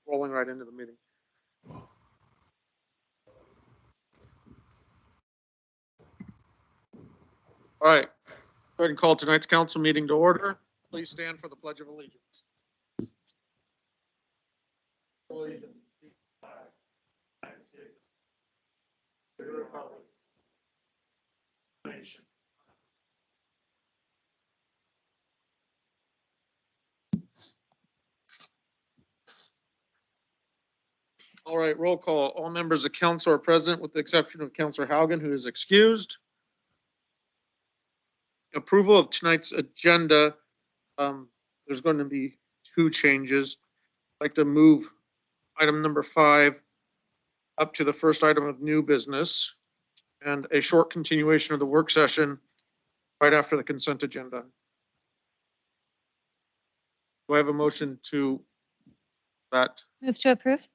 rolling right into the meeting. All right, go ahead and call tonight's council meeting to order. Please stand for the Pledge of Allegiance. Allegiance to the flag of the United States, to the republic, nation. All right, roll call. All members of council are present with the exception of Councilor Haugen, who is excused. Approval of tonight's agenda. There's going to be two changes. I'd like to move item number 5 up to the first item of new business and a short continuation of the work session right after the consent agenda. Do I have a motion to that Move to approve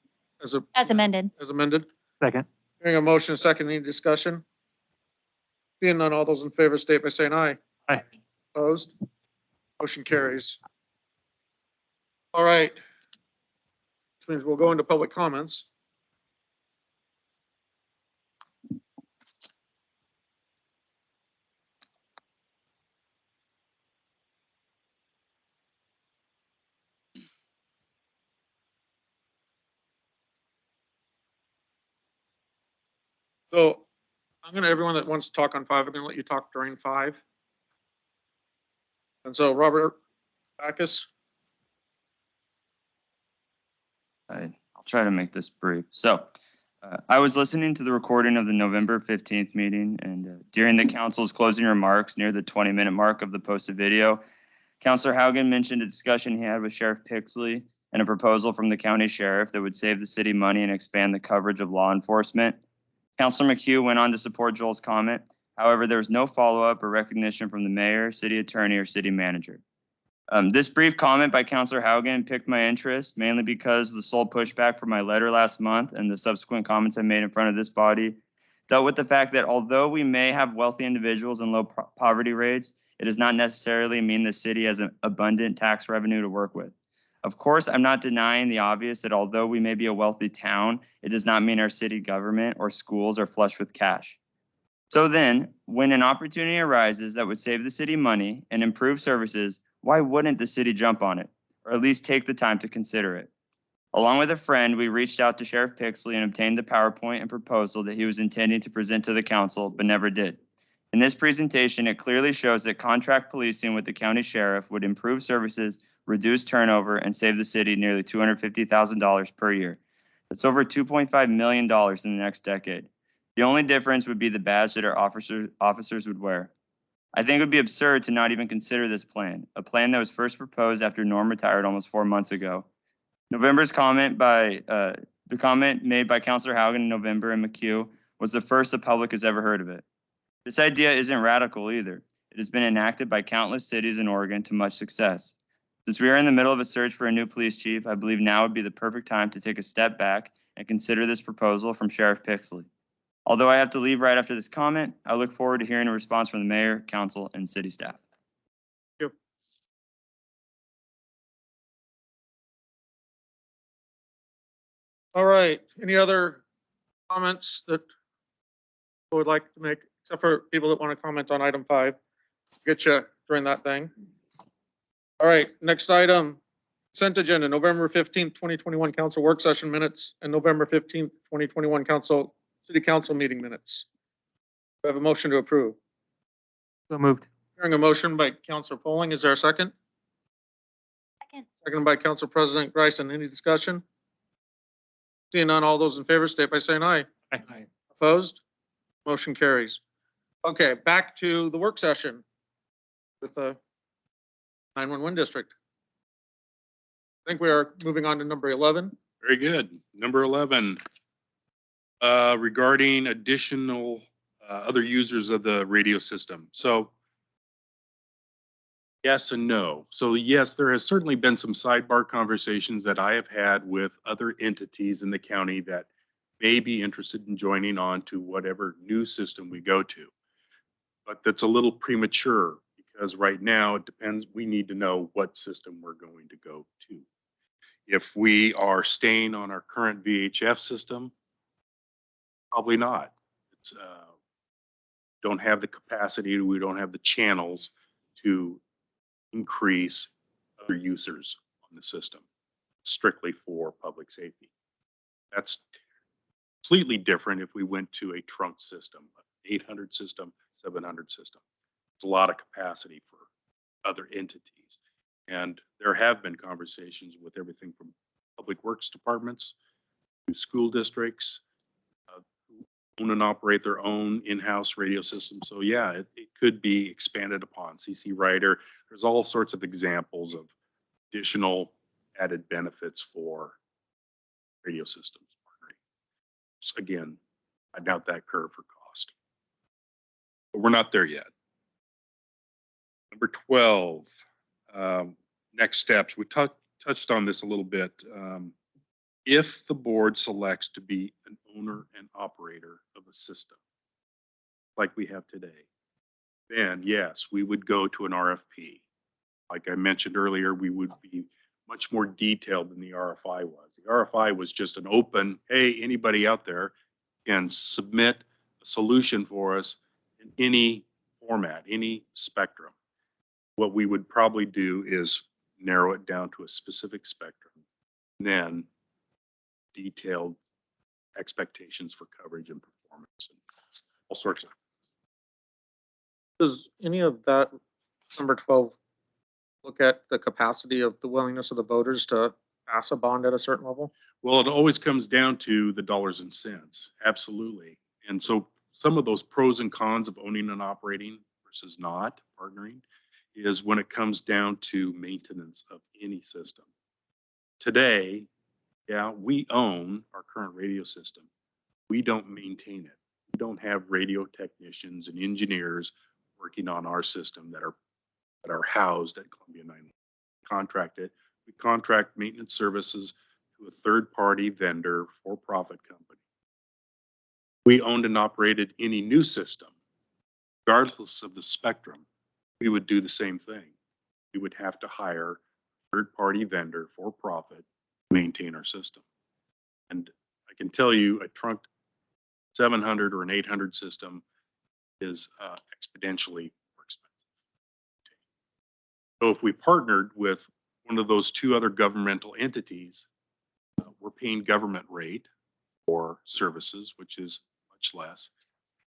as amended. amended? Second. Hearing a motion, second, any discussion? Seeing none, all those in favor state by saying aye. Aye. Opposed? Motion carries. All right. Which means we'll go into public comments. So everyone that wants to talk on 5, I'm gonna let you talk during 5. And so Robert Backus. I'll try to make this brief. So I was listening to the recording of the November 15th meeting, and during the council's closing remarks near the 20-minute mark of the posted video, Councilor Haugen mentioned a discussion he had with Sheriff Pixley and a proposal from the county sheriff that would save the city money and expand the coverage of law enforcement. Councilor McHugh went on to support Joel's comment. However, there was no follow-up or recognition from the mayor, city attorney, or city manager. This brief comment by Councilor Haugen piqued my interest, mainly because the sole pushback for my letter last month and the subsequent comments I made in front of this body dealt with the fact that although we may have wealthy individuals and low poverty rates, it does not necessarily mean the city has an abundant tax revenue to work with. Of course, I'm not denying the obvious that although we may be a wealthy town, it does not mean our city government or schools are flush with cash. So then, when an opportunity arises that would save the city money and improve services, why wouldn't the city jump on it, or at least take the time to consider it? Along with a friend, we reached out to Sheriff Pixley and obtained the PowerPoint and proposal that he was intending to present to the council, but never did. In this presentation, it clearly shows that contract policing with the county sheriff would improve services, reduce turnover, and save the city nearly $250,000 per year. That's over $2.5 million in the next decade. The only difference would be the badge that our officers would wear. I think it would be absurd to not even consider this plan, a plan that was first proposed after Norm retired almost 4 months ago. November's comment the comment made by Councilor Haugen in November and McHugh was the first the public has ever heard of it. This idea isn't radical either. It has been enacted by countless cities in Oregon to much success. Since we are in the middle of a search for a new police chief, I believe now would be the perfect time to take a step back and consider this proposal from Sheriff Pixley. Although I have to leave right after this comment, I look forward to hearing a response from the mayor, council, and city staff. Yep. All right. Any other comments that I would like to make, except for people that want to comment on item 5? Get you during that thing. All right. Next item, consent agenda, November 15th, 2021 council work session minutes and November 15th, 2021 city council meeting minutes. We have a motion to approve. So moved. Hearing a motion by Councilor Polling, is there a second? Second. Second by Council President Greisen. Any discussion? Seeing none, all those in favor state by saying aye. Aye. Opposed? Motion carries. Okay, back to the work session with the 911 district. I think we are moving on to number 11. Very good. Number 11, regarding additional other users of the radio system. So yes and no. So yes, there has certainly been some sidebar conversations that I have had with other entities in the county that may be interested in joining on to whatever new system we go to. But that's a little premature because right now it depends. We need to know what system we're going to go to. If we are staying on our current VHF system, probably not. It's, don't have the capacity, we don't have the channels to increase other users on the system, strictly for public safety. That's completely different if we went to a trunk system, 800 system, 700 system. It's a lot of capacity for other entities. And there have been conversations with everything from public works departments to school districts, who own and operate their own in-house radio system. So yeah, it could be expanded upon. CC Writer, there's all sorts of examples of additional added benefits for radio systems. So again, I doubt that curve for cost. But we're not there yet. Number 12, next steps. We touched on this a little bit. If the board selects to be an owner and operator of a system, like we have today, then yes, we would go to an RFP. Like I mentioned earlier, we would be much more detailed than the RFI was. The RFI was just an open, hey, anybody out there can submit a solution for us in any format, any spectrum. What we would probably do is narrow it down to a specific spectrum, and then detailed expectations for coverage and performance and all sorts of. Does any of that, number 12, look at the capacity of the willingness of the voters to pass a bond at a certain level? Well, it always comes down to the dollars and cents. Absolutely. And so some of those pros and cons of owning and operating versus not partnering is when it comes down to maintenance of any system. Today, yeah, we own our current radio system. We don't maintain it. We don't have radio technicians and engineers working on our system that are housed at Columbia 911. Contracted. We contract maintenance services to a third-party vendor, for-profit company. We owned and operated any new system, regardless of the spectrum. We would do the same thing. We would have to hire a third-party vendor, for-profit, to maintain our system. And I can tell you, a trunk 700 or an 800 system is exponentially more expensive. So if we partnered with one of those two other governmental entities, we're paying government rate for services, which is much less.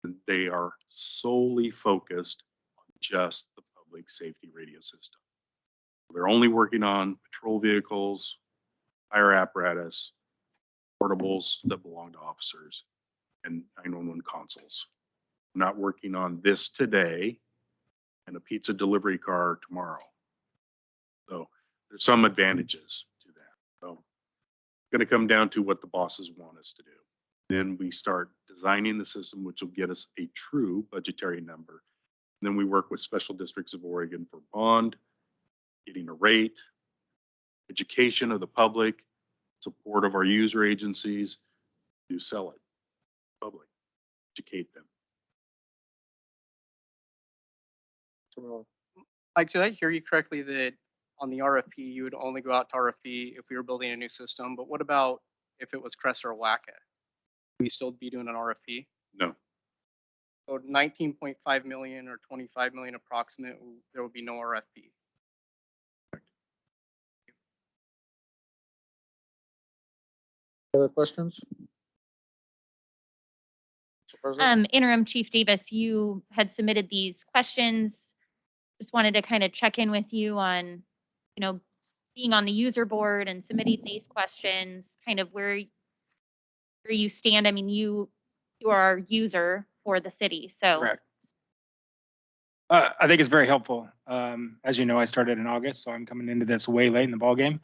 And they are solely focused on just the public safety radio system. They're only working on patrol vehicles, fire apparatus, portables that belong to officers, and 911 consoles. I'm not working on this today and a pizza delivery car tomorrow. So there's some advantages to that. So it's going to come down to what the bosses want us to do. Then we start designing the system, which will get us a true budgetary number. And then we work with special districts of Oregon for bond, getting a rate, education of the public, support of our user agencies to sell it, public, educate them. Mike, did I hear you correctly that on the RFP, you would only go out to RFP if we were building a new system? But what about if it was Crest or WACA? Would we still be doing an RFP? No, So 19.5 million or 25 million approximate, there would be no RFP. Other questions? Mr. President? Interim Chief Davis, you had submitted these questions. Just wanted to kind of check in with you on, being on the user board and submitting these questions, kind of where you stand. I mean, you are our user for the city, so. Correct. I think it's very helpful. As you know, I started in August, so I'm coming into this way late in the ballgame.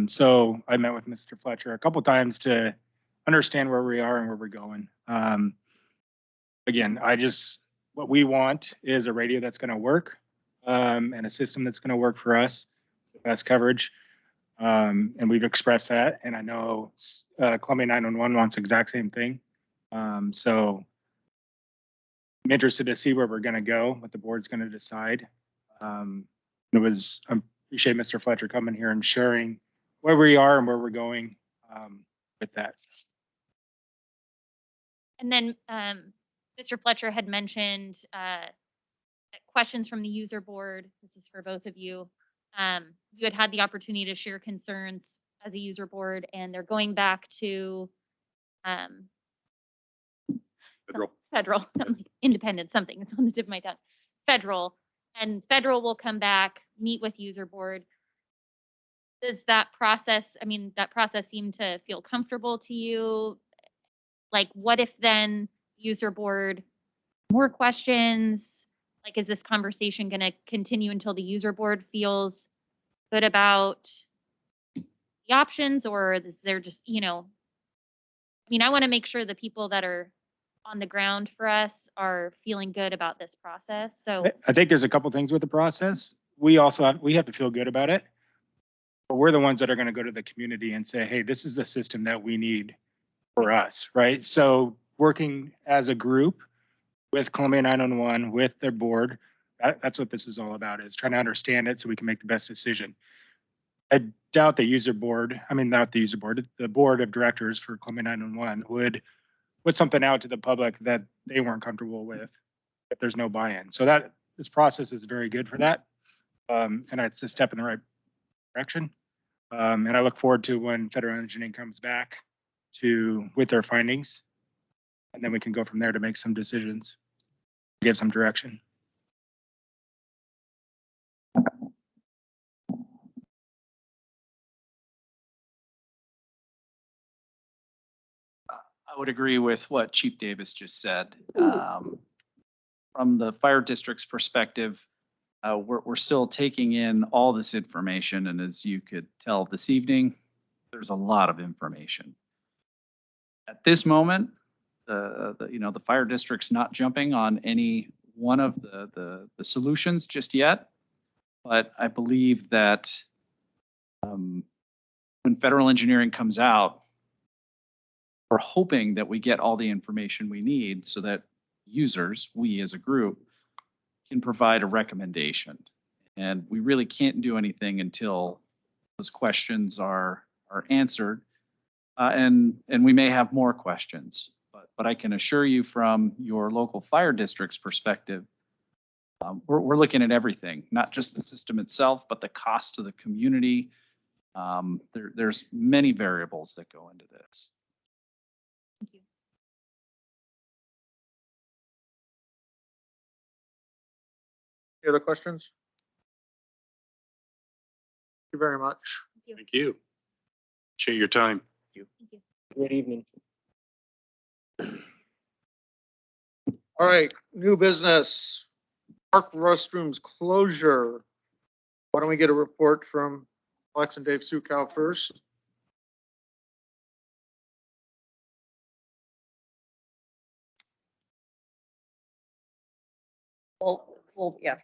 So I met with Mr. Fletcher a couple times to understand where we are and where we're going. Again, what we want is a radio that's going to work, and a system that's going to work for us, the best coverage. And we've expressed that, and I know Columbia 911 wants the exact same thing. So I'm interested to see where we're going to go, what the board's going to decide. I'm appreciate Mr. Fletcher coming here and sharing where we are and where we're going with that. And then Mr. Fletcher had mentioned questions from the user board. This is for both of you. You had the opportunity to share concerns as a user board, and they're going back to federal, independent, something. It's on the tip of my tongue. Federal, and federal will come back, meet with user board. Does that process, that process seemed to feel comfortable to you? Like, what if then user board, more questions? Like, is this conversation going to continue until the user board feels good about the options, or is there just, I want to make sure the people that are on the ground for us are feeling good about this process. So I think there's a couple things with the process. We have to feel good about it, but we're the ones that are going to go to the community and say, hey, this is the system that we need for us, right? So working as a group with Columbia 911, with their board, that's what this is all about, is trying to understand it so we can make the best decision. I doubt the user board, not the user board, the board of directors for Columbia 911 would put something out to the public that they weren't comfortable with if there's no buy-in. So this process is very good for that. And it's a step in the right direction. And I look forward to when federal engineering comes back with their findings. And then we can go from there to make some decisions, give some direction. I would agree with what Chief Davis just said. From the fire district's perspective, we're still taking in all this information, and as you could tell this evening, there's a lot of information. At this moment, the fire district's not jumping on any one of the solutions just yet, but I believe that when federal engineering comes out, we're hoping that we get all the information we need so that users, we as a group, can provide a recommendation. And we really can't do anything until those questions are answered. And we may have more questions, but I can assure you from your local fire district's perspective, we're looking at everything, not just the system itself, but the cost to the community. There's many variables that go into this. thank you. Any other questions? Thank you very much. Thank you. Appreciate your time. Thank you. Good evening. All right, new business, park restrooms closure. Why don't we get a report from Alex and Dave Sukow first? Well, yeah.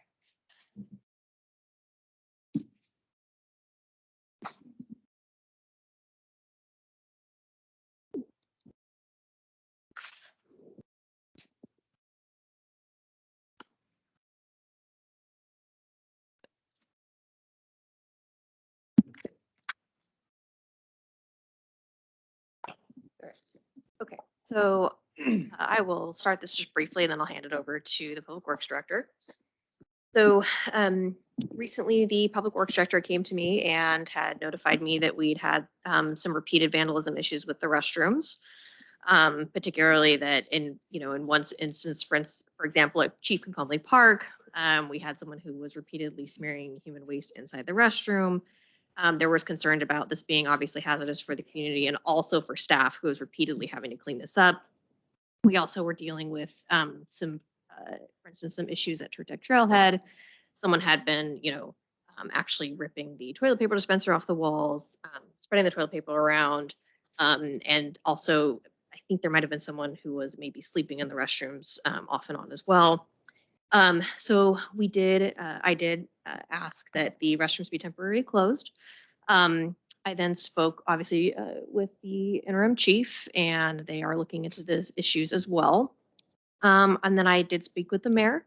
Okay, so I will start this just briefly and then I'll hand it over to the Public Works Director. So recently the Public Works Director came to me and had notified me that we'd had some repeated vandalism issues with the restrooms. Particularly that in one instance, for example, at Chief Conley Park, we had someone who was repeatedly smearing human waste inside the restroom. There was concern about this being obviously hazardous for the community and also for staff who was repeatedly having to clean this up. We also were dealing with for instance, some issues at Turtec Trailhead. Someone had been, actually ripping the toilet paper dispenser off the walls, spreading the toilet paper around, and also I think there might have been someone who was maybe sleeping in the restrooms off and on as well. So I did ask that the restrooms be temporarily closed. I then spoke obviously with the interim chief, and they are looking into these issues as well. And then I did speak with the mayor.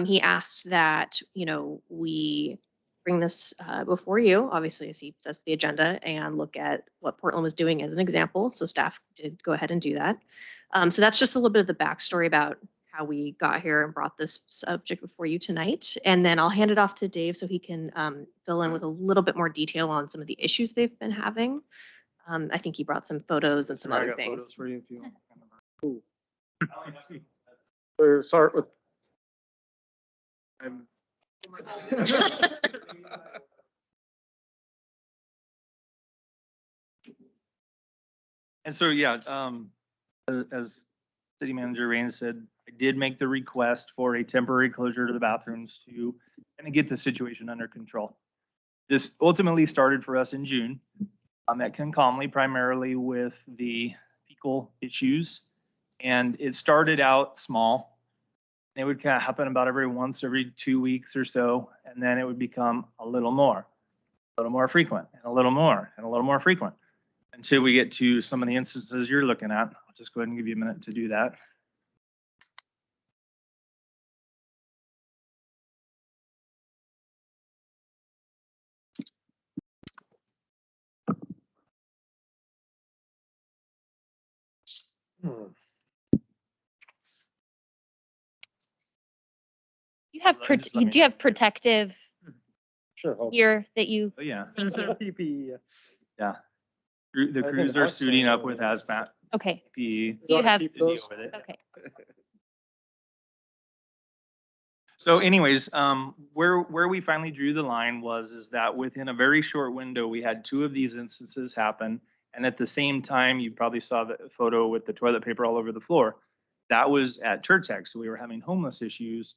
He asked that we bring this before you, obviously, as he sets the agenda, and look at what Portland was doing as an example. So staff did go ahead and do that. So that's just a little bit of the backstory about how we got here and brought this subject before you tonight. And then I'll hand it off to Dave so he can fill in with a little bit more detail on some of the issues they've been having. I think he brought some photos and some other things. For you if you We'll start with. And so, yeah, as city manager Rain said, I did make the request for a temporary closure to the bathrooms to kind of get the situation under control. This ultimately started for us in June. At Ken Comley, primarily with the fecal issues. And it started out small. It would kind of happen about every 2 weeks or so. And then it would become a little more frequent, and a little more frequent, until we get to some of the instances you're looking at. I'll just go ahead and give you a minute to do that. You have, Just let me do you know. have protective Sure. gear that you, Oh, yeah. thank you. Yeah. The crews are suiting up with hazmat Okay, PE. do you have, to deal with it. okay. So anyways, where we finally drew the line is that within a very short window, we had 2 of these instances happen. And at the same time, you probably saw the photo with the toilet paper all over the floor. That was at Turtec. So we were having homeless issues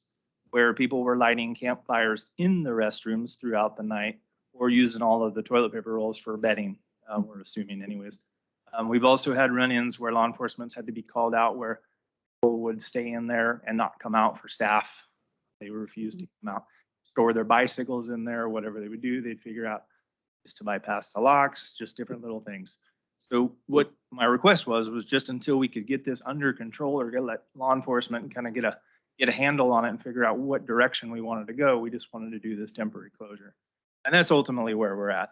where people were lighting campfires in the restrooms throughout the night or using all of the toilet paper rolls for bedding, we're assuming anyways. We've also had run-ins where law enforcement's had to be called out where people would stay in there and not come out for staff. They refused to come out, store their bicycles in there, whatever they would do, they'd figure out just to bypass the locks, just different little things. So what my request was just until we could get this under control or let law enforcement kind of get a handle on it and figure out what direction we wanted to go, we just wanted to do this temporary closure. And that's ultimately where we're at.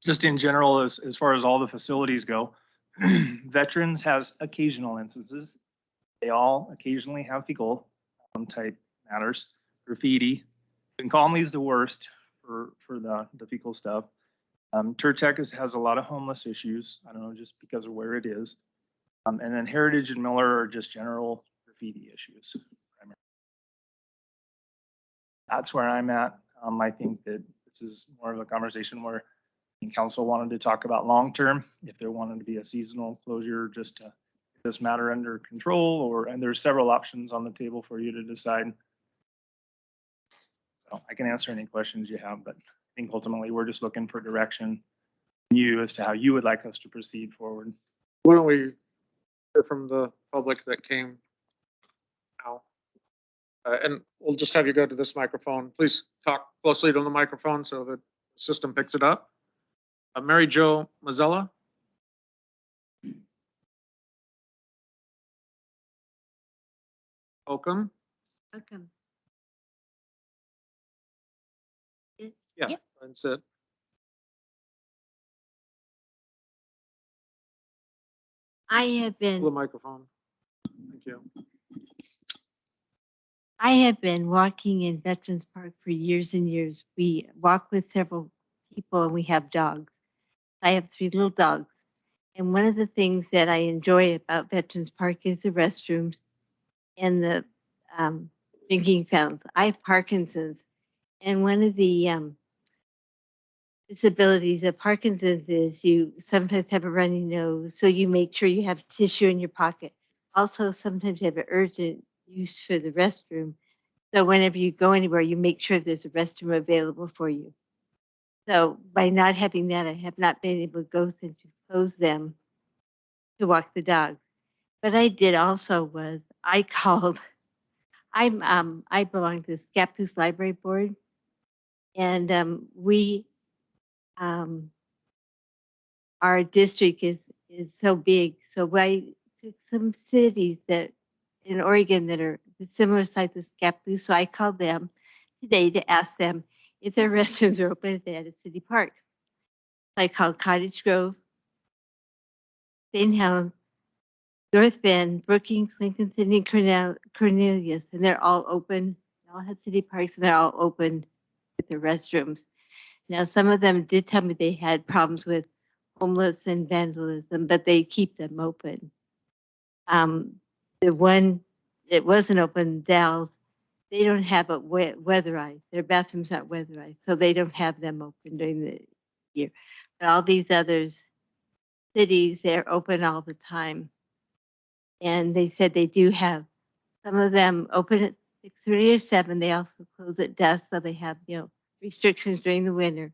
Just in general, as far as all the facilities go, Veterans has occasional instances. They all occasionally have fecal type matters, graffiti. And Comley's the worst for the fecal stuff. Turtec has a lot of homeless issues. I don't know, just because of where it is. And then Heritage and Miller are just general graffiti issues. That's where I'm at. I think that this is more of a conversation where council wanted to talk about long-term, if there wanted to be a seasonal closure just to get this matter under control, and there's several options on the table for you to decide. So I can answer any questions you have, but I think ultimately we're just looking for direction from you as to how you would like us to proceed forward. Why don't we hear from the public that came now? And we'll just have you go to this microphone. Please talk closely to the microphone so that the system picks it up. Mary Jo Mazzella. Welcome. Welcome. Yeah, Yeah. that's it. I have The been microphone. Thank you. I have been walking in Veterans Park for years and years. We walk with several people and we have dogs. I have 3 little dogs. And one of the things that I enjoy about Veterans Park is the restrooms and the drinking fountains. I have Parkinson's, and one of the disabilities of Parkinson's is you sometimes have a runny nose, so you make sure you have tissue in your pocket. Also, sometimes you have an urgent use for the restroom. So whenever you go anywhere, you make sure there's a restroom available for you. So by not having that, I have not been able to go since you closed them to walk the dog. But I did also was I called. I belong to the Scapus Library Board, and we our district is so big. So I took some cities that in Oregon that are similar size to Scapus. So I called them today to ask them if their restrooms are open if they had a city park. I called Cottage Grove, St. Helens, North Bend, Brookings, Lincoln City, Cornelius, and they're all open. They all have city parks and they're all open with their restrooms. Now, some of them did tell me they had problems with homeless and vandalism, but they keep them open. The one that wasn't open, Dell's, they don't have it weatherized. Their bathrooms aren't weatherized, so they don't have them open during the year. But all these others, cities, they're open all the time. And they said they do have some of them open at 6:30 or 7. They also close at dusk, so they have, restrictions during the winter.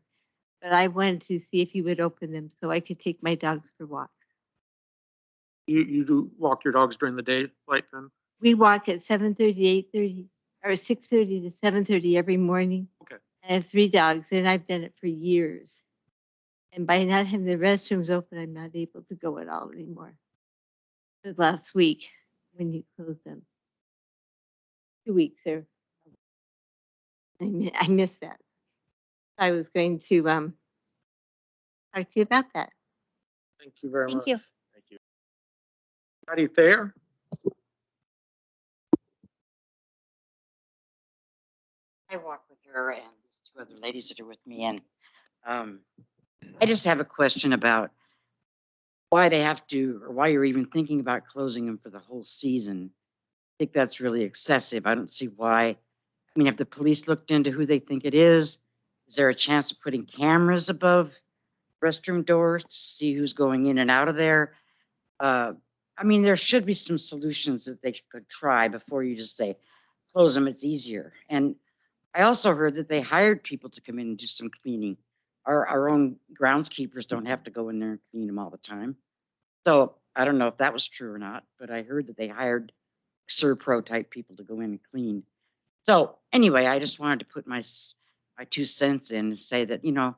But I wanted to see if you would open them so I could take my dogs for walks. You do walk your dogs during the day, like then? We walk at 7:30, 8:30, or 6:30 to 7:30 every morning. Okay. I have 3 dogs and I've done it for years. And by not having the restrooms open, I'm not able to go at all anymore. The last week when you closed them. 2 weeks there. I missed that. I was going to talk to you about that. Thank you very much. Thank you. Thank you. Patty Thayer? I walk with her and these 2 other ladies that are with me, and I just have a question about why they have to, or why you're even thinking about closing them for the whole season. I think that's really excessive. I don't see why. I mean, have the police looked into who they think it is? Is there a chance of putting cameras above restroom doors to see who's going in and out of there? I mean, there should be some solutions that they could try before you just say, close them, it's easier. And I also heard that they hired people to come in and do some cleaning. Our own groundskeepers don't have to go in there and clean them all the time. So I don't know if that was true or not, but I heard that they hired Serpro type people to go in and clean. So anyway, I just wanted to put my 2 cents in and say that, I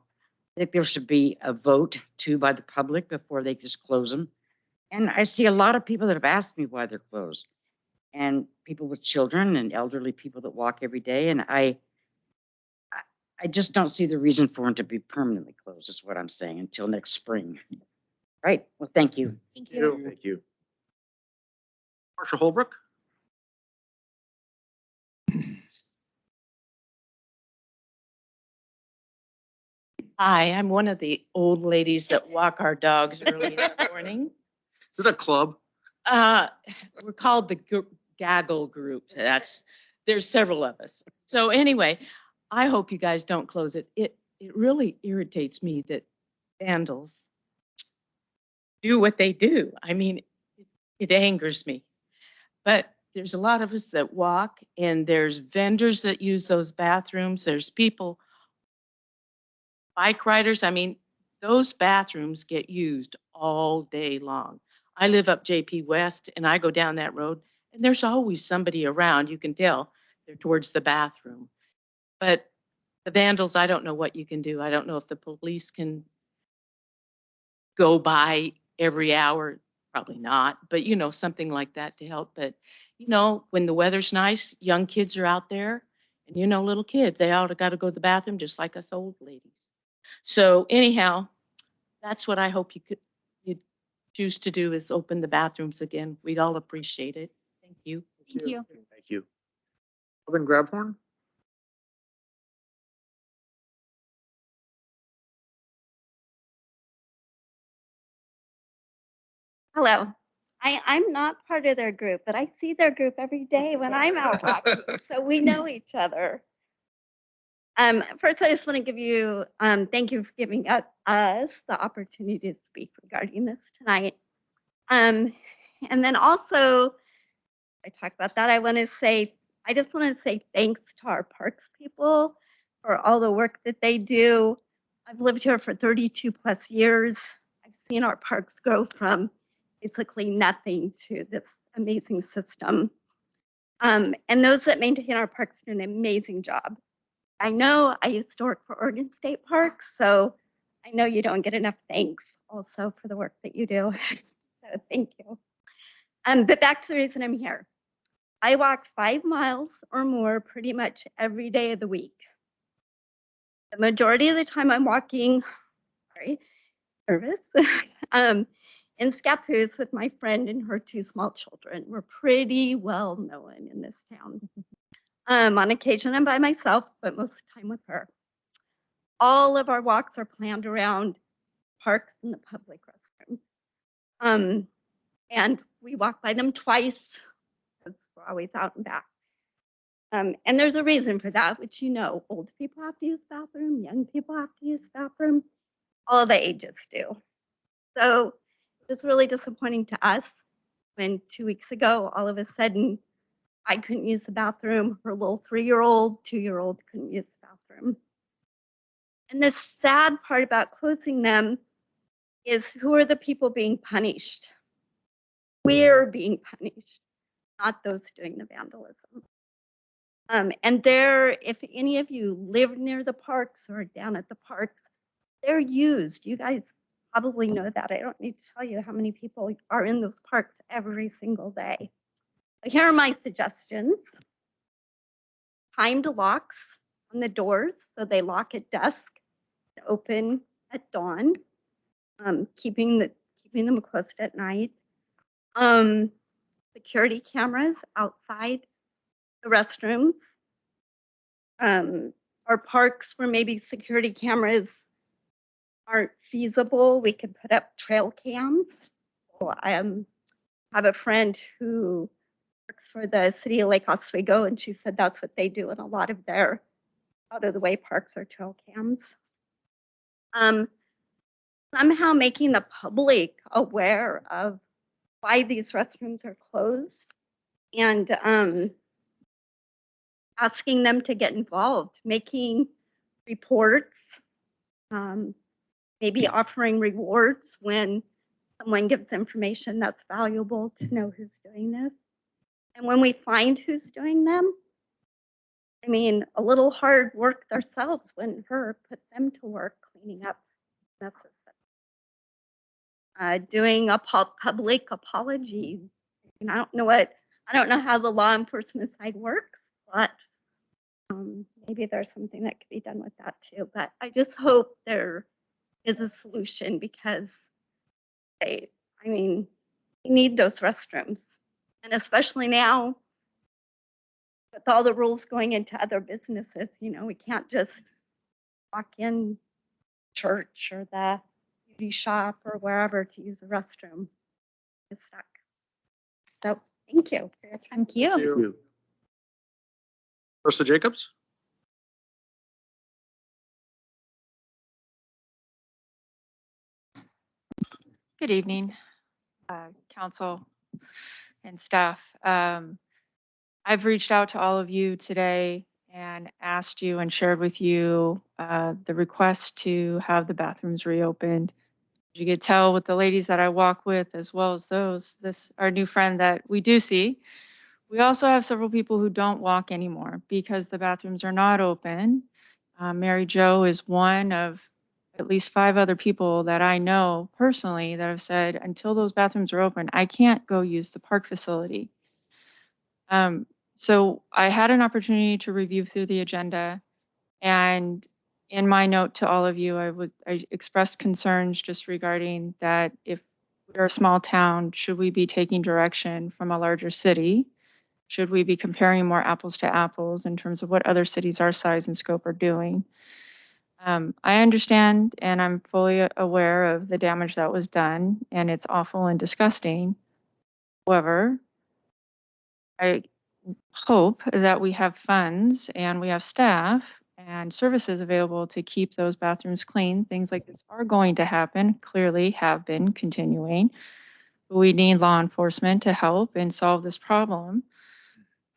think there should be a vote too by the public before they just close them. And I see a lot of people that have asked me why they're closed, and people with children and elderly people that walk every day. And I just don't see the reason for them to be permanently closed, is what I'm saying, until next spring. Right. Well, thank you. Thank you. Thank you. Marshall Holbrook? Hi, I'm one of the old ladies that walk our dogs early in the morning. Is it a club? We're called the Gaggle Group. There's several of us. So anyway, I hope you guys don't close it. It really irritates me that vandals do what they do. I mean, it angers me. But there's a lot of us that walk, and there's vendors that use those bathrooms. There's people, bike riders. I mean, those bathrooms get used all day long. I live up JP West and I go down that road and there's always somebody around. You can tell they're towards the bathroom. But the vandals, I don't know what you can do. I don't know if the police can go by every hour. Probably not, but something like that to help. But when the weather's nice, young kids are out there, and little kids, they all got to go to the bathroom just like us old ladies. So anyhow, that's what I hope you'd choose to do, is open the bathrooms again. We'd all appreciate it. Thank you. Thank you. Thank you. Robin Grabhorn? Hello. I'm not part of their group, but I see their group every day when I'm out walking, so we know each other. First, I just want to give you, thank you for giving us the opportunity to speak regarding this tonight. And then also, I talk about that, I just want to say thanks to our parks people for all the work that they do. I've lived here for 32 plus years. I've seen our parks grow from basically nothing to this amazing system. And those that maintain our parks do an amazing job. I know I used to work for Oregon State Parks, so I know you don't get enough thanks also for the work that you do. So thank you. But back to the reason I'm here. I walk 5 miles or more pretty much every day of the week. The majority of the time I'm walking, sorry, nervous, in Scapus with my friend and her 2 small children. We're pretty well known in this town. On occasion I'm by myself, but most of the time with her. All of our walks are planned around parks and the public restrooms. And we walk by them twice because we're always out and back. And there's a reason for that, which you know, old people have to use the bathroom, young people have to use the bathroom, all the ages do. So it's really disappointing to us when 2 weeks ago, all of a sudden, I couldn't use the bathroom. Her little 3-year-old, 2-year-old couldn't use the bathroom. And the sad part about closing them is who are the people being punished? We're being punished, not those doing the vandalism. And there, if any of you live near the parks or down at the parks, they're used. You guys probably know that. I don't need to tell you how many people are in those parks every single day. But here are my suggestions. Timed locks on the doors, so they lock at dusk, open at dawn, keeping them closed at night. Security cameras outside the restrooms. Or parks where maybe security cameras aren't feasible, we could put up trail cams. Well, I have a friend who works for the city of Lake Oswego, and she said that's what they do in a lot of their out of the way parks or trail cams. Somehow making the public aware of why these restrooms are closed and asking them to get involved, making reports, maybe offering rewards when someone gives information that's valuable to know who's doing this. And when we find who's doing them, I mean, a little hard work ourselves wouldn't hurt, put them to work cleaning up messes. Doing a public apology. And I don't know how the law enforcement side works, but maybe there's something that could be done with that too. But I just hope there is a solution because we need those restrooms. And especially now with all the rules going into other businesses, we can't just walk in church or the beauty shop or wherever to use a restroom. It's stuck. So thank you for your time. Thank you. Marissa Jacobs? Good evening, council and staff. I've reached out to all of you today and asked you and shared with you the request to have the bathrooms reopened. As you could tell with the ladies that I walk with, as well as our new friend that we do see. We also have several people who don't walk anymore because the bathrooms are not open. Mary Jo is one of at least 5 other people that I know personally that have said, until those bathrooms are open, I can't go use the park facility. So I had an opportunity to review through the agenda, and in my note to all of you, I expressed concerns just regarding that if we're a small town, should we be taking direction from a larger city? Should we be comparing more apples to apples in terms of what other cities our size and scope are doing? I understand and I'm fully aware of the damage that was done, and it's awful and disgusting. However, I hope that we have funds and we have staff and services available to keep those bathrooms clean. Things like this are going to happen, clearly have been continuing. We need law enforcement to help and solve this problem.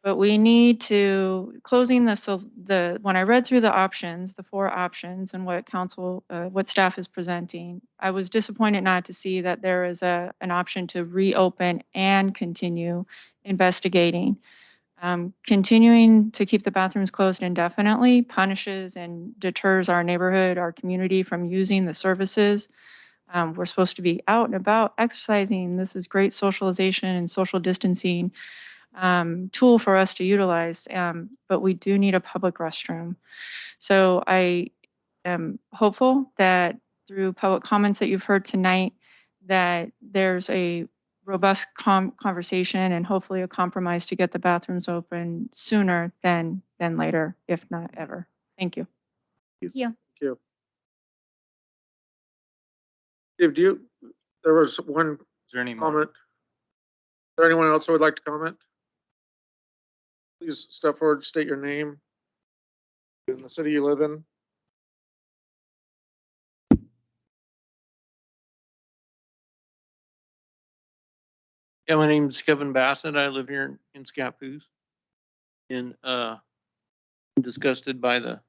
But we need to, closing when I read through the options, the 4 options and what staff is presenting, I was disappointed not to see that there is an option to reopen and continue investigating. Continuing to keep the bathrooms closed indefinitely punishes and deters our neighborhood, our community from using the services. We're supposed to be out and about exercising. This is great socialization and social distancing. tool for us to utilize. But we do need a public restroom. So I am hopeful that through public comments that you've heard tonight, that there's a robust conversation and hopefully a compromise to get the bathrooms open sooner than later, if not ever. Thank you. Thank you. Thank you. Steve, there was one Is there any more? comment. Is there anyone else who would like to comment? Please step forward, state your name and the city you live in. Yeah, my name is Kevin Bassett. I live here in Scapus. And I'm disgusted by the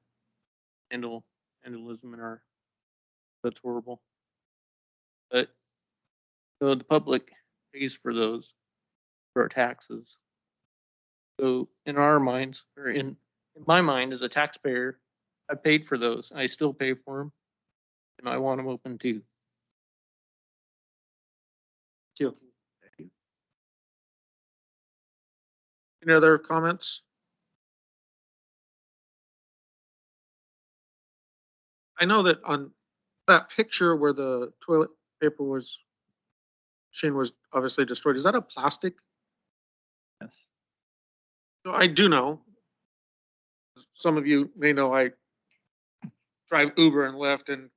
vandalism in our, that's horrible. But so the public pays for those, for our taxes. So in our minds, or in my mind as a taxpayer, I paid for those. I still pay for them. And I want them open too. Thank you. Any other comments? I know that on that picture where the toilet paper machine was obviously destroyed, is that a plastic? Yes. So I do know. Some of you may know I drive Uber and Lyft, and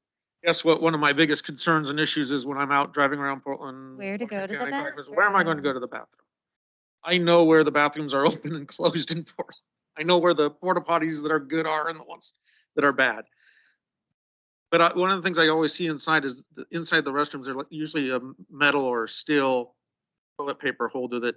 guess what? One of my biggest concerns and issues is when I'm out driving around Portland. Where to go to the County, where am I going to go to the bathroom? I know where the bathrooms are open and closed in Portland. I know where the porta potties that are good are and the ones that are bad. But one of the things I always see inside is inside the restrooms are usually a metal or steel toilet paper holder that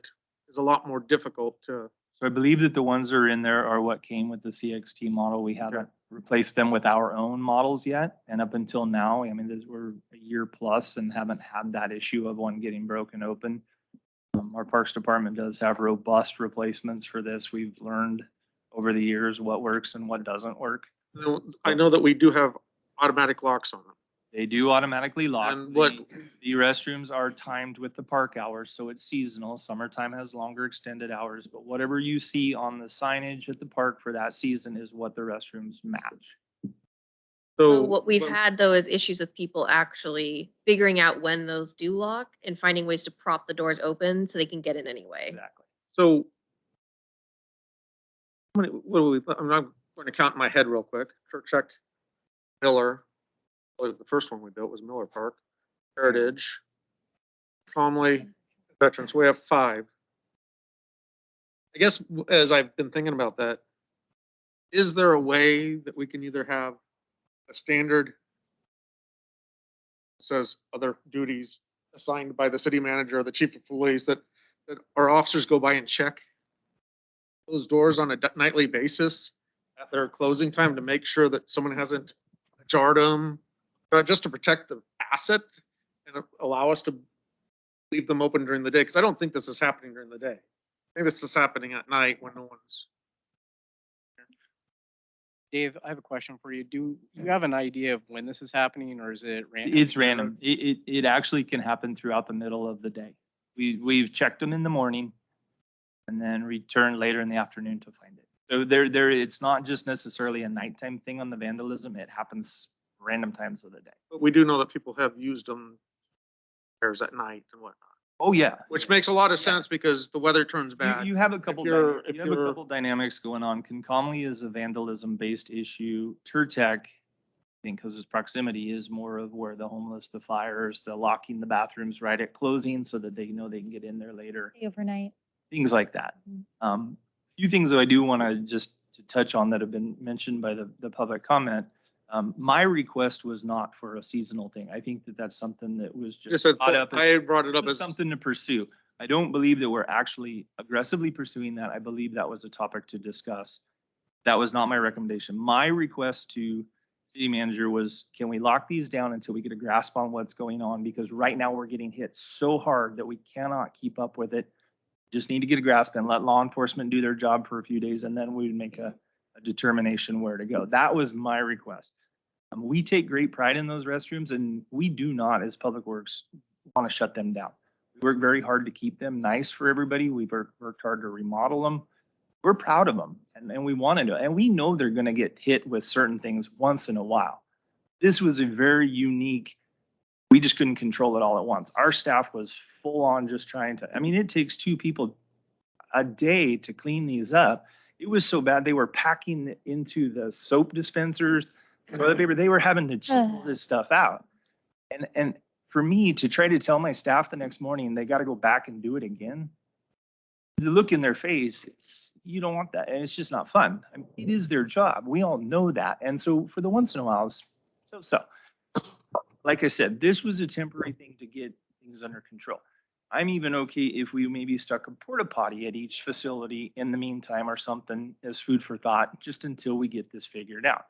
is a lot more difficult to. So I believe that the ones that are in there are what came with the CXT model. We haven't replaced them with our own models yet. And up until now, I mean, we're a year plus and haven't had that issue of one getting broken open. Our Parks Department does have robust replacements for this. We've learned over the years what works and what doesn't work. I know that we do have automatic locks on them. They do automatically lock. And what- The restrooms are timed with the park hours, so it's seasonal. Summertime has longer extended hours, but whatever you see on the signage at the park for that season is what the restrooms match. So what we've had though is issues with people actually figuring out when those do lock and finding ways to prop the doors open so they can get in anyway. Exactly. So what do we, I'm not going to count in my head real quick. Check Miller. Well, the first one we built was Miller Park, Heritage, Comley, Veterans. We have 5. I guess as I've been thinking about that, is there a way that we can either have a standard that says other duties assigned by the city manager or the chief of police that our officers go by and check those doors on a nightly basis at their closing time to make sure that someone hasn't jarred them, just to protect the asset and allow us to leave them open during the day? Because I don't think this is happening during the day. Maybe this is happening at night when no one's. Dave, I have a question for you. Do you have an idea of when this is happening or is it random? It's random. It actually can happen throughout the middle of the day. We've checked them in the morning and then return later in the afternoon to find it. So it's not just necessarily a nighttime thing on the vandalism. It happens random times of the day. But we do know that people have used them pairs at night and whatnot. Oh, yeah. Which makes a lot of sense because the weather turns bad. You have a couple, you're- you have a couple dynamics going on. Concomitant is a vandalism-based issue. Turtec, I think because its proximity is more of where the homeless, the fires, the locking the bathrooms right at closing so that they know they can get in there later. Overnight. Things like that. A few things that I do want to just to touch on that have been mentioned by the public comment. My request was not for a seasonal thing. I think that that's something that was just brought up as I brought it up as something to pursue. I don't believe that we're actually aggressively pursuing that. I believe that was a topic to discuss. That was not my recommendation. My request to city manager was, can we lock these down until we get a grasp on what's going on? Because right now we're getting hit so hard that we cannot keep up with it. Just need to get a grasp and let law enforcement do their job for a few days, and then we would make a determination where to go. That was my request. We take great pride in those restrooms, and we do not, as Public Works, want to shut them down. We work very hard to keep them nice for everybody. We've worked hard to remodel them. We're proud of them and we want to do it. And we know they're going to get hit with certain things once in a while. This was a very unique, we just couldn't control it all at once. Our staff was full on just trying to, I mean, it takes 2 people a day to clean these up. It was so bad, they were packing into the soap dispensers, toilet paper, they were having to chisel this stuff out. And for me to try to tell my staff the next morning, they got to go back and do it again. The look in their face, you don't want that. And it's just not fun. I mean, it is their job. We all know that. And so for the once in a while, it's so. Like I said, this was a temporary thing to get things under control. I'm even okay if we maybe stuck a porta potty at each facility in the meantime or something as food for thought, just until we get this figured out.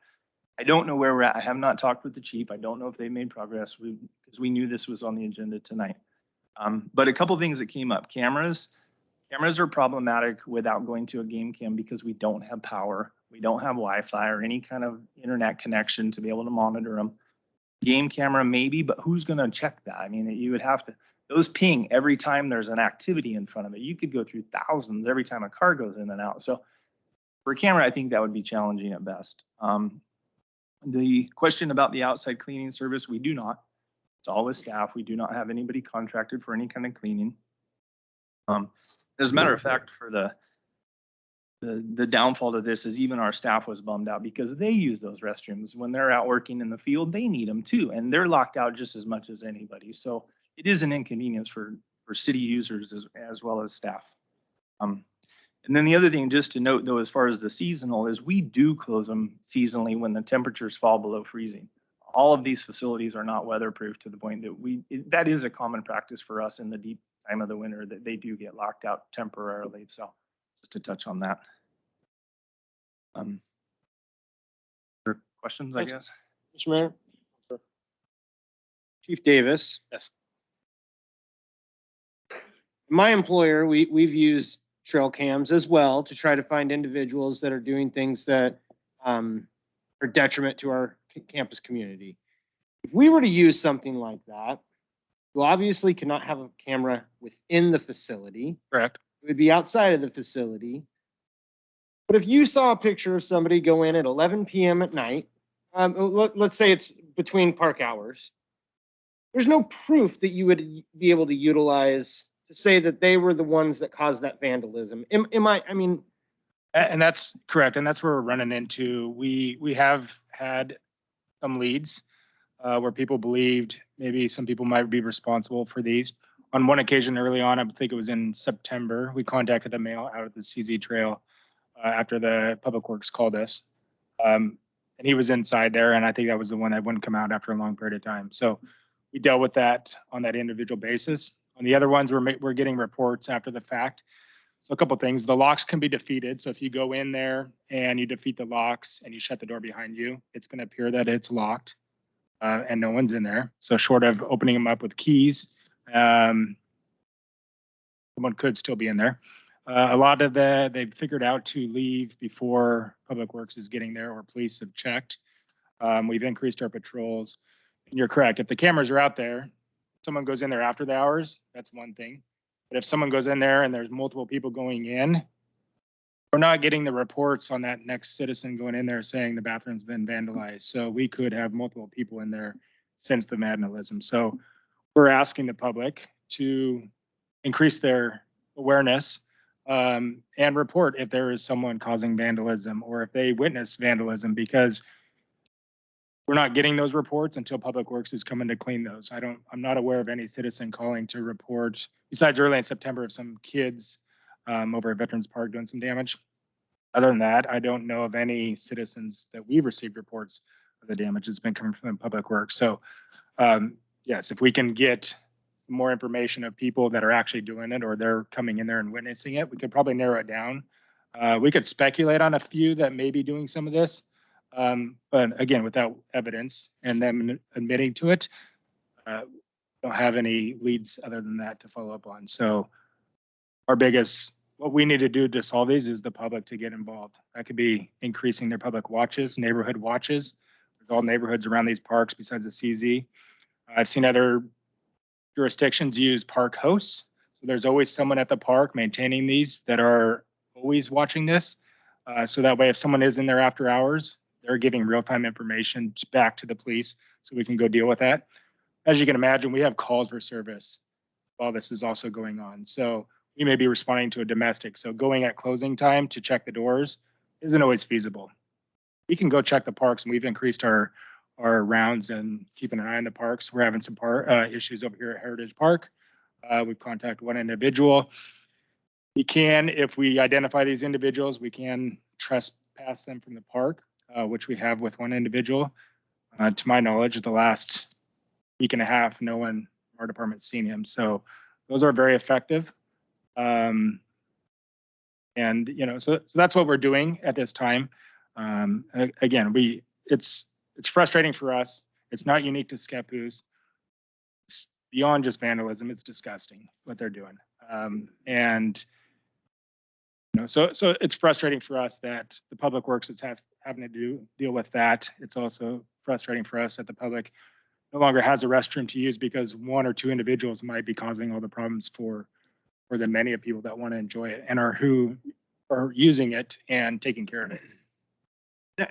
I don't know where we're at. I have not talked with the chief. I don't know if they made progress because we knew this was on the agenda tonight. But a couple of things that came up. Cameras are problematic without going to a game cam because we don't have power. We don't have Wi-Fi or any kind of internet connection to be able to monitor them. Game camera maybe, but who's going to check that? I mean, you would have to, those ping every time there's an activity in front of it. You could go through thousands every time a car goes in and out. So for a camera, I think that would be challenging at best. The question about the outside cleaning service, we do not. It's all with staff. We do not have anybody contracted for any kind of cleaning. As a matter of fact, for the downfall to this is even our staff was bummed out because they use those restrooms when they're out working in the field. They need them too, and they're locked out just as much as anybody. So it is an inconvenience for city users as well as staff. And then the other thing just to note though, as far as the seasonal is we do close them seasonally when the temperatures fall below freezing. All of these facilities are not weatherproof to the point that that is a common practice for us in the deep time of the winter that they do get locked out temporarily. So just to touch on that. Questions, I guess? Mr. Mayor? Chief Davis. Yes. My employer, we've used trail cams as well to try to find individuals that are doing things that are detriment to our campus community. If we were to use something like that, you obviously cannot have a camera within the facility. Correct. It would be outside of the facility. But if you saw a picture of somebody go in at 11 p.m. at night, let's say it's between park hours, there's no proof that you would be able to utilize to say that they were the ones that caused that vandalism. I mean. And that's correct. And that's where we're running into. We have had some leads where people believed maybe some people might be responsible for these. On one occasion early on, I think it was in September, we contacted a male out at the CZ Trail after the Public Works called us. And he was inside there, and I think that was the one that wouldn't come out after a long period of time. So we dealt with that on that individual basis. On the other ones, we're getting reports after the fact. So a couple of things. The locks can be defeated. So if you go in there and you defeat the locks and you shut the door behind you, it's going to appear that it's locked and no one's in there. So short of opening them up with keys, someone could still be in there. A lot of they've figured out to leave before Public Works is getting there or police have checked. We've increased our patrols. And you're correct. If the cameras are out there, someone goes in there after the hours, that's one thing. But if someone goes in there and there's multiple people going in, we're not getting the reports on that next citizen going in there saying the bathroom's been vandalized. So we could have multiple people in there since the vandalism. So we're asking the public to increase their awareness and report if there is someone causing vandalism or if they witness vandalism, because we're not getting those reports until Public Works is coming to clean those. I'm not aware of any citizen calling to report, besides early in September of some kids over at Veterans Park doing some damage. Other than that, I don't know of any citizens that we've received reports of the damage that's been coming from Public Works. So yes, if we can get more information of people that are actually doing it or they're coming in there and witnessing it, we could probably narrow it down. We could speculate on a few that may be doing some of this. But again, without evidence and them admitting to it, don't have any leads other than that to follow up on. So what we need to do to solve these is the public to get involved. That could be increasing their public watches, neighborhood watches. There's all neighborhoods around these parks besides the CZ. I've seen other jurisdictions use park hosts. So there's always someone at the park maintaining these that are always watching this. So that way, if someone is in there after hours, they're giving real-time information back to the police so we can go deal with that. As you can imagine, we have calls for service while this is also going on. So we may be responding to a domestic. So going at closing time to check the doors isn't always feasible. We can go check the parks, and we've increased our rounds and keeping an eye on the parks. We're having some issues over here at Heritage Park. We've contacted one individual. We can, if we identify these individuals, we can trespass them from the park, which we have with one individual. To my knowledge, the last week and a half, no one in our department's seen him. So those are very effective. And, you know, so that's what we're doing at this time. Again, it's frustrating for us. It's not unique to Scapus. It's beyond just vandalism. It's disgusting what they're doing. And you know, so it's frustrating for us that the public works is having to deal with that. It's also frustrating for us that the public no longer has a restroom to use because one or two individuals might be causing all the problems for the many of people that want to enjoy it and are using it and taking care of it.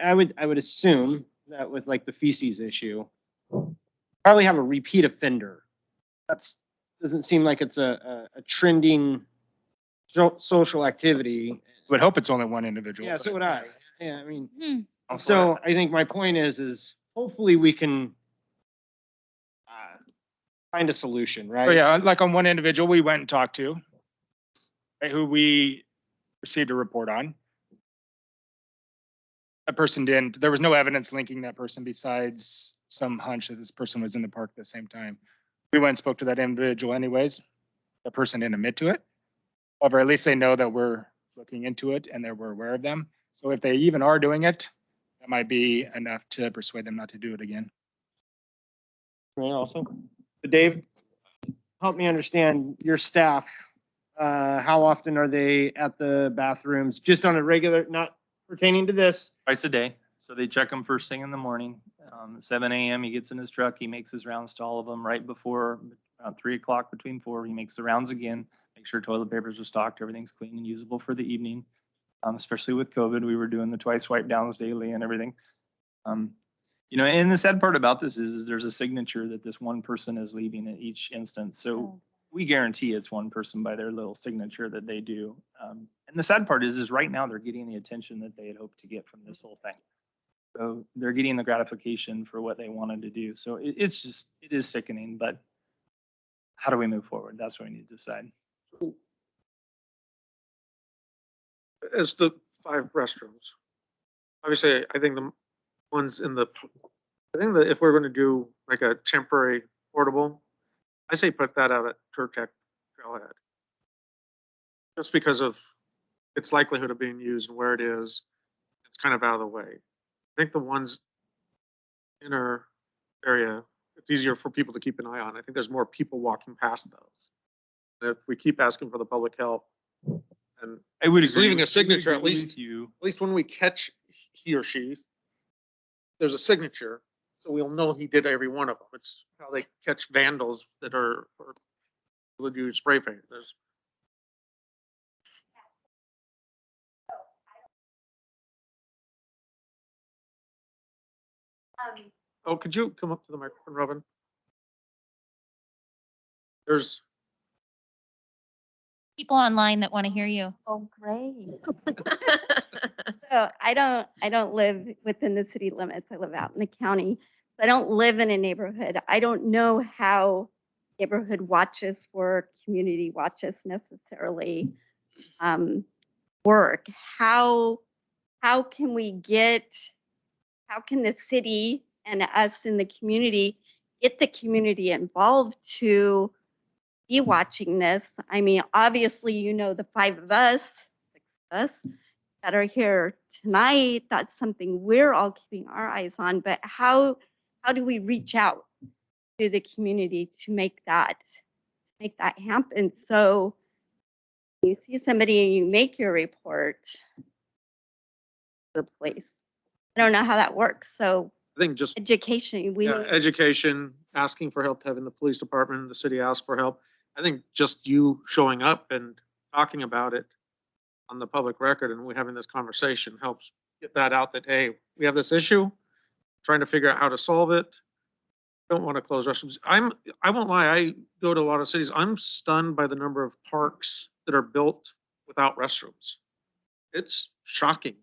I would assume that with like the feces issue, probably have a repeat offender. Doesn't seem like it's a trending social activity. Would hope it's only one individual. Yeah, but- so would I. Yeah, I mean, Hmm. so I think my point is hopefully we can find a solution, right? Oh, yeah, like on one individual we went and talked to, right, who we received a report on. That person there was no evidence linking that person besides some hunch that this person was in the park at the same time. We went and spoke to that individual anyways. The person didn't admit to it. However, at least they know that we're looking into it and that we're aware of them. So if they even are doing it, that might be enough to persuade them not to do it again. Right, also. But Dave, help me understand your staff. How often are they at the bathrooms? Just on a regular, not pertaining to this? Twice a day. So they check them first thing in the morning. 7 a.m. he gets in his truck. He makes his rounds to all of them right before 3 o'clock between 4. He makes the rounds again. Make sure toilet papers are stocked. Everything's clean and usable for the evening. Especially with COVID, we were doing the twice wipe downs daily and everything. You know, and the sad part about this is there's a signature that this one person is leaving at each instance. So we guarantee it's one person by their little signature that they do. And the sad part is right now they're getting the attention that they had hoped to get from this whole thing. So they're getting the gratification for what they wanted to do. So it is sickening, but how do we move forward? That's what we need to decide. As the 5 restrooms, obviously, I think the ones I think that if we're going to do like a temporary portable, I say put that out at Turtech Trailhead. Just because of its likelihood of being used and where it is, it's kind of out of the way. I think the ones in our area, it's easier for people to keep an eye on. I think there's more people walking past those. And if we keep asking for the public help, and I would he's agree leaving a with- signature, I at would agree least with you. when we catch he or she, there's a signature, so we'll know he did every one of them. It's how they catch vandals that are, or would use spray paint. Oh, could you come up to the microphone, Robin? There's People online that want to hear you. Oh, great. So I don't live within the city limits. I live out in the county. So I don't live in a neighborhood. I don't know how neighborhood watches for community watches necessarily work. How can how can the city and us in the community get the community involved to be watching this? I mean, obviously, you know, the 5 of us, 6 of us that are here tonight, that's something we're all keeping our eyes on. But how do we reach out to the community to make that happen? So you see somebody and you make your report to the police. I don't know how that works. So I think just Education, we yeah, need, education, asking for help, having the police department, the city ask for help. I think just you showing up and talking about it on the public record and we having this conversation helps get that out that, hey, we have this issue, trying to figure out how to solve it. Don't want to close restrooms. I won't lie, I go to a lot of cities. I'm stunned by the number of parks that are built without restrooms. It's shocking.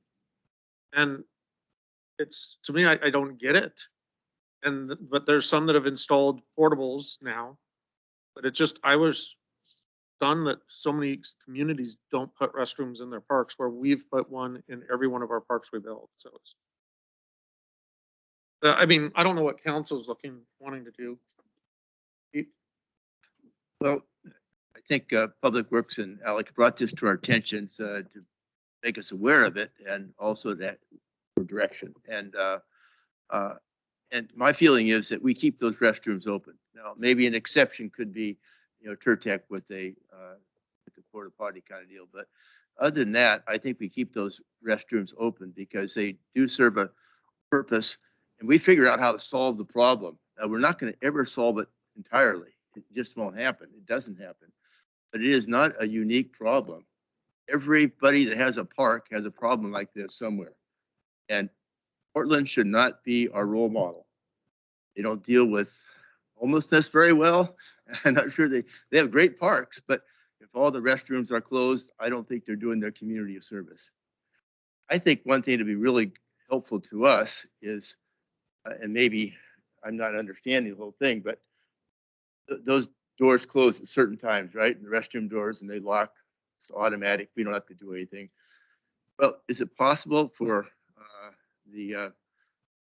And it's, to me, I don't get it. But there's some that have installed portables now. But it just, I was stunned that so many communities don't put restrooms in their parks where we've put one in every one of our parks we build. So it's, I mean, I don't know what council's wanting to do. Well, I think Public Works and Alex brought this to our attention to make us aware of it and also that for direction. And my feeling is that we keep those restrooms open. Now, maybe an exception could be, Turtec with the porta potty kind of deal. But other than that, I think we keep those restrooms open because they do serve a purpose and we figure out how to solve the problem. We're not going to ever solve it entirely. It just won't happen. It doesn't happen. But it is not a unique problem. Everybody that has a park has a problem like this somewhere. And Portland should not be our role model. They don't deal with homelessness very well. I'm not sure they have great parks, but if all the restrooms are closed, I don't think they're doing their community a service. I think one thing to be really helpful to us is, and maybe I'm not understanding the whole thing, but those doors close at certain times, right? And the restroom doors and they lock. It's automatic. We don't have to do anything. Well, is it possible for the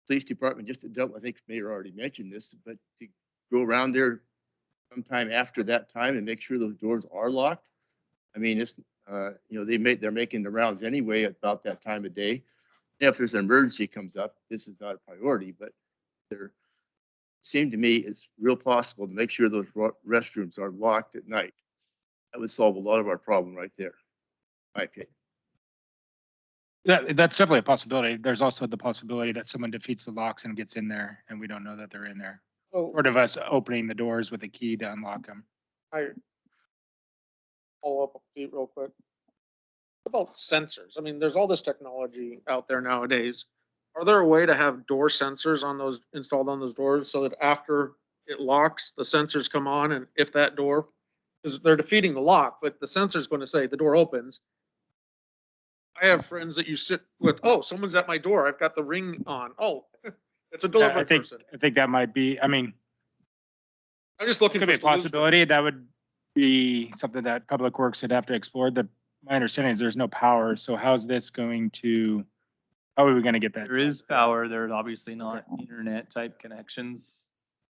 police department just to double? I think Mayor already mentioned this, but to go around there sometime after that time and make sure those doors are locked. I mean, it's they're making the rounds anyway at about that time of day. Now, if there's an emergency comes up, this is not a priority, but there seemed to me it's real possible to make sure those restrooms are locked at night. That would solve a lot of our problem right there, in my opinion. That's definitely a possibility. There's also the possibility that someone defeats the locks and gets in there and we don't know that they're in there. Oh, Sort of us opening the doors with a key to unlock them. I follow up Pete real quick. What about sensors? I mean, there's all this technology out there nowadays. Are there a way to have door sensors on those installed on those doors so that after it locks, the sensors come on and if that door, because they're defeating the lock, but the sensor's going to say the door opens. I have friends that you sit with, oh, someone's at my door. I've got the ring on. Oh, it's a delivery person. I think that might be, I mean, I'm just looking could for be a possibility. That would be something that Public Works would have to explore. My understanding is there's no power. So how's this going to, how are we going to get that? There is power. There's obviously not internet type connections.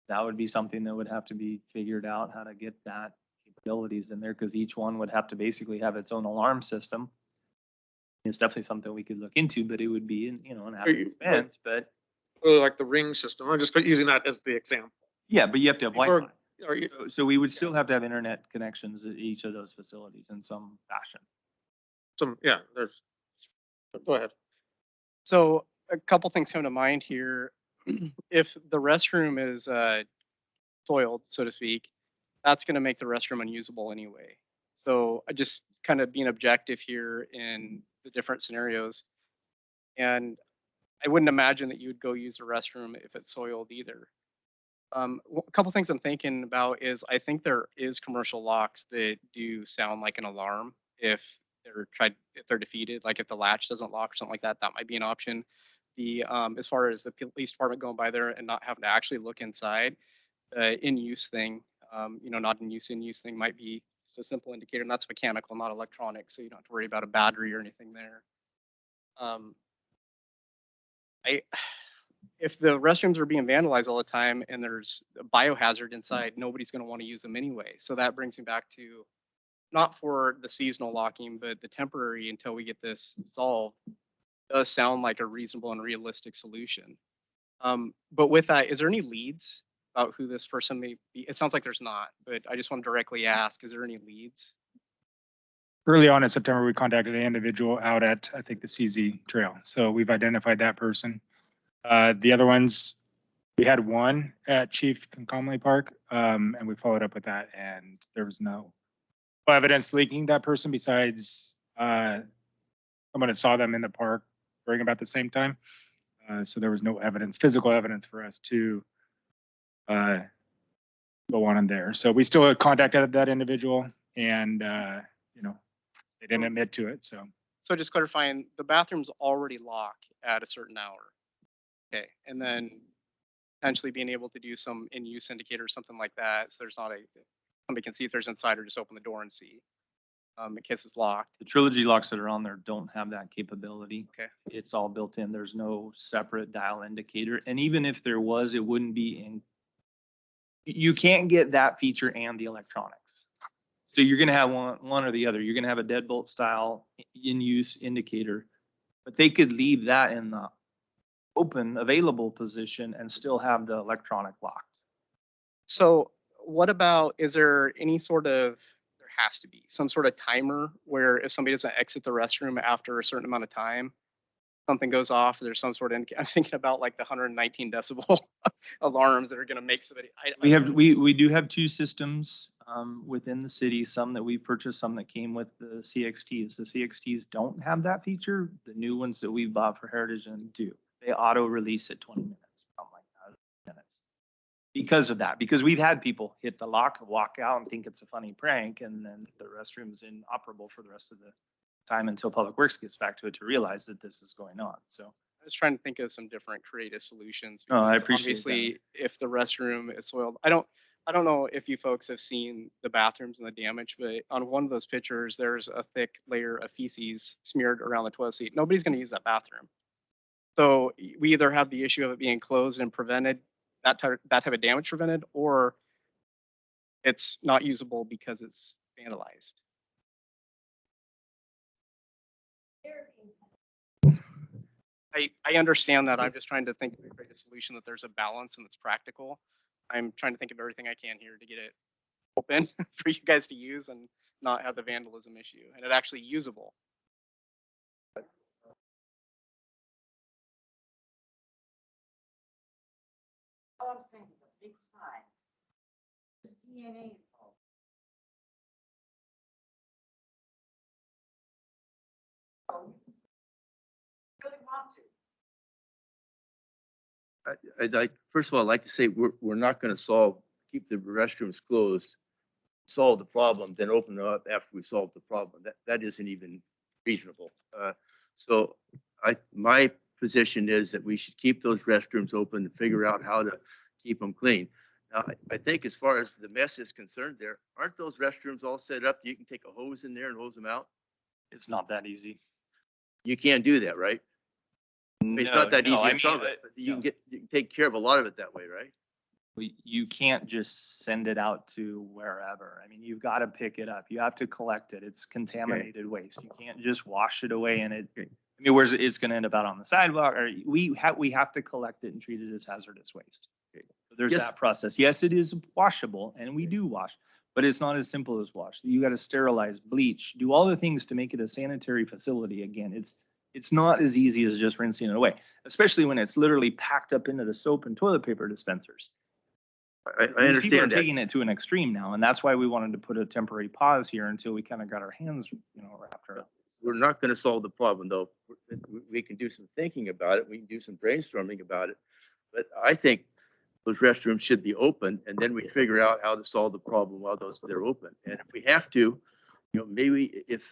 That would be something that would have to be figured out, how to get that capabilities in there, because each one would have to basically have its own alarm system. It's definitely something we could look into, but it would be, an added expense, but. Really like the ring system. I'm just using that as the example. Yeah, but you have to have Or- Wi-Fi. So we would still have to have internet connections at each of those facilities in some fashion. There's, go ahead. So a couple things come to mind here. If the restroom is soiled, so to speak, that's going to make the restroom unusable anyway. So I just kind of being objective here in the different scenarios. And I wouldn't imagine that you would go use the restroom if it's soiled either. A couple things I'm thinking about is I think there is commercial locks that do sound like an alarm if they're defeated, like if the latch doesn't lock or something like that, that might be an option. As far as the police department going by there and not having to actually look inside, the in-use thing, not in use thing might be just a simple indicator, and that's mechanical, not electronic, so you don't have to worry about a battery or anything there. If the restrooms are being vandalized all the time and there's a biohazard inside, nobody's going to want to use them anyway. So that brings me back to not for the seasonal locking, but the temporary until we get this solved does sound like a reasonable and realistic solution. But with that, is there any leads about who this person may be? It sounds like there's not, but I just want to directly ask, is there any leads? Early on in September, we contacted an individual out at, I think, the CZ Trail. So we've identified that person. The other ones, we had one at Chief Conley Park, and we followed up with that, and there was no evidence linking that person besides someone that saw them in the park during about the same time. So there was no evidence, physical evidence for us to go on in there. So we still contacted that individual, and they didn't admit to it. So just clarifying, the bathroom's already locked at a certain hour. Okay, and then potentially being able to do some in-use indicator or something like that, so there's not somebody can see if there's inside or just open the door and see. In case it's locked. The trilogy locks that are on there don't have that capability. Okay. It's all built in. There's no separate dial indicator. And even if there was, it wouldn't be in. You can't get that feature and the electronics. So you're gonna have one or the other. You're gonna have a deadbolt style in-use indicator, but they could leave that in the open available position and still have the electronic locked. So what about, is there any sort of, there has to be some sort of timer where if somebody doesn't exit the restroom after a certain amount of time, something goes off, there's some sort of, I'm thinking about like the 119 decibel alarms that are gonna make somebody. We do have two systems within the city, some that we purchased, some that came with the CXTs. The CXTs don't have that feature. The new ones that we bought for Heritage and do. They auto release at 20 minutes, something like that, minutes. Because of that, because we've had people hit the lock, walk out and think it's a funny prank, and then the restroom is inoperable for the rest of the time until Public Works gets back to it to realize that this is going on. So I was trying to think of some different creative solutions. Oh, I because appreciate Obviously, if the restroom is soiled, I don't know if you folks have seen the bathrooms and the damage, but on one of those pictures, there's a thick layer of feces smeared around the toilet seat. Nobody's gonna use that bathroom. So we either have the issue of it being closed and prevented, that type of damage prevented, or it's not usable because it's vandalized. I understand that. I'm just trying to think of a creative solution that there's a balance and it's practical. I'm trying to think of everything I can here to get it open for you guys to use and not have the vandalism issue and it actually usable. All I'm saying is a big sign. There's DNA involved. Really want to. I'd like, first of all, I'd like to say we're not going to keep the restrooms closed, solve the problem, then open them up after we solve the problem. That isn't even reasonable. So my position is that we should keep those restrooms open and figure out how to keep them clean. Now, I think as far as the mess is concerned there, aren't those restrooms all set up? You can take a hose in there and hose them out? it's not that easy. You can't do that, right? It's not that easy to solve it, but you can take care of a lot of it that way, right? You can't just send it out to wherever. I mean, you've got to pick it up. You have to collect it. It's contaminated waste. You can't just wash it away and I mean, where's it's going to end up out on the sidewalk, or we have to collect it and treat it as hazardous waste. So there's that process. Yes, it is washable and we do wash, but it's not as simple as wash. You got to sterilize, bleach, do all the things to make it a sanitary facility. Again, it's not as easy as just rinsing it away, especially when it's literally packed up into the soap and toilet paper dispensers. I People are understand that. taking it to an extreme now, and that's why we wanted to put a temporary pause here until we kind of got our hands, wrapped around. We're not going to solve the problem, though. We can do some thinking about it. We can do some brainstorming about it. But I think those restrooms should be open, and then we figure out how to solve the problem while they're open. And if we have to, maybe if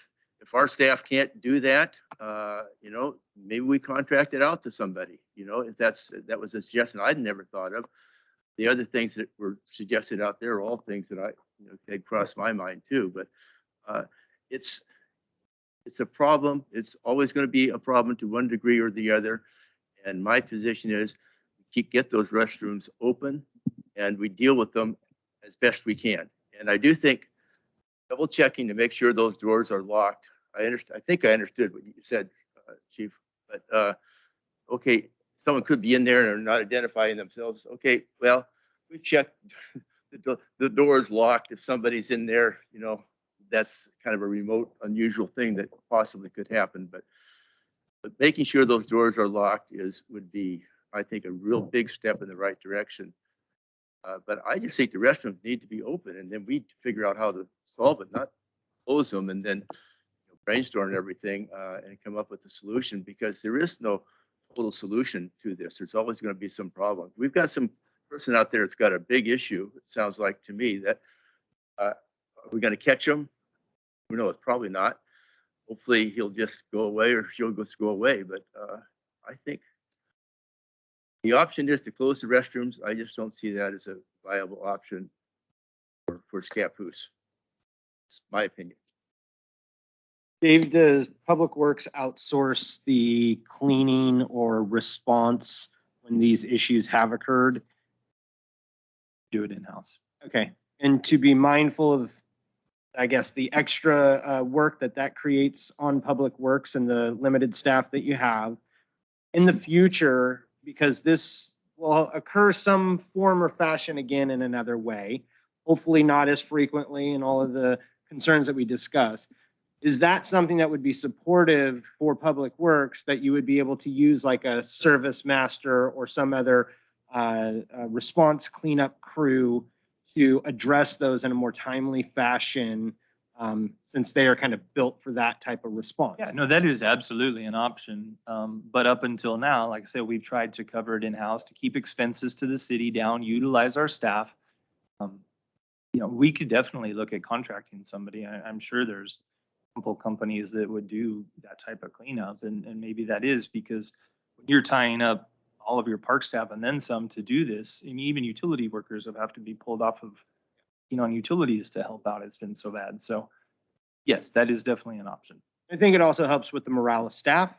our staff can't do that, maybe we contract it out to somebody. If that was a suggestion I'd never thought of. The other things that were suggested out there are all things that had crossed my mind too. But it's a problem. It's always going to be a problem to one degree or the other. And my position is get those restrooms open and we deal with them as best we can. And I do think double checking to make sure those doors are locked. I think I understood what you said, Chief. But okay. Someone could be in there and are not identifying themselves. Okay, well, we checked the doors locked. If somebody's in there, that's kind of a remote, unusual thing that possibly could happen. But making sure those doors are locked would be I think, a real big step in the right direction. But I just think the restrooms need to be open, and then we figure out how to solve it, not close them and then brainstorm and everything and come up with a solution, because there is no total solution to this. There's always going to be some problem. We've got some person out there that's got a big issue. It sounds like to me that are we going to catch him? Who knows? Probably not. Hopefully he'll just go away, or she'll just go away. But I think the option is to close the restrooms. I just don't see that as a viable option for Scapus. It's my opinion. Dave, does Public Works outsource the cleaning or response when these issues have occurred? Do it in-house. Okay, and to be mindful of, I guess, the extra work that creates on Public Works and the limited staff that you have in the future, because this will occur some form or fashion again in another way, hopefully not as frequently, and all of the concerns that we discussed. Is that something that would be supportive for Public Works, that you would be able to use like a service master or some other response cleanup crew to address those in a more timely fashion, since they are kind of built for that type of response? Yeah, no, that is absolutely an option. But up until now, like I said, we've tried to cover it in-house to keep expenses to the city down, utilize our staff. We could definitely look at contracting somebody. I'm sure there's multiple companies that would do that type of cleanup, and maybe that is because when you're tying up all of your park staff and then some to do this, and even utility workers have to be pulled off of, on utilities to help out. It's been so bad. So yes, that is definitely an option. I think it also helps with the morale of staff.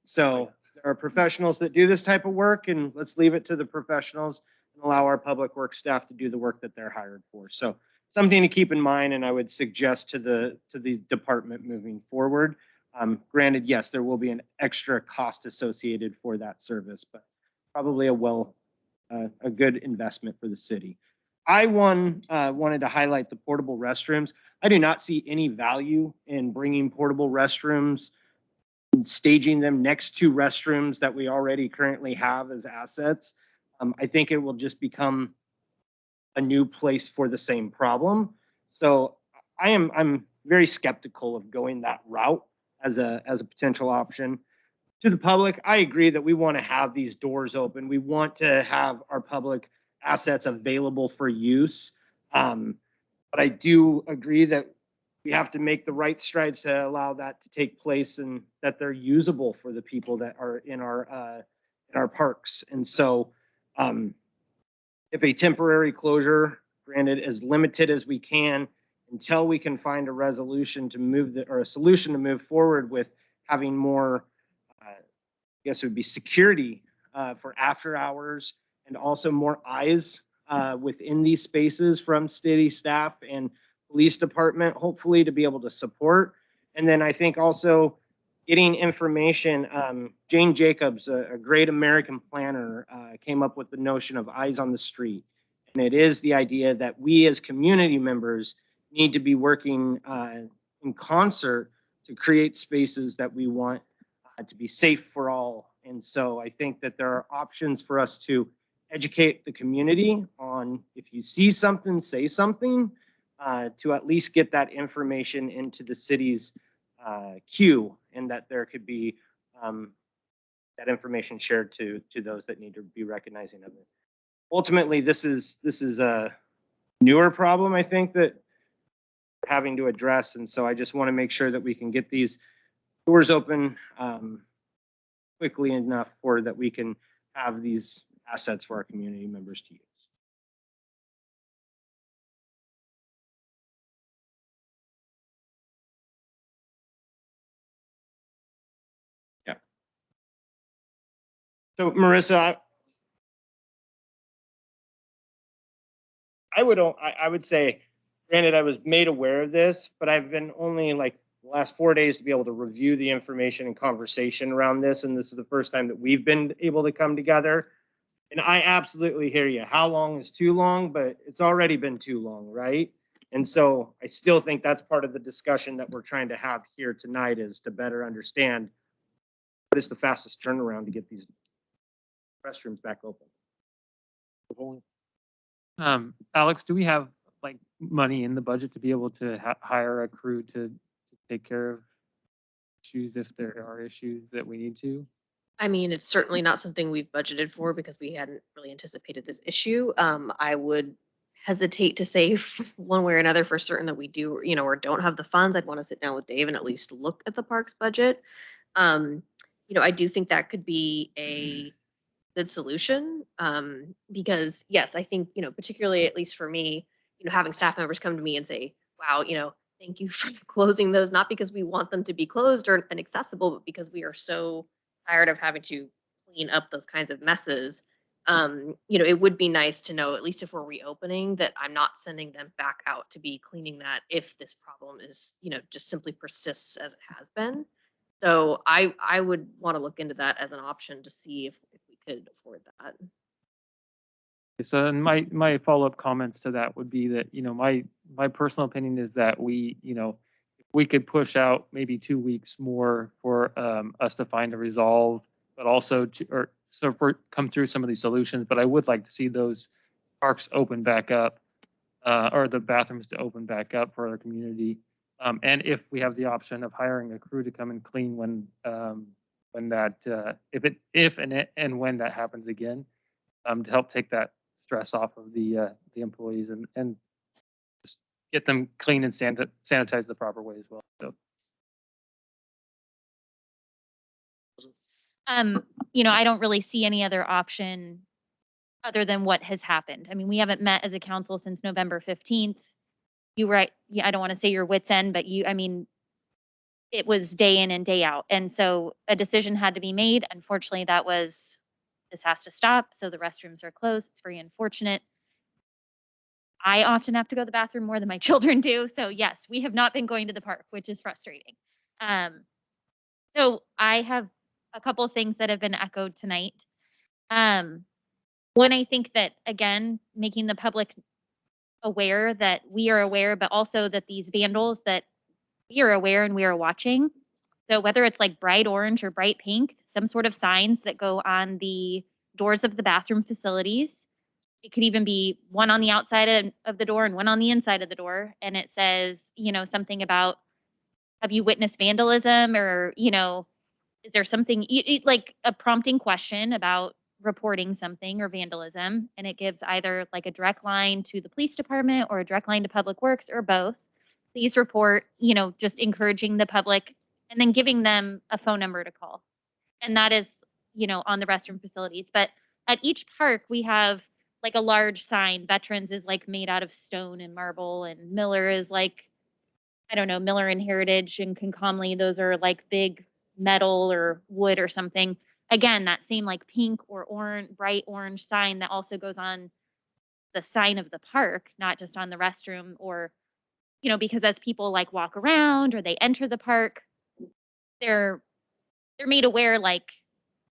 So there are professionals that do this type of work, and let's leave it to the professionals and allow our Public Works staff to do the work that they're hired for. So something to keep in mind, and I would suggest to the department moving forward. Granted, yes, there will be an extra cost associated for that service, but probably a good investment for the city. I wanted to highlight the portable restrooms. I do not see any value in bringing portable restrooms and staging them next to restrooms that we already currently have as assets. I think it will just become a new place for the same problem. So I'm very skeptical of going that route as a potential option. To the public, I agree that we want to have these doors open. We want to have our public assets available for use. But I do agree that we have to make the right strides to allow that to take place, and that they're usable for the people that are in our parks. And so if a temporary closure, granted as limited as we can, until we can find a resolution to move or a solution to move forward with having more, I guess it would be security for after hours, and also more eyes within these spaces from city staff and police department, hopefully, to be able to support. And then I think also getting information. Jane Jacobs, a great American planner, came up with the notion of eyes on the street. And it is the idea that we as community members need to be working in concert to create spaces that we want to be safe for all. And so I think that there are options for us to educate the community on, if you see something, say something, to at least get that information into the city's queue, and that there could be that information shared to those that need to be recognizing of it. Ultimately, this is a newer problem, I think, that we're having to address. And so I just want to make sure that we can get these doors open quickly enough for that we can have these assets for our community members to use. Yeah. So Marissa, I would say, granted, I was made aware of this, but I've been only like the last 4 days to be able to review the information and conversation around this. And this is the first time that we've been able to come together. And I absolutely hear you. How long is too long? But it's already been too long, right? And so I still think that's part of the discussion that we're trying to have here tonight, is to better understand what is the fastest turnaround to get these restrooms back open. Alex, do we have like money in the budget to be able to hire a crew to take care of issues if there are issues that we need to? I mean, it's certainly not something we've budgeted for because we hadn't really anticipated this issue. I would hesitate to say one way or another for certain that we do, or don't have the funds. I'd want to sit down with Dave and at least look at the parks budget. I do think that could be a good solution. Because yes, I think, particularly at least for me, having staff members come to me and say, wow, thank you for closing those, not because we want them to be closed or inaccessible, but because we are so tired of having to clean up those kinds of messes. It would be nice to know, at least if we're reopening, that I'm not sending them back out to be cleaning that if this problem is, just simply persists as it has been. So I would want to look into that as an option to see if we could afford that. So, and my follow-up comments to that would be that, my personal opinion is that we could push out maybe 2 weeks more for us to find a resolve, but also come through some of these solutions. But I would like to see those parks open back up, or the bathrooms to open back up for our community. And if we have the option of hiring a crew to come and clean when that if and when that happens again, to help take that stress off of the employees and just get them clean and sanitize the proper way as well. So. I don't really see any other option other than what has happened. I mean, we haven't met as a council since November 15th. You right. Yeah, I don't want to say your wit's end, but it was day in and day out. And so a decision had to be made. Unfortunately, this has to stop. So the restrooms are closed. It's very unfortunate. I often have to go to the bathroom more than my children do. So yes, we have not been going to the park, which is frustrating. So I have a couple of things that have been echoed tonight. One, I think that, again, making the public aware that we are aware, but also that these vandals that we are aware and we are watching. So whether it's like bright orange or bright pink, some sort of signs that go on the doors of the bathroom facilities. It could even be one on the outside of the door and one on the inside of the door. And it says, something about, have you witnessed vandalism? Or, is there something like a prompting question about reporting something or vandalism? And it gives either like a direct line to the police department or a direct line to Public Works or both. Please report, just encouraging the public and then giving them a phone number to call. And that is, on the restroom facilities. But at each park, we have like a large sign. Veterans is like made out of stone and marble, and Miller is like, I don't know, Miller and Heritage and Concomly. Those are like big metal or wood or something. Again, that same like pink or orange, bright orange sign that also goes on the sign of the park, not just on the restroom, or, because as people like walk around or they enter the park, they're made aware, like,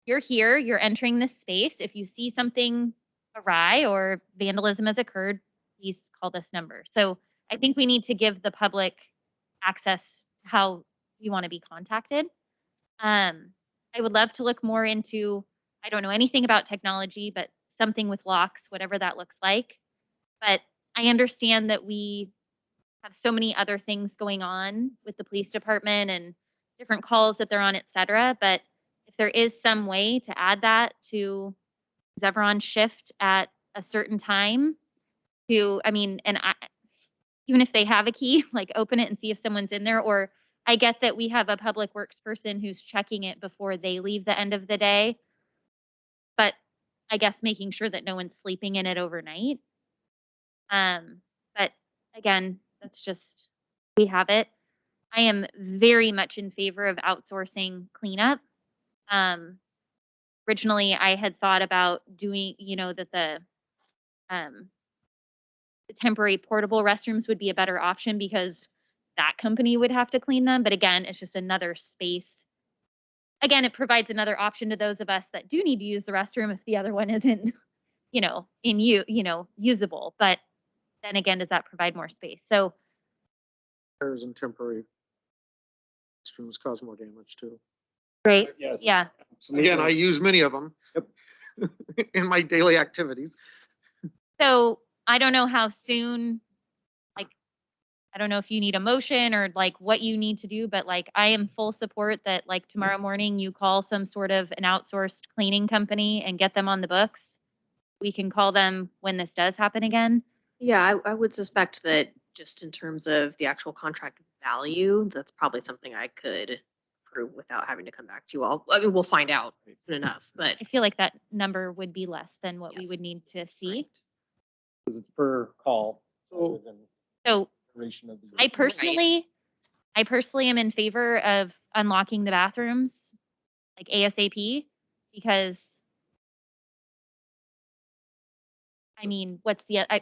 you're here, you're entering this space. If you see something awry or vandalism has occurred, please call this number. So I think we need to give the public access to how we want to be contacted. I would love to look more into, I don't know anything about technology, but something with locks, whatever that looks like. But I understand that we have so many other things going on with the police department and different calls that they're on, et cetera. But if there is some way to add that to who's ever on shift at a certain time even if they have a key, like open it and see if someone's in there. Or I get that we have a Public Works person who's checking it before they leave the end of the day. But I guess making sure that no one's sleeping in it overnight. But again, that's just, we have it. I am very much in favor of outsourcing cleanup. Originally, I had thought about doing, that the temporary portable restrooms would be a better option because that company would have to clean them. But again, it's just another space. Again, it provides another option to those of us that do need to use the restroom if the other one isn't, usable. But then again, does that provide more space? So Repairs and temporary restrooms cause more damage too. Right. Yes. Yeah. Again, I use many of them. in my daily activities. So I don't know how soon, like, I don't know if you need a motion or like what you need to do, but like I am full support that like tomorrow morning you call some sort of an outsourced cleaning company and get them on the books. We can call them when this does happen again. Yeah, I would suspect that just in terms of the actual contract value, that's probably something I could prove without having to come back to you all. I mean, we'll find out soon enough, but I feel like that number would be less than what we Yes. would need to see. Because it's per call. rather than So duration of the- I personally am in favor of unlocking the bathrooms like ASAP because I mean, what's the, I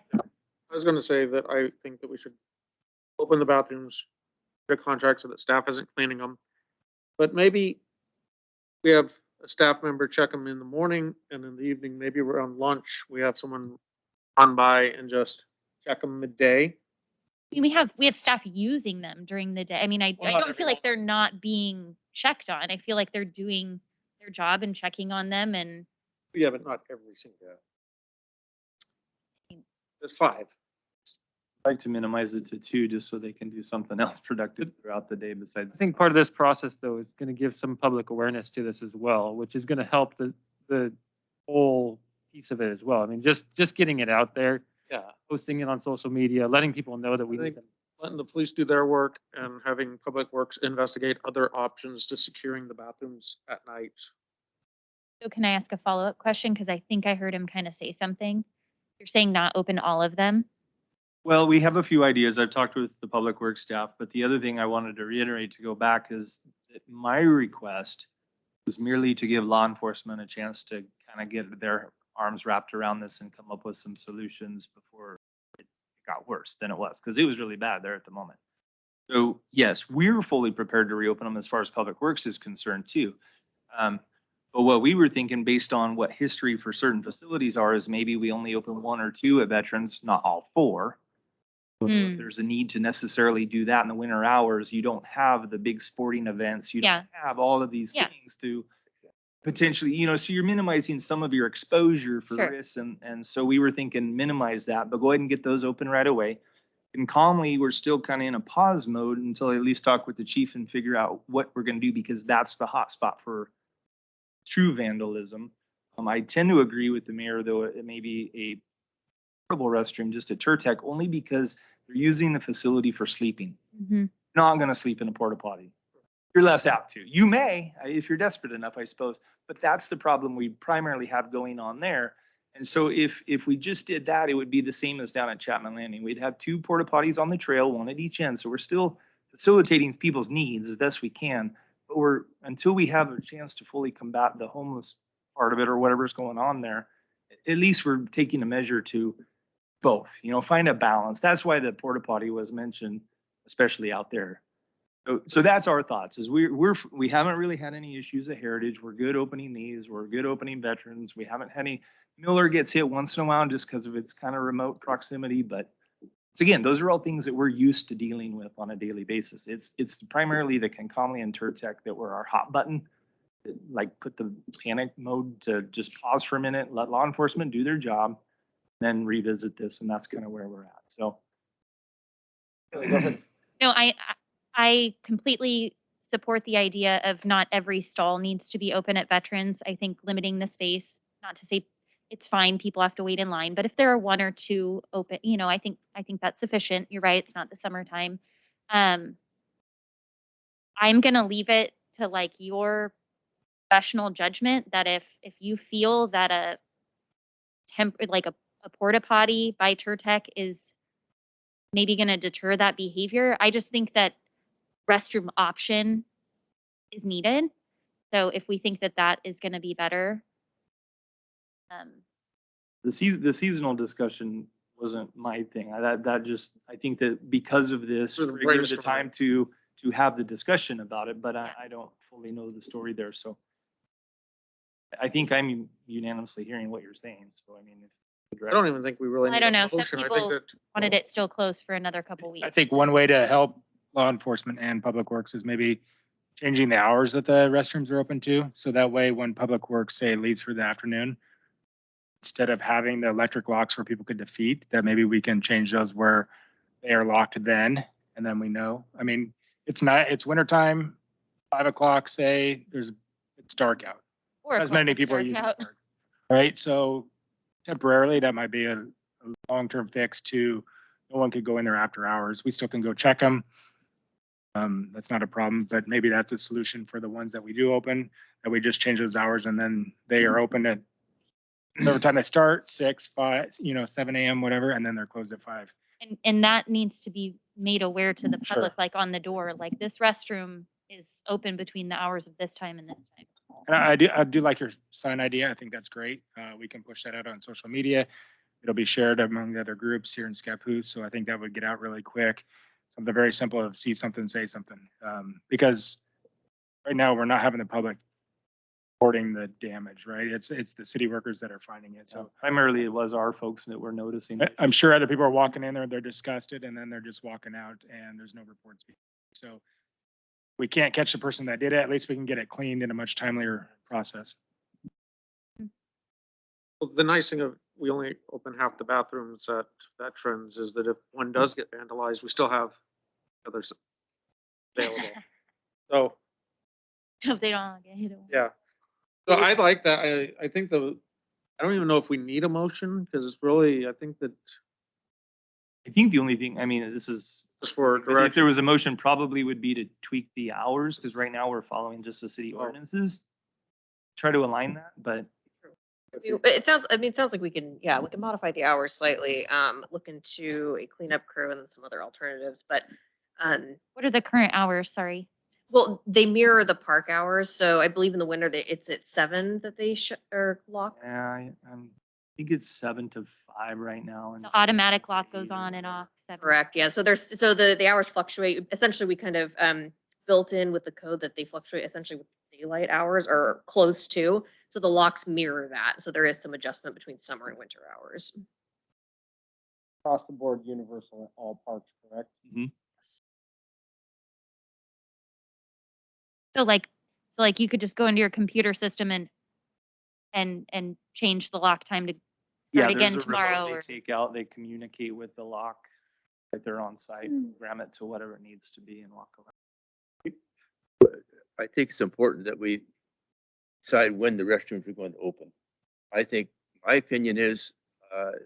was gonna say that I think that we should open the bathrooms, get a contract so that staff isn't cleaning them. But maybe we have a staff member check them in the morning and in the evening, maybe around lunch, we have someone on by and just check them midday. I mean, we have staff using them during the day. I mean, I Well, not don't feel like they're not being checked on. I feel like they're doing their job and checking on them and Yeah, but not every single day. There's 5. I'd like to minimize it to 2 just so they can do something else productive throughout the day I besides. think part of this process, though, is going to give some public awareness to this as well, which is going to help the whole piece of it as well. I mean, just getting it out there, Yeah. posting it on social media, letting people know that we I need think them. letting the police do their work and having Public Works investigate other options to securing the bathrooms at night. so can I ask a follow-up question? Because I think I heard him kind of say something. You're saying not open all of them? Well, we have a few ideas. I've talked with the public works staff, but the other thing I wanted to reiterate to go back is that my request was merely to give law enforcement a chance to kind of get their arms wrapped around this and come up with some solutions before it got worse than it was, because it was really bad there at the moment. So yes, we're fully prepared to reopen them as far as public works is concerned too. But what we were thinking based on what history for certain facilities are is maybe we only open 1 or 2 at veterans, not all 4. If there's a need to necessarily do that in the winter hours, you don't have the big sporting events, you Yeah. don't have all of these Yeah. things to potentially, so you're minimizing some of your exposure for Sure. risks. And so we were thinking minimize that, but go ahead and get those open right away. And calmly, we're still kind of in a pause mode until I at least talk with the chief and figure out what we're going to do, because that's the hot spot for true vandalism. I tend to agree with the mayor, though it may be a portable restroom just at Turtec, only because they're using the facility for sleeping. Mm-hmm. Not going to sleep in a porta potty. You're less apt to. You may, if you're desperate enough, I suppose, but that's the problem we primarily have going on there. And so if we just did that, it would be the same as down at Chapman Landing. We'd have 2 porta potties on the trail, 1 at each end. So we're still facilitating people's needs as best we can. But until we have a chance to fully combat the homeless part of it or whatever's going on there, at least we're taking a measure to both, find a balance. That's why the porta potty was mentioned, especially out there. So that's our thoughts is we haven't really had any issues at Heritage. We're good opening these. We're good opening veterans. We haven't had any. Miller gets hit once in a while just because of its kind of remote proximity. But it's, again, those are all things that we're used to dealing with on a daily basis. It's primarily the Concomly and Turtec that were our hot button. Like put the panic mode to just pause for a minute, let law enforcement do their job, then revisit this. And that's kind of where we're at. So. No, I completely support the idea of not every stall needs to be open at veterans. I think limiting the space, not to say it's fine, people have to wait in line, but if there are 1 or 2 open, I think that's sufficient. You're right, it's not the summertime. I'm gonna leave it to like your professional judgment that if you feel that a porta potty by Turtec is maybe gonna deter that behavior, I just think that restroom option is needed. So if we think that that is going to be better. The seasonal discussion wasn't my thing. I think that because of this, For the triggered the brainstorming. time to have the discussion about it, but I don't fully know the story there. So I think I'm unanimously hearing what you're saying. So, I mean, I don't even think we really I need don't a know. Some motion. I think people that wanted it still closed for another couple weeks. I think one way to help law enforcement and public works is maybe changing the hours that the restrooms are open to. So that way, when public works, say, leaves for the afternoon, instead of having the electric locks where people could defeat, that maybe we can change those where they are locked then, and then we know. I mean, it's wintertime, 5 o'clock, say, it's dark out. Or As many people are using it, right? So temporarily, that might be a long-term fix to, no one could go in there after hours. We still can go check them. That's not a problem, but maybe that's a solution for the ones that we do open, that we just change those hours and then they are open at whatever time they start, 6, 5, 7 a.m., whatever, and then they're closed at 5. And that needs to be made aware to the Sure. public, like on the door, like this restroom is open between the hours of this time and this time. And I do like your sign idea. I think that's great. We can push that out on social media. It'll be shared among the other groups here in Scapus. So I think that would get out really quick. Something very simple of see something, say something. Because right now we're not having the public reporting the damage, right? It's the city workers that are finding it. So Primarily, it was our folks that were noticing. I'm sure other people are walking in there, they're disgusted, and then they're just walking out and there's no reports. So we can't catch the person that did it. At least we can get it cleaned in a much timelier process. Well, the nice thing of, we only open half the bathrooms at Veterans is that if one does get vandalized, we still have others available. So, So if they don't get hit. yeah. So I like that. I think I don't even know if we need a motion because it's really, I think that I think the only thing, I mean, this is, just for but if direction. there was a motion, probably would be to tweak the hours, because right now we're following just the city ordinances. Try to align that, but It sounds like we can modify the hours slightly, look into a cleanup crew and some other alternatives, but, What are the current hours? Sorry. well, they mirror the park hours, so I believe in the winter it's at 7 that they are locked. yeah, I think it's 7 to 5 right now. And The automatic lock goes on and off. 7. Correct, yeah, so the hours fluctuate. Essentially, we kind of, built in with the code that they fluctuate essentially with daylight hours or close to, so the locks mirror that, so there is some adjustment between summer and winter hours. Across the board, universal in all parks, correct? So like you could just go into your computer system and change the lock time to yeah, start there's again a tomorrow. remote Or they take out, they communicate with the lock right there on site, program it to whatever it needs to be and walk around. I think it's important that we decide when the restrooms are going to open. I think, my opinion is, it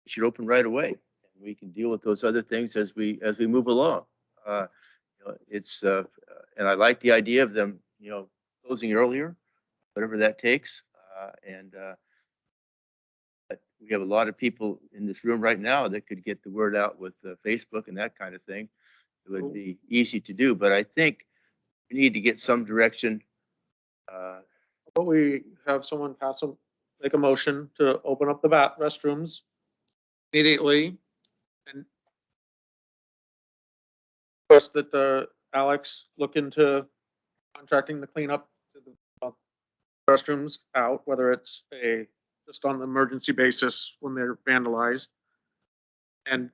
should open right away. And we can deal with those other things as we move along. It's, and I like the idea of them, closing earlier, whatever that takes. But we have a lot of people in this room right now that could get the word out with Facebook and that kind of thing. It would be easy to do, but I think we need to get some direction. But we have someone make a motion to open up the restrooms immediately and request that Alex look into contracting the cleanup to the restrooms out, whether it's just on an emergency basis when they're vandalized. And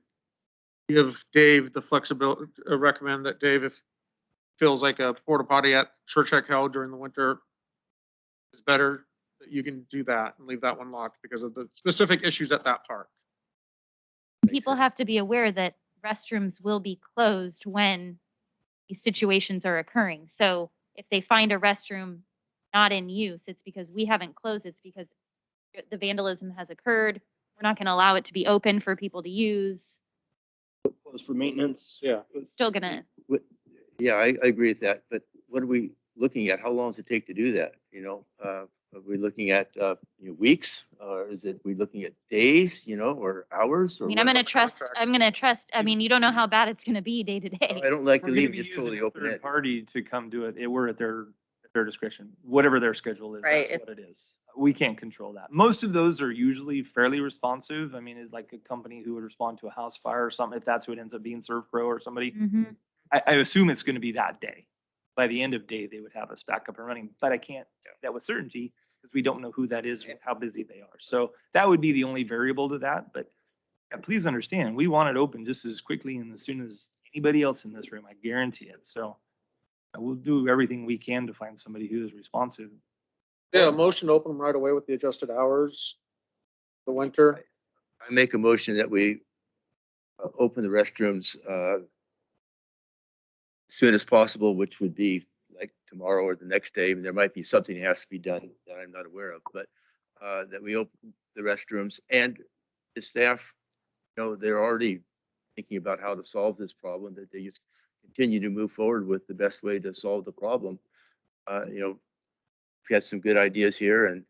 give Dave the flexibility, recommend that Dave, if feels like a porta potty at Church Hell during the winter is better, that you can do that and leave that one locked because of the specific issues at that park. people have to be aware that restrooms will be closed when these situations are occurring. So if they find a restroom not in use, it's because we haven't closed. It's because the vandalism has occurred. We're not going to allow it to be open for people to use. Closed for maintenance. Yeah. Still gonna. Yeah, I agree with that, but what are we looking at? How long does it take to do that? Are we looking at, weeks, or we looking at days, or hours? I Or mean, what? I'm gonna trust, I mean, you don't know how bad it's gonna be day to day. I don't like to We're gonna leave be just using totally a open third ended. party to come do it. We're at their discretion, whatever their schedule is, Right, that's what it is. We can't control that. Most of those are usually fairly responsive. I mean, it's like a company who would respond to a house fire or something, if that's who it ends up being, Serve Pro or somebody. Mhm. I assume it's gonna be that day. By the end of day, they would have us back up and running, but I can't say that with certainty because we don't know who that is or how busy they are. So that would be the only variable to that, but yeah, please understand, we want it open just as quickly and as soon as anybody else in this room, I guarantee it. So we'll do everything we can to find somebody who is responsive. Yeah, motion to open them right away with the adjusted hours. the winter. I make a motion that we open the restrooms as soon as possible, which would be like tomorrow or the next day. There might be something that has to be done that I'm not aware of, but that we open the restrooms, and the staff, they're already thinking about how to solve this problem, that they just continue to move forward with the best way to solve the problem. We've had some good ideas here, and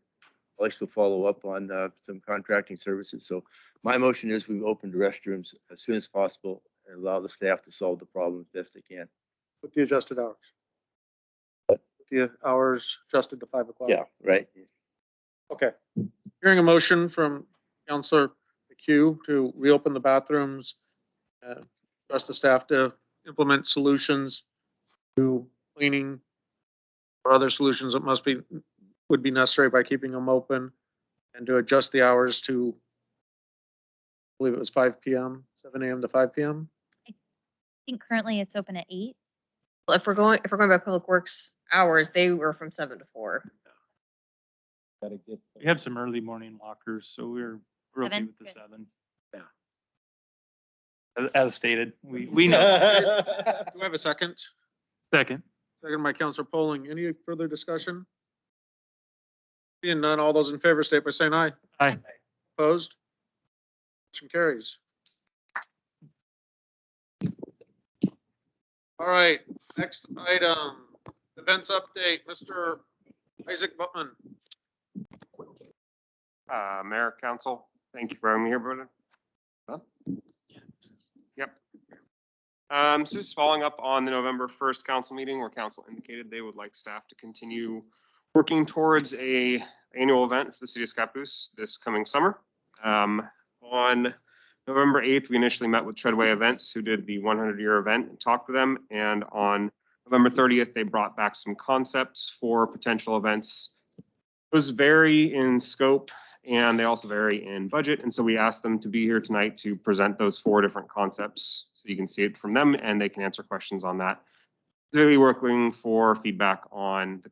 Alex will follow up on some contracting services. So my motion is we open the restrooms as soon as possible and allow the staff to solve the problem as best they can. With the adjusted hours. With the hours adjusted to 5 o'clock. Yeah, right. Okay. Hearing a motion from Councilor McHugh to reopen the bathrooms, trust the staff to implement solutions to cleaning or other solutions that would be necessary by keeping them open, and to adjust the hours to, I believe it was 5 p.m., 7 a.m. to 5 p.m. I think currently it's open at 8. Well, if we're going by Public Works hours, they were from 7 to 4. We have some early morning walkers, so we're okay 7? with the Good. 7. Yeah. As stated, we know. Do I have a second? Second. Second by Councilor Polling. Any further discussion? Seeing none, all those in favor state by saying aye. Aye. Opposed? Motion carries. All right, next item, events update, Mr. Isaac Butman. Mayor, Council, thank you for having me here, brother. Huh? Yep. So just following up on the November 1st council meeting where council indicated they would like staff to continue working towards a annual event for the city of Scapus this coming summer. On November 8th, we initially met with Treadway Events, who did the 100-year event, and talked to them. And on November 30th, they brought back some concepts for potential events. Those vary in scope, and they also vary in budget. And so we asked them to be here tonight to present those 4 different concepts so you can see it from them and they can answer questions on that. Really working for feedback on the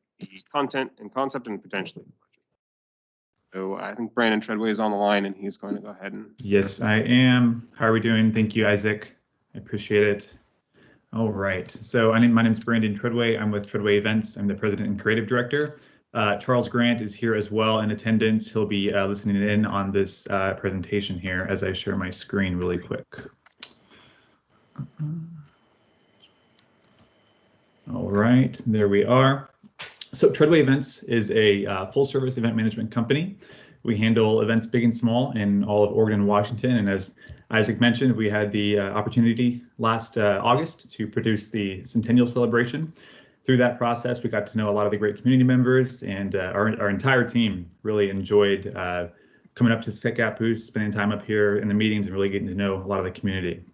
content and concept and potentially the budget. So I think Brandon Treadway is on the line and he's going to go ahead and. Yes, I am. How are we doing? Thank you, Isaac. I appreciate it. All right. So my name is Brandon Treadway. I'm with Treadway Events. I'm the president and creative director. Charles Grant is here as well in attendance. He'll be listening in on this presentation here as I share my screen really quick. All right, there we are. So Treadway Events is a full-service event management company. We handle events big and small in all of Oregon and Washington. And as Isaac mentioned, we had the opportunity last August to produce the Centennial Celebration. Through that process, we got to know a lot of the great community members, and our entire team really enjoyed coming up to Scapus, spending time up here in the meetings, and really getting to know a lot of the community.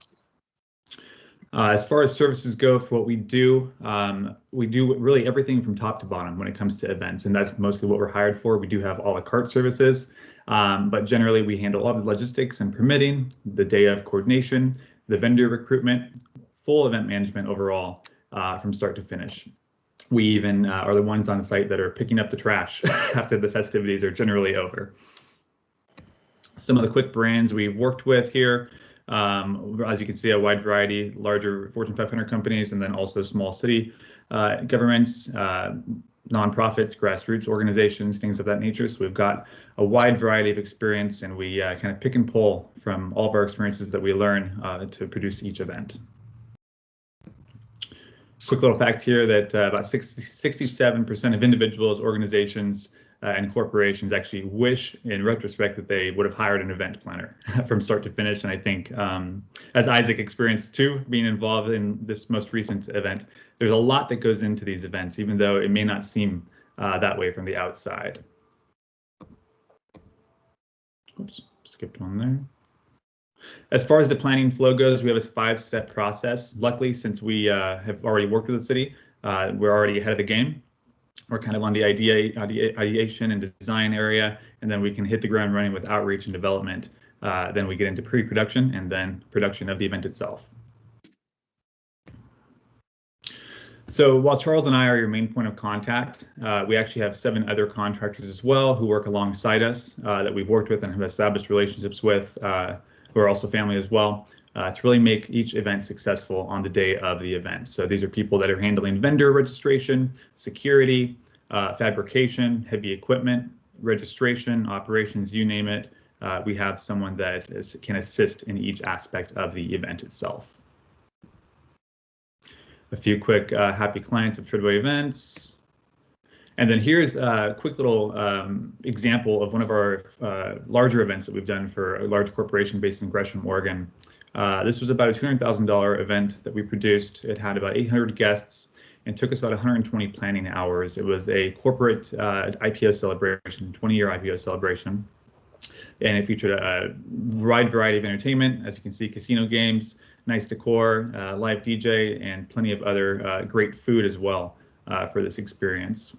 As far as services go for what we do really everything from top to bottom when it comes to events, and that's mostly what we're hired for. We do have a la carte services, but generally we handle all the logistics and permitting, the day of coordination, the vendor recruitment, full event management overall from start to finish. We even are the ones on site that are picking up the trash after the festivities are generally over. Some of the quick brands we've worked with here, as you can see, a wide variety, larger Fortune 500 companies, and then also small city governments, nonprofits, grassroots organizations, things of that nature. So we've got a wide variety of experience, and we kind of pick and pull from all of our experiences that we learn to produce each event. Quick little fact here that about 67% of individuals, organizations, and corporations actually wish, in retrospect, that they would have hired an event planner from start to finish. And I think, as Isaac experienced too, being involved in this most recent event, there's a lot that goes into these events, even though it may not seem that way from the outside. Oops, skipped one there. As far as the planning flow goes, we have a 5-step process. Luckily, since we have already worked with the city, we're already ahead of the game. We're kind of on the ideation and design area, and then we can hit the ground running with outreach and development. Then we get into pre-production and then production of the event itself. So while Charles and I are your main point of contact, we actually have 7 other contractors as well who work alongside us that we've worked with and have established relationships with, who are also family as well, to really make each event successful on the day of the event. So these are people that are handling vendor registration, security, fabrication, heavy equipment, registration, operations, you name it. We have someone that can assist in each aspect of the event itself. A few quick happy clients of Treadway Events. And then here's a quick little example of one of our larger events that we've done for a large corporation based in Gresham, Oregon. This was about a $200,000 event that we produced. It had about 800 guests and took us about 120 planning hours. It was a corporate IPO celebration, 20-year IPO celebration. And it featured a wide variety of entertainment, as you can see, casino games, nice decor, live DJ, and plenty of other great food as well for this experience.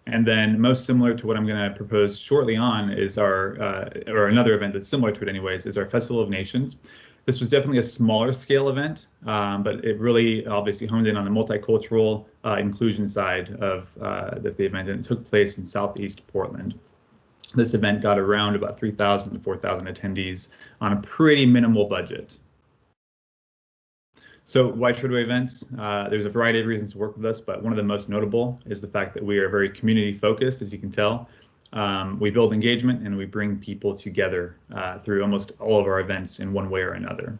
And then most similar to what I'm going to propose shortly on is our, or another event that's similar to it anyways, is our Festival of Nations. This was definitely a smaller scale event, but it really obviously honed in on the multicultural inclusion side of the event, and it took place in Southeast Portland. This event got around about 3,000 to 4,000 attendees on a pretty minimal budget. So why Treadway Events? There's a variety of reasons to work with us, but one of the most notable is the fact that we are very community focused, as you can tell. We build engagement and we bring people together through almost all of our events in one way or another.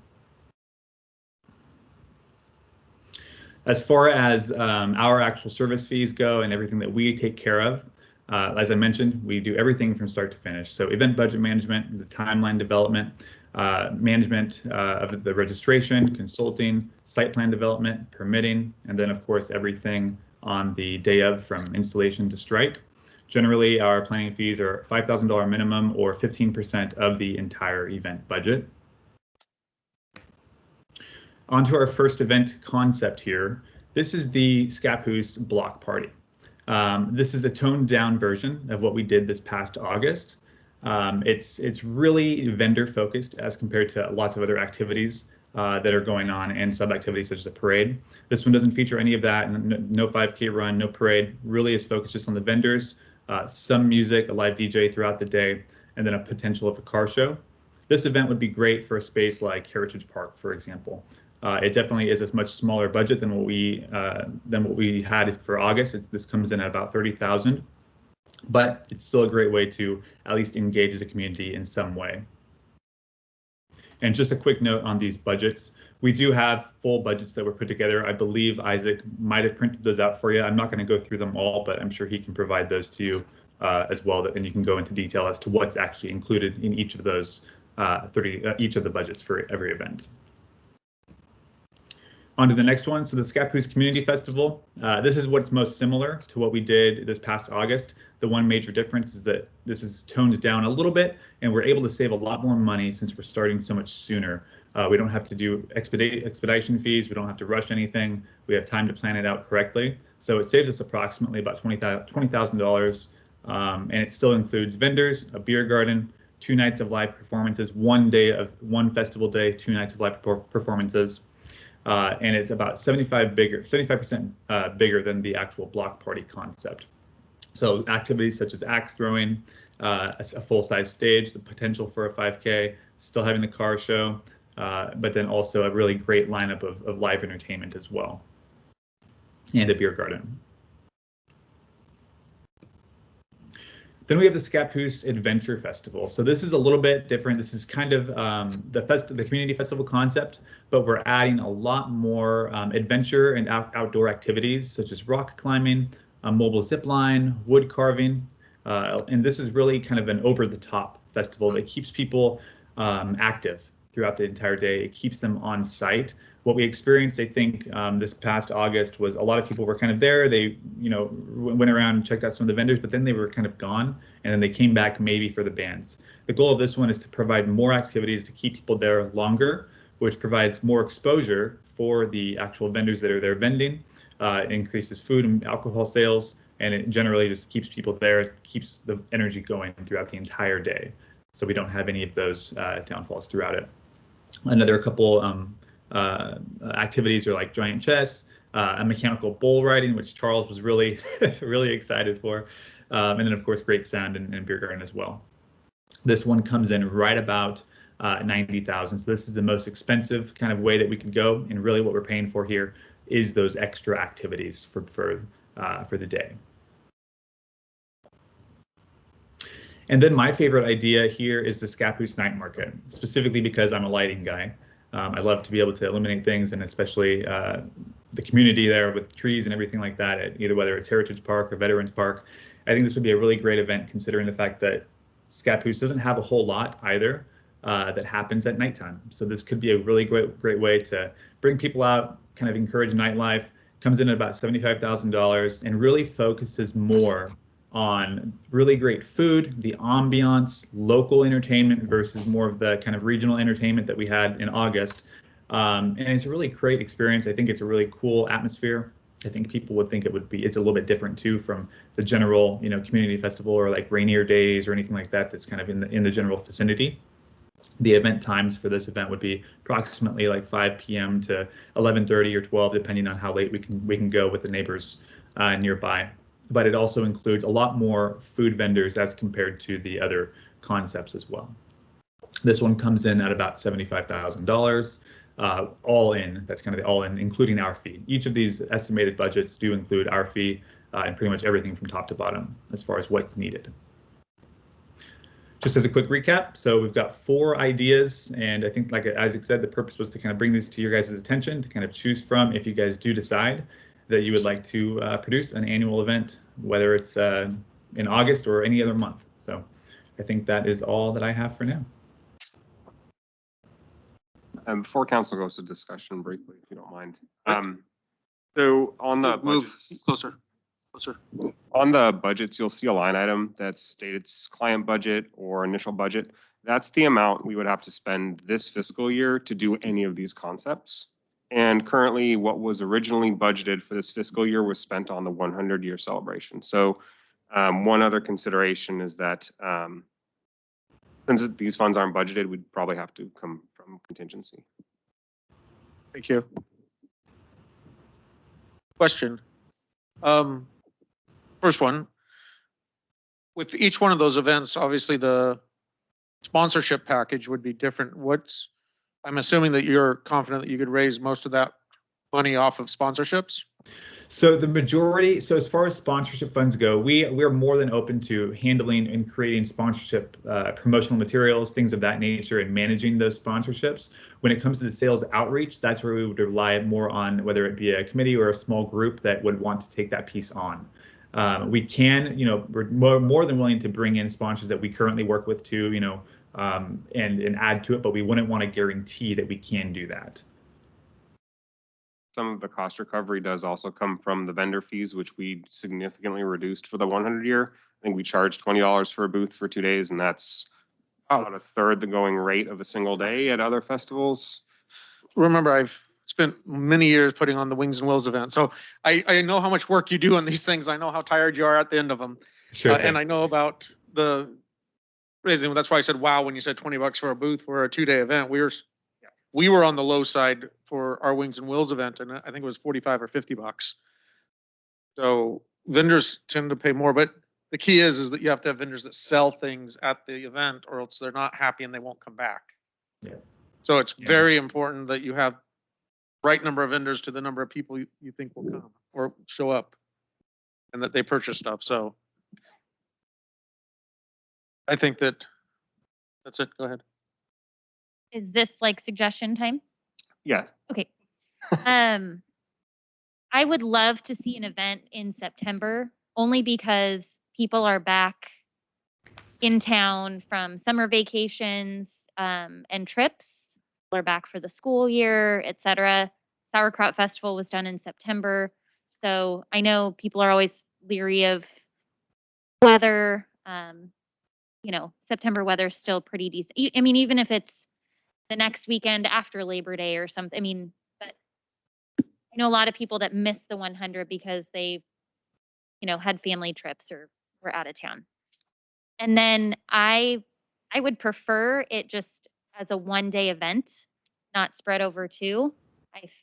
As far as our actual service fees go and everything that we take care of, as I mentioned, we do everything from start to finish. So event budget management, the timeline development, management of the registration, consulting, site plan development, permitting, and then of course everything on the day of from installation to strike. Generally, our planning fees are $5,000 minimum or 15% of the entire event budget. On to our first event concept here. This is the Scapus block party. This is a toned down version of what we did this past August. It's really vendor focused as compared to lots of other activities that are going on and sub activities such as a parade. This one doesn't feature any of that. No 5K run, no parade. Really is focused just on the vendors, some music, a live DJ throughout the day, and then a potential of a car show. This event would be great for a space like Heritage Park, for example. It definitely is a much smaller budget than what we had for August. This comes in at about 30,000. But it's still a great way to at least engage the community in some way. And just a quick note on these budgets. We do have full budgets that were put together. I believe Isaac might have printed those out for you. I'm not going to go through them all, but I'm sure he can provide those to you as well. And you can go into detail as to what's actually included in each of those each of the budgets for every event. On to the next one. So the Scapus Community Festival. This is what's most similar to what we did this past August. The one major difference is that this is toned down a little bit, and we're able to save a lot more money since we're starting so much sooner. We don't have to do expedition fees. We don't have to rush anything. We have time to plan it out correctly. So it saves us approximately about $20,000, and it still includes vendors, a beer garden, 2 nights of live performances, one festival day, 2 nights of live performances. And it's about 75% bigger than the actual block party concept. So activities such as axe throwing, a full-size stage, the potential for a 5K, still having the car show, but then also a really great lineup of live entertainment as well, and a beer garden. Then we have the Scapus Adventure Festival. So this is a little bit different. This is kind of the community festival concept, but we're adding a lot more adventure and outdoor activities such as rock climbing, mobile zip line, wood carving. And this is really kind of an over-the-top festival that keeps people active throughout the entire day. It keeps them on site. What we experienced, I think, this past August was a lot of people were kind of there. They, went around and checked out some of the vendors, but then they were kind of gone, and then they came back maybe for the bands. The goal of this one is to provide more activities to keep people there longer, which provides more exposure for the actual vendors that are there vending. It increases food and alcohol sales, and it generally just keeps people there. It keeps the energy going throughout the entire day, so we don't have any of those downfalls throughout it. Another couple activities are like giant chess, a mechanical bull riding, which Charles was really, really excited for. And then, of course, great sound and beer garden as well. This one comes in right about 90,000. So this is the most expensive kind of way that we could go. And really what we're paying for here is those extra activities for the day. And then my favorite idea here is the Scapus night market, specifically because I'm a lighting guy. I love to be able to illuminate things, and especially the community there with trees and everything like that, either whether it's Heritage Park or Veterans Park. I think this would be a really great event considering the fact that Scapus doesn't have a whole lot either that happens at nighttime. So this could be a really great way to bring people out, kind of encourage nightlife. Comes in at about $75,000 and really focuses more on really great food, the ambiance, local entertainment versus more of the kind of regional entertainment that we had in August. And it's a really great experience. I think it's a really cool atmosphere. I think people would think it's a little bit different too from the general, community festival or like Rainier Days or anything like that that's kind of in the general vicinity. The event times for this event would be approximately like 5 p.m. to 11:30 or 12, depending on how late we can go with the neighbors nearby. But it also includes a lot more food vendors as compared to the other concepts as well. This one comes in at about $75,000 all in. That's kind of the all in, including our fee. Each of these estimated budgets do include our fee and pretty much everything from top to bottom as far as what's needed. Just as a quick recap, so we've got 4 ideas, and I think, like Isaac said, the purpose was to kind of bring these to your guys' attention to kind of choose from if you guys do decide that you would like to produce an annual event, whether it's in August or any other month. So I think that is all that I have for now. Before council goes to discussion briefly, if you don't mind. So on the budgets, closer. on the budgets, you'll see a line item that's stated client budget or initial budget. That's the amount we would have to spend this fiscal year to do any of these concepts. And currently what was originally budgeted for this fiscal year was spent on the 100-year celebration. So one other consideration is that since these funds aren't budgeted, we'd probably have to come from contingency. Thank you. Question. First one. With each one of those events, obviously the sponsorship package would be different. I'm assuming that you're confident that you could raise most of that money off of sponsorships? So the majority, so as far as sponsorship funds go, we're more than open to handling and creating sponsorship promotional materials, things of that nature, and managing those sponsorships. When it comes to the sales outreach, that's where we would rely more on whether it be a committee or a small group that would want to take that piece on. We can, we're more than willing to bring in sponsors that we currently work with too, and add to it, but we wouldn't want to guarantee that we can do that. Some of the cost recovery does also come from the vendor fees, which we significantly reduced for the 100-year. I think we charged $20 for a booth for 2 days, and that's about a third the going rate of a single day at other festivals. Remember, I've spent many years putting on the Wings and Wills event, so I know how much work you do on these things. I know how tired you are at the end of them. Sure. And I know about the raising. That's why I said, wow, when you said $20 for a booth for a 2-day event, we were on the low side for our Wings and Wills event, and I think it was 45 or 50 bucks. So vendors tend to pay more, but the key is that you have to have vendors that sell things at the event, or else they're not happy and they won't come back. Yeah. So it's very important that you have the right number of vendors to the number of people you think will come or show up, and that they purchase stuff. So I think that's it. Go ahead. Is this like suggestion time? Yeah. Okay. I would love to see an event in September, only because people are back in town from summer vacations and trips. People are back for the school year, etc. Sauerkraut Festival was done in September. So I know people are always leery of weather. September weather's still pretty decent. I mean, even if it's the next weekend after Labor Day or something. But I know a lot of people that miss the 100 because they, had family trips or were out of town. And then I would prefer it just as a 1-day event, not spread over 2.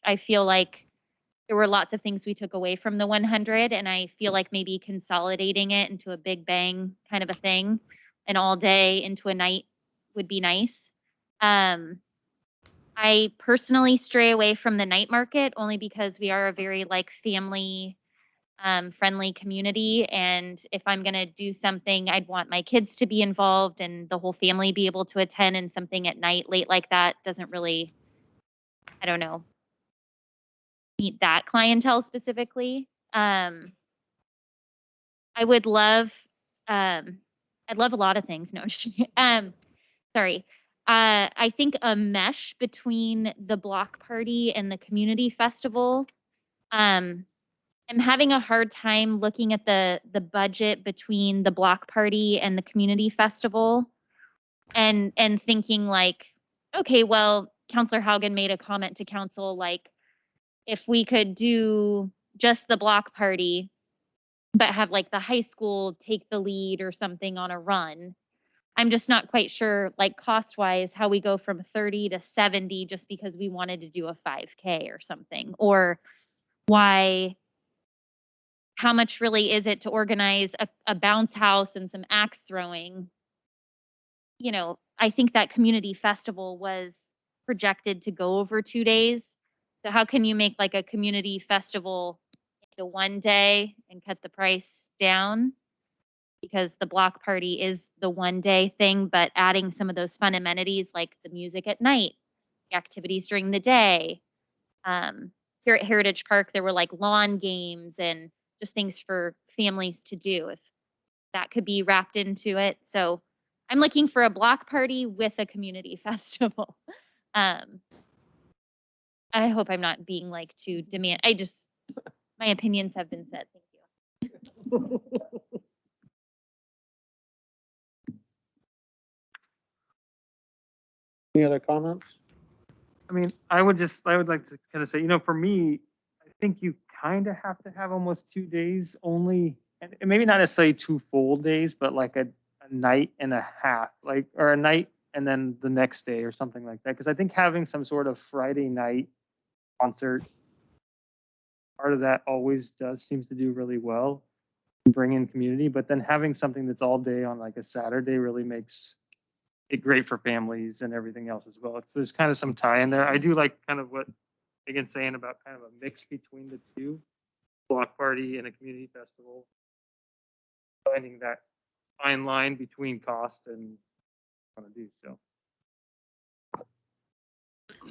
I feel like there were lots of things we took away from the 100, and I feel like maybe consolidating it into a big bang kind of a thing, an all day into a night would be nice. I personally stray away from the night market only because we are a very like family friendly community. And if I'm going to do something, I'd want my kids to be involved and the whole family be able to attend, and something at night late like that doesn't really, I don't know, meet that clientele specifically. I would love, I'd love a lot of things. No, I'm just kidding. Sorry. I think a mesh between the block party and the community festival. I'm having a hard time looking at the budget between the block party and the community festival, and thinking like, okay, well, Counselor Haugen made a comment to council like, if we could do just the block party, but have like the high school take the lead or something on a run. I'm just not quite sure, like cost wise, how we go from 30 to 70 just because we wanted to do a 5K or something, or why, how much really is it to organize a bounce house and some axe throwing? You know, I think that community festival was projected to go over 2 days. So how can you make like a community festival into one day and cut the price down? Because the block party is the one day thing, but adding some of those fun amenities like the music at night, the activities during the day. Here at Heritage Park, there were like lawn games and just things for families to do, if that could be wrapped into it. So I'm looking for a block party with a community festival. I hope I'm not being like too demand. My opinions have been said. Thank you. Any other comments? I mean, I would like to kind of say, you know, for me, I think you kind of have to have almost 2 days only, and maybe not necessarily 2 full days, but like a night and a half, like, or a night and then the next day or something like that. Because I think having some sort of Friday night concert, part of that always seems to do really well, bring in community, but then having something that's all day on like a Saturday really makes it great for families and everything else as well. There's kind of some tie in there. I do like kind of what Megan's saying about kind of a mix between the two, block party and a community festival, finding that fine line between cost and what to do. So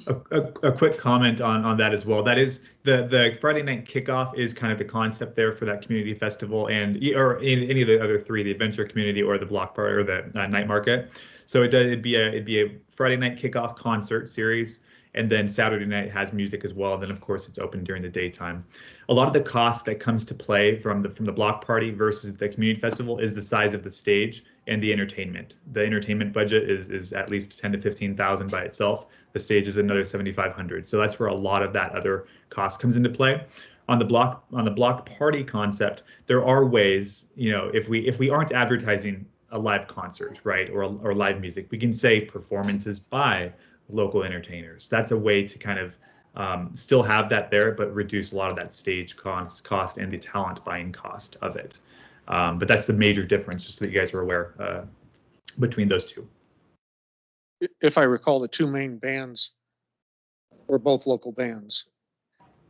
A quick comment on that as well. That is the Friday night kickoff is kind of the concept there for that community festival, and or any of the other three, the adventure community or the block party or the night market. So it'd be a Friday night kickoff concert series, and then Saturday night has music as well. And then of course it's open during the daytime. A lot of the cost that comes to play from the block party versus the community festival is the size of the stage and the entertainment. The entertainment budget is at least 10 to 15,000 by itself. The stage is another 7,500. So that's where a lot of that other cost comes into play. On the block party concept, there are ways, you know, if we aren't advertising a live concert, right, or live music, we can say performances by local entertainers. That's a way to kind of still have that there, but reduce a lot of that stage cost and the talent buying cost of it. But that's the major difference, just so that you guys are aware between those two. If I recall, the two main bands were both local bands.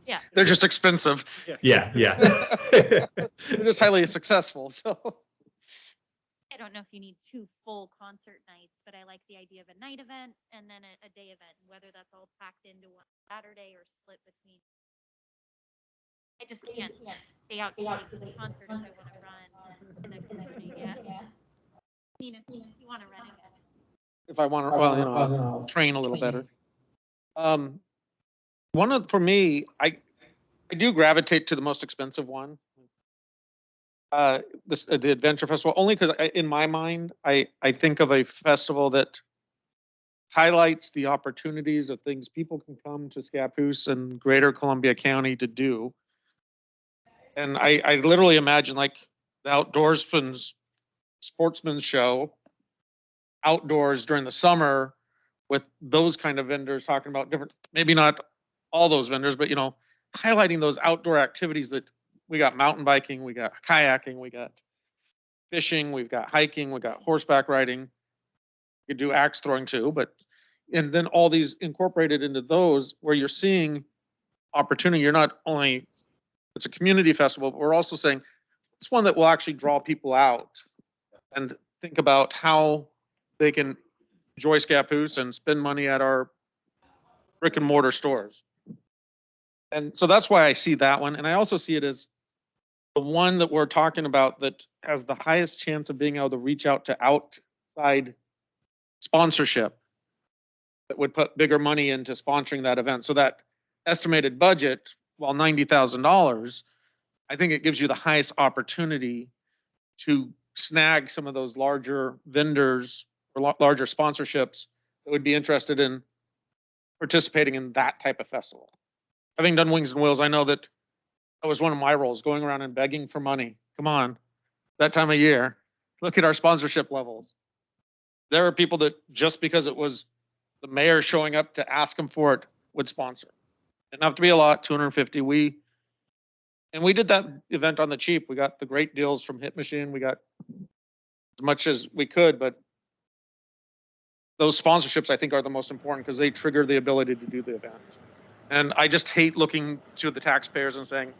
Yeah. They're just expensive. Yeah. They're just highly successful, so. I don't know if you need 2 full concert nights, but I like the idea of a night event and then a day event, whether that's all packed into one Saturday or split between. I just can't stay out too late for the concert if I want to run the next morning. Yeah. Nina, if you want to run it. If I want to, well, you know, train a little better. For me, I do gravitate to the most expensive one. The Adventure Festival, only because in my mind, I think of a festival that highlights the opportunities of things people can come to Scapus and Greater Columbia County to do. And I literally imagine like the Outdoorsman's Sportsman's Show outdoors during the summer with those kind of vendors talking about different, maybe not all those vendors, but you know, highlighting those outdoor activities that we got: mountain biking, we got kayaking, we got fishing, we've got hiking, we got horseback riding. You could do axe throwing too, but, and then all these incorporated into those where you're seeing opportunity. You're not only, it's a community festival, but we're also saying it's one that will actually draw people out and think about how they can enjoy Scapus and spend money at our brick and mortar stores. And so that's why I see that one. And I also see it as the one that we're talking about that has the highest chance of being able to reach out to outside sponsorship that would put bigger money into sponsoring that event. So that estimated budget, while $90,000, I think it gives you the highest opportunity to snag some of those larger vendors or larger sponsorships that would be interested in participating in that type of festival. Having done Wings and Wheels, I know that was one of my roles, going around and begging for money. Come on, that time of year, look at our sponsorship levels. There are people that just because it was the mayor showing up to ask them for it would sponsor. Didn't have to be a lot, 250. We did that event on the cheap. We got the great deals from Hit Machine. We got as much as we could, but those sponsorships I think are the most important because they trigger the ability to do the event. And I just hate looking to the taxpayers and saying,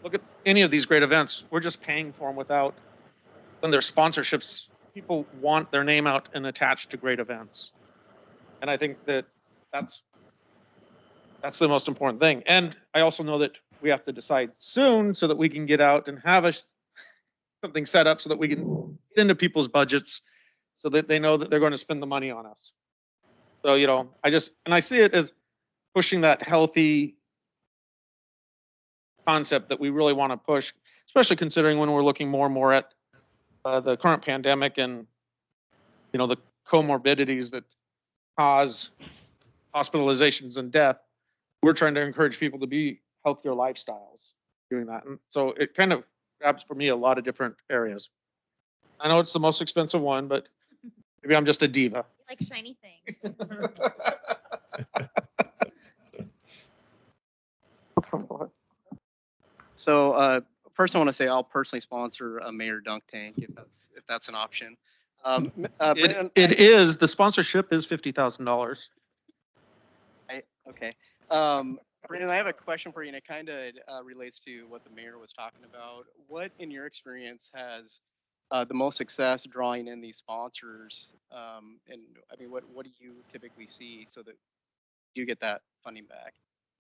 look at any of these great events. We're just paying for them without, when there's sponsorships, people want their name out and attached to great events. And I think that that's the most important thing. And I also know that we have to decide soon so that we can get out and have something set up so that we can get into people's budgets so that they know that they're going to spend the money on us. So, you know, I see it as pushing that healthy concept that we really want to push, especially considering when we're looking more and more at the current pandemic and, you know, the comorbidities that cause hospitalizations and death. We're trying to encourage people to be healthier lifestyles doing that. And so it kind of grabs for me a lot of different areas. I know it's the most expensive one, but maybe I'm just a diva. You like shiny things. So first I want to say I'll personally sponsor a mayor dunk tank if that's an option. It is, the sponsorship is $50,000. Okay. Brandon, I have a question for you, and it kind of relates to what the mayor was talking about. What, in your experience, has the most success drawing in these sponsors? And I mean, what do you typically see so that you get that funding back?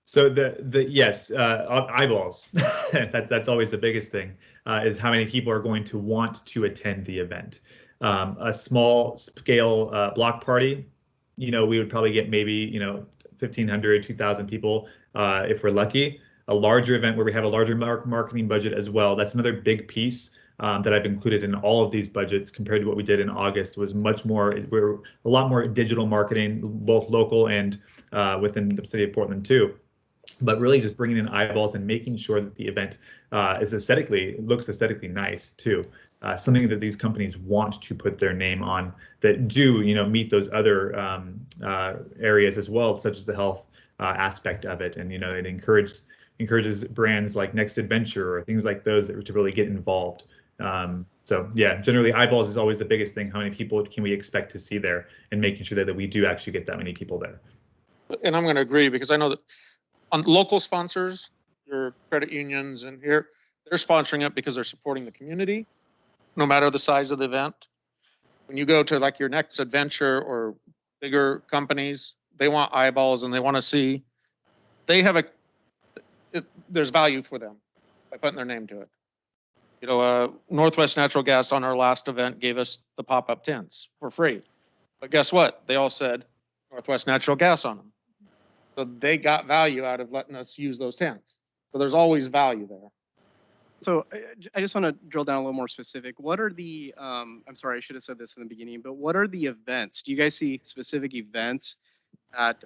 So yes, eyeballs. that's always the biggest thing, is how many people are going to want to attend the event. A small scale block party, you know, we would probably get maybe, you know, 1,500, 2,000 people if we're lucky. A larger event where we have a larger marketing budget as well. That's another big piece that I've included in all of these budgets compared to what we did in August. Was much more, we're a lot more digital marketing, both local and within the city of Portland too. But really just bringing in eyeballs and making sure that the event looks aesthetically nice too. Something that these companies want to put their name on that do, you know, meet those other areas as well, such as the health aspect of it. And, you know, it encourages brands like Next Adventure or things like those to really get involved. So yeah, generally eyeballs is always the biggest thing. How many people can we expect to see there, and making sure that we do actually get that many people there. And I'm going to agree, because I know that on local sponsors, your credit unions and here, they're sponsoring it because they're supporting the community, no matter the size of the event. When you go to like your Next Adventure or bigger companies, they want eyeballs and they want to see, they have there's value for them by putting their name to it. You know, Northwest Natural Gas on our last event gave us the pop-up tents for free. But guess what? They all said Northwest Natural Gas on them. So they got value out of letting us use those tents. So there's always value there. So I just want to drill down a little more specific. What are the, I'm sorry, I should have said this in the beginning, but what are the events? Do you guys see specific events at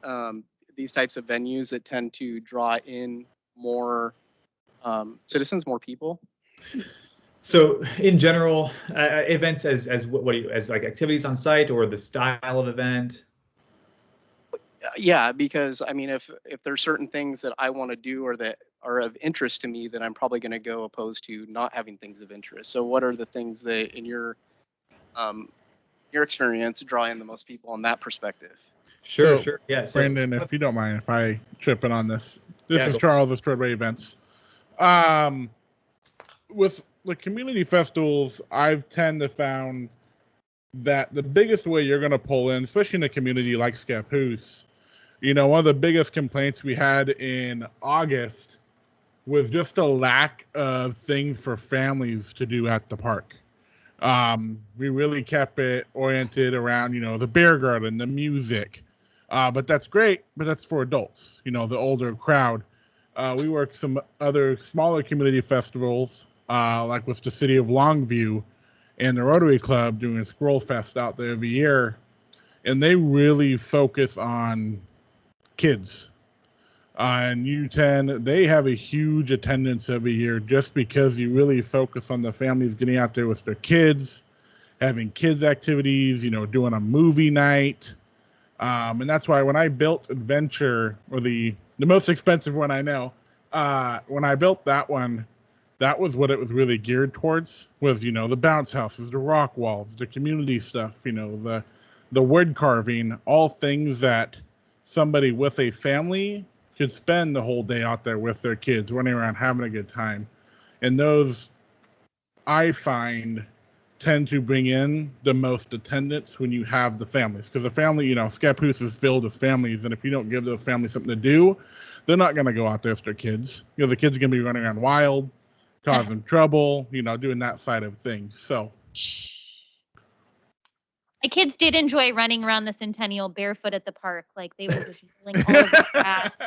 these types of venues that tend to draw in more citizens, more people? So in general, events as what do you, as like activities on site or the style of event? Yeah, because I mean, if there's certain things that I want to do or that are of interest to me, then I'm probably going to go opposed to not having things of interest. So what are the things that in your experience draw in the most people on that perspective? Sure, sure. Yeah. So, Brandon, if you don't mind, if I chip in on this, this Yeah, is go. Charles with Treadway Events. With the community festivals, I've tend to found that the biggest way you're going to pull in, especially in a community like Scapus, you know, one of the biggest complaints we had in August was just a lack of things for families to do at the park. We really kept it oriented around, you know, the beer garden, the music. But that's great, but that's for adults, you know, the older crowd. We worked some other smaller community festivals, like with the city of Longview and the Rotary Club doing a Scroll Fest out there every year. And they really focus on kids. And U10, they have a huge attendance every year just because you really focus on the families getting out there with their kids, having kids activities, you know, doing a movie night. And that's why when I built Adventure, or the most expensive one I know, when I built that one, that was what it was really geared towards, was, you know, the bounce houses, the rock walls, the community stuff, you know, the wood carving, all things that somebody with a family could spend the whole day out there with their kids, running around having a good time. And those, I find, tend to bring in the most attendance when you have the families. Because the family, you know, Scapus is filled with families, and if you don't give those families something to do, they're not going to go out there with their kids. You know, the kids are going to be running around wild, causing trouble, you know, doing that side of things. So My kids did enjoy running around the Centennial barefoot at the park. Like they were just rolling all over the grass.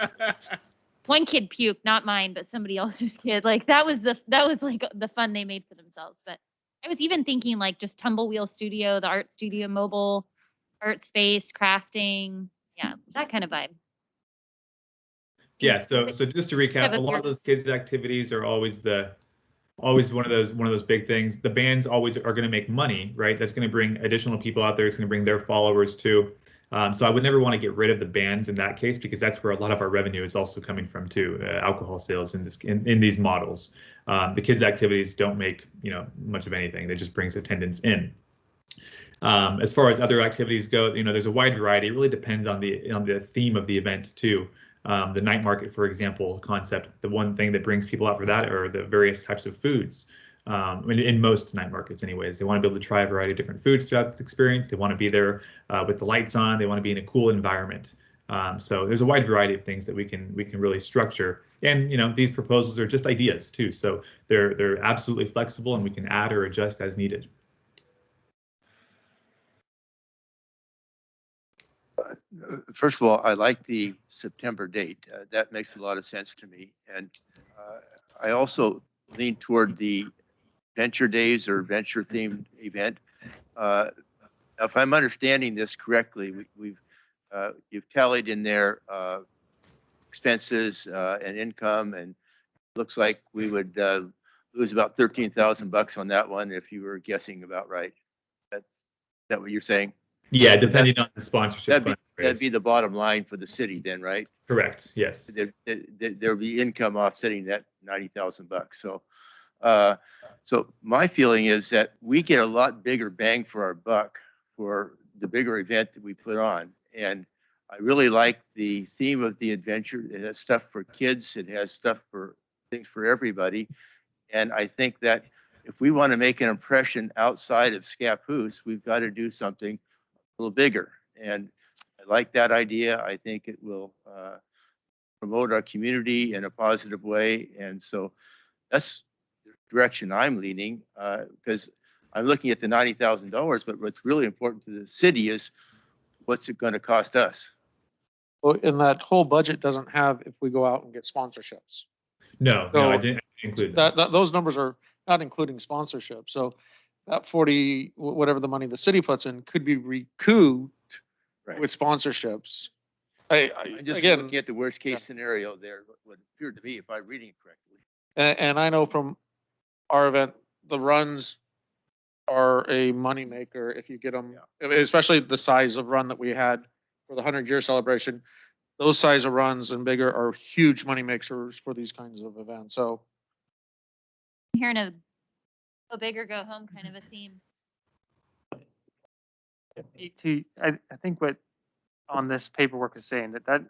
One kid puked, not mine, but somebody else's kid. Like that was like the fun they made for themselves. But I was even thinking like just Tumblewheel Studio, the art studio, mobile art space, crafting. Yeah, that kind of vibe. Yeah. So just to recap, a lot of those kids' activities are always one of those big things. The bands always are going to make money, right? That's going to bring additional people out there. It's going to bring their followers too. So I would never want to get rid of the bands in that case, because that's where a lot of our revenue is also coming from too. Alcohol sales in these models. The kids' activities don't make, you know, much of anything. It just brings attendance in. As far as other activities go, you know, there's a wide variety. It really depends on the theme of the event too. The night market, for example, concept, the one thing that brings people out for that are the various types of foods. In most night markets anyways, they want to be able to try a variety of different foods throughout this experience. They want to be there with the lights on. They want to be in a cool environment. So there's a wide variety of things that we can really structure. And, you know, these proposals are just ideas too. So they're absolutely flexible, and we can add or adjust as needed. First of all, I like the September date. That makes a lot of sense to me. And I also lean toward the Venture Days or Venture themed event. If I'm understanding this correctly, you've tallied in there expenses and income, and looks like we would lose about $13,000 on that one if you were guessing about right. Is that what you're saying? Yeah, depending on the sponsorship. That'd be the bottom line for the city then, right? Correct. Yes. There'd be income offsetting that $90,000. So my feeling is that we get a lot bigger bang for our buck for the bigger event that we put on. And I really like the theme of the adventure. It has stuff for kids. It has things for everybody. And I think that if we want to make an impression outside of Scapus, we've got to do something a little bigger. And I like that idea. I think it will promote our community in a positive way. And so that's the direction I'm leaning, because I'm looking at the $90,000, but what's really important to the city is what's it going to cost us? Well, and that whole budget doesn't have if we go out and get sponsorships. No, I didn't include that. Those numbers are not including sponsorship. So that 40, whatever the money the city puts in, could be recouped with sponsorships. I'm just looking at the worst case scenario there, what appeared to me, if I'm reading it correctly. And I know from our event, the runs are a moneymaker if you get them, especially the size of run that we had for the 100-year celebration. those size of runs and bigger are huge money makers for these kinds of events. So I'm hearing a go big or go home kind of a theme. I think what on this paperwork is saying that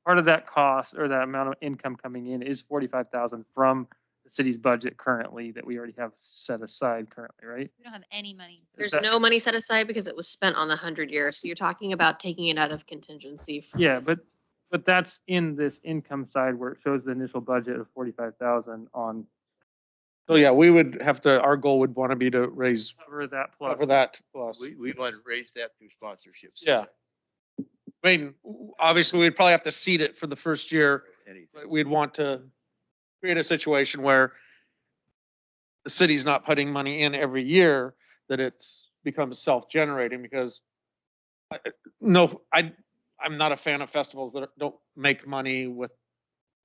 part of that cost or that amount of income coming in is 45,000 from the city's budget currently that we already have set aside currently, right? We don't have any money. There's that- no money set aside because it was spent on the 100 years. So you're talking about taking it out of contingency. For Yeah, this. but that's in this income side where it shows the initial budget of 45,000 on so yeah, we would have to, our goal would want to be to raise, cover that plus. cover that plus. We want to raise that through sponsorships. Yeah. I mean, obviously, we'd probably have to seed it for the first year. Anything. But we'd want to create a situation where the city's not putting money in every year, that it's becomes self-generating because I'm not a fan of festivals that don't make money with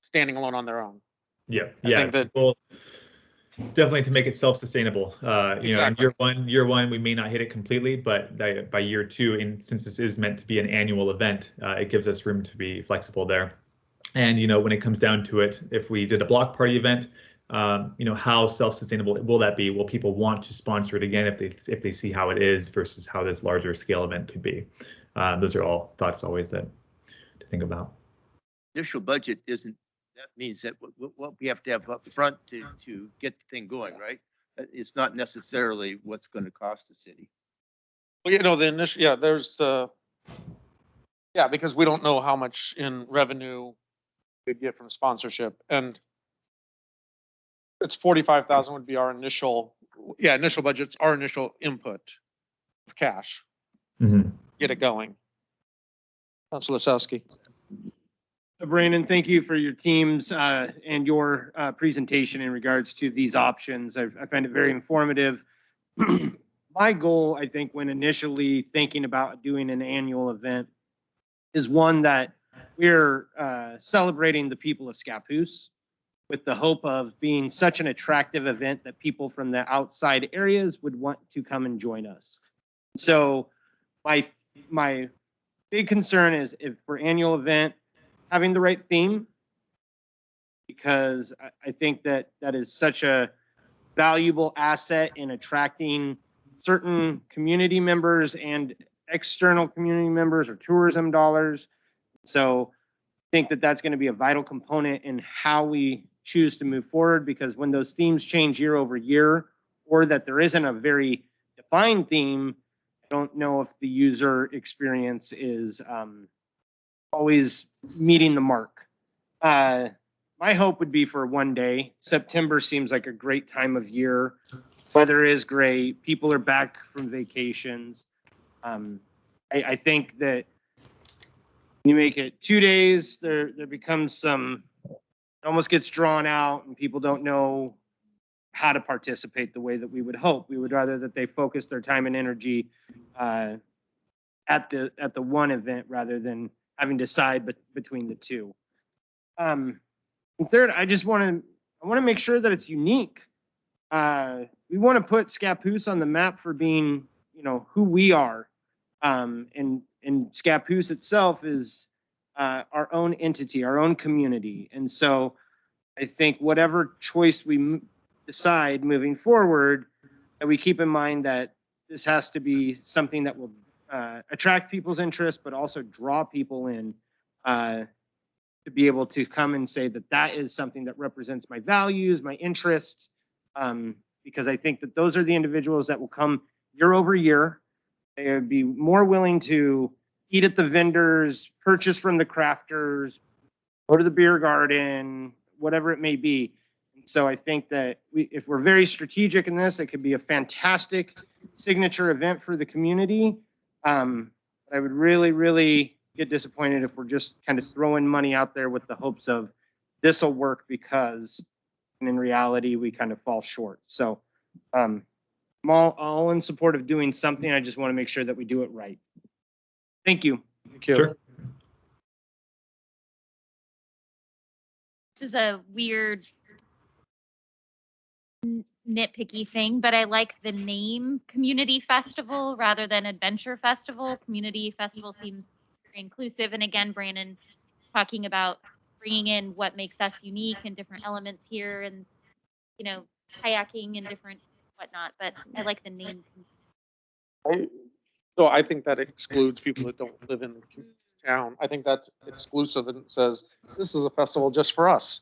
standing alone on their own. Yeah, I yeah. think that- Well, definitely to make it self-sustainable. You know, in Exactly. year one, we may not hit it completely, but by year two, and since this is meant to be an annual event, it gives us room to be flexible there. And you know, when it comes down to it, if we did a block party event, you know, how self-sustainable will that be? Will people want to sponsor it again if they see how it is versus how this larger scale event could be? Those are all thoughts always to think about. Initial budget isn't, that means that what we have to have up front to get the thing going, right? It's not necessarily what's going to cost the city. Well, you know, the initial, yeah, there's the, yeah, because we don't know how much in revenue we'd get from sponsorship, and it's 45,000 would be our initial, initial budget's our initial input of cash. Get it going. Councilor Lasowski. Brandon, thank you for your teams and your presentation in regards to these options. I find it very informative. My goal, I think, when initially thinking about doing an annual event is one that we're celebrating the people of Scapus with the hope of being such an attractive event that people from the outside areas would want to come and join us. So my big concern is if for annual event, having the right theme, because I think that is such a valuable asset in attracting certain community members and external community members or tourism dollars. So I think that that's going to be a vital component in how we choose to move forward, because when those themes change year over year, or that there isn't a very defined theme, I don't know if the user experience is always meeting the mark. My hope would be for one day. September seems like a great time of year. Weather is great. People are back from vacations. I think that you make it 2 days, there becomes some, it almost gets drawn out and people don't know how to participate the way that we would hope. We would rather that they focus their time and energy at the one event rather than having to decide between the two. And third, I want to make sure that it's unique. We want to put Scapus on the map for being, you know, who we are. And Scapus itself is our own entity, our own community. And so I think whatever choice we decide moving forward, that we keep in mind that this has to be something that will attract people's interest, but also draw people in to be able to come and say that that is something that represents my values, my interests, because I think that those are the individuals that will come year over year. They would be more willing to eat at the vendors, purchase from the crafters, go to the beer garden, whatever it may be. And so I think that if we're very strategic in this, it could be a fantastic signature event for the community. I would really, really get disappointed if we're just kind of throwing money out there with the hopes of this will work, because in reality, we kind of fall short. So I'm all in support of doing something. I just want to make sure that we do it right. Thank you. Thank you. Sure. This is a weird nitpicky thing, but I like the name Community Festival rather than Adventure Festival. Community Festival seems very inclusive. And again, Brandon, talking about bringing in what makes us unique and different elements here and, kayaking and different whatnot, but I like the name. So I think that excludes people that don't live in the town. I think that's exclusive and it says, this is a festival just for us.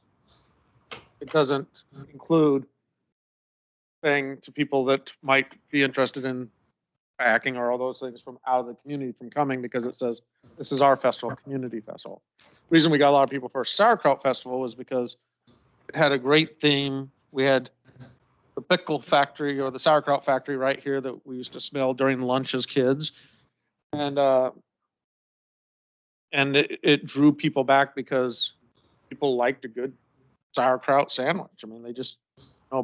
It doesn't include saying to people that might be interested in kayaking or all those things from out of the community from coming, because it says, this is our festival, community festival. Reason we got a lot of people for Sauerkraut Festival was because it had a great theme. We had the pickle factory or the sauerkraut factory right here that we used to smell during lunch as kids. And it drew people back because people liked a good sauerkraut sandwich. I mean, they just,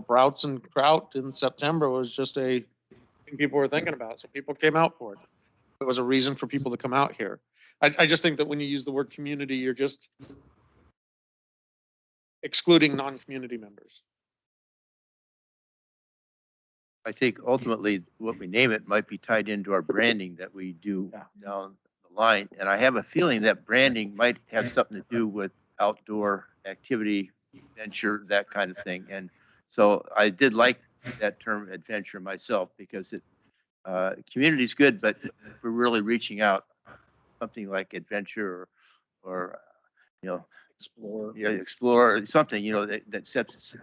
browts and kraut in September was just a thing people were thinking about. So people came out for it. It was a reason for people to come out here. I just think that when you use the word community, you're just excluding non-community members. I think ultimately what we name it might be tied into our branding that we do down the line. And I have a feeling that branding might have something to do with outdoor activity, adventure, that kind of thing. And so I did like that term adventure myself, because it community is good, but if we're really reaching out, something like adventure or explore something, that sets,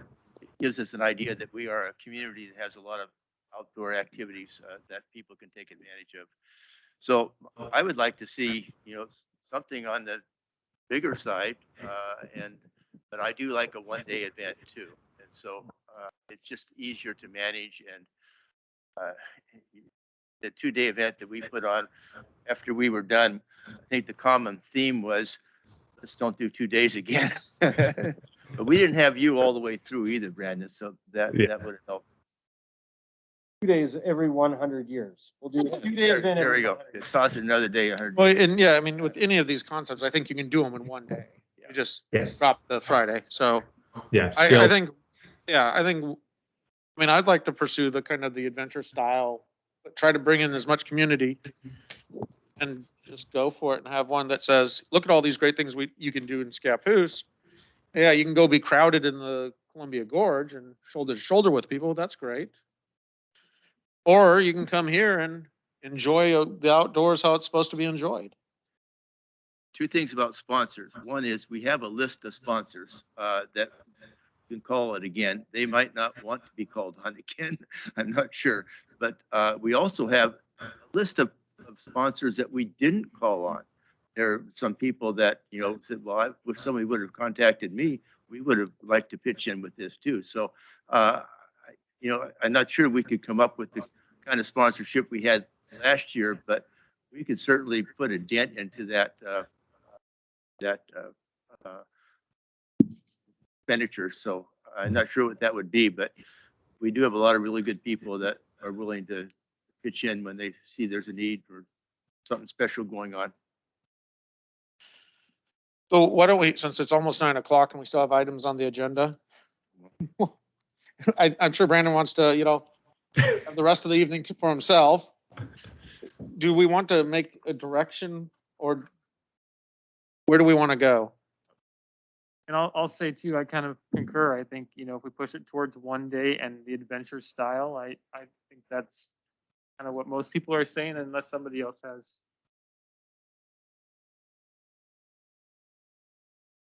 gives us an idea that we are a community that has a lot of outdoor activities that people can take advantage of. So I would like to see, something on the bigger side, but I do like a one-day event too. And so it's just easier to manage. And the 2-day event that we put on after we were done, I think the common theme was, let's don't do 2 days again. But we didn't have you all the way through either, Brandon, so that would have helped. 2 days every 100 years. We'll do a 2-day event. There we go. It costs another day. 100. Well, and I mean, with any of these concepts, I think you can do them in one day. You just drop the Friday. So I think, I'd like to pursue the kind of the adventure style, but try to bring in as much community and just go for it and have one that says, look at all these great things you can do in Scapus. Yeah, you can go be crowded in the Columbia Gorge and shoulder to shoulder with people. That's great. Or you can come here and enjoy the outdoors how it's supposed to be enjoyed. 2 things about sponsors. One is we have a list of sponsors that you can call it again. They might not want to be called on again. I'm not sure. But we also have a list of sponsors that we didn't call on. There are some people that, said, well, if somebody would have contacted me, we would have liked to pitch in with this too. So, I'm not sure we could come up with the kind of sponsorship we had last year, but we could certainly put a dent into that expenditure. So I'm not sure what that would be, but we do have a lot of really good people that are willing to pitch in when they see there's a need or something special going on. So why don't we, since it's almost 9 o'clock and we still have items on the agenda, I'm sure Brandon wants to, have the rest of the evening for himself. Do we want to make a direction, or where do we want to go? And I'll say too, I kind of concur. I think, if we push it towards one day and the adventure style, I think that's kind of what most people are saying, unless somebody else has.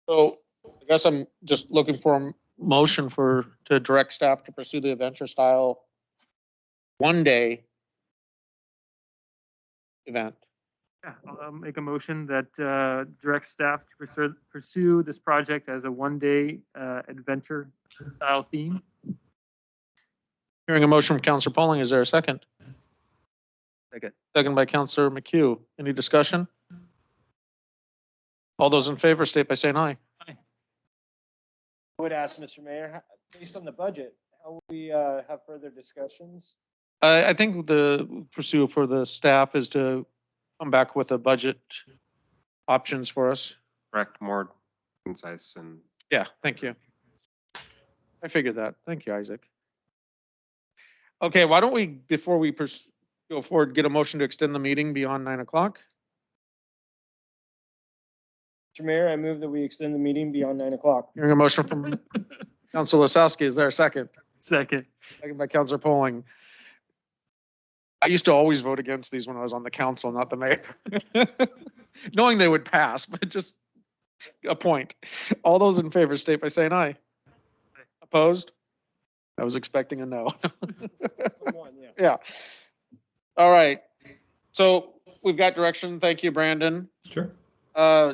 So I guess I'm just looking for a motion to direct staff to pursue the adventure style one-day event. Yeah, I'll make a motion that directs staff to pursue this project as a one-day adventure style theme. Hearing a motion from Councilor Pauling, is there a second? Second. Second by Councilor McHugh. Any discussion? All those in favor state by saying aye. I would ask, Mr. Mayor, based on the budget, how will we have further discussions? I think the pursue for the staff is to come back with a budget options for us. Correct, more concise and. Yeah, thank you. I figured that. Thank you, Isaac. Okay, why don't we, before we go forward, get a motion to extend the meeting beyond 9 o'clock? Mr. Mayor, I move that we extend the meeting beyond 9 o'clock. Hearing a motion from Council Lasowski, is there a second? Second. Second by Councilor Polling. I used to always vote against these when I was on the council, not the mayor. Knowing they would pass, but just a point. All those in favor state by saying aye. Opposed? I was expecting a no. Yeah. All right. So we've got direction. Thank you, Brandon. Sure.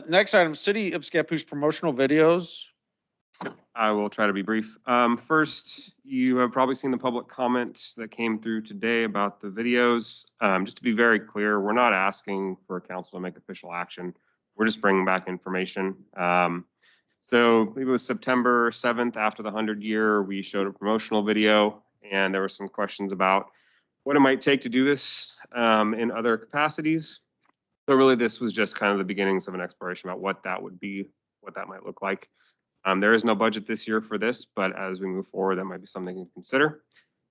Next item, City of Scapus promotional videos. I will try to be brief. First, you have probably seen the public comment that came through today about the videos. Just to be very clear, we're not asking for council to make official action. We're just bringing back information. So I believe it was September 7th, after the 100 year, we showed a promotional video, and there were some questions about what it might take to do this in other capacities. So really, this was just kind of the beginnings of an exploration about what that would be, what that might look like. There is no budget this year for this, but as we move forward, that might be something to consider.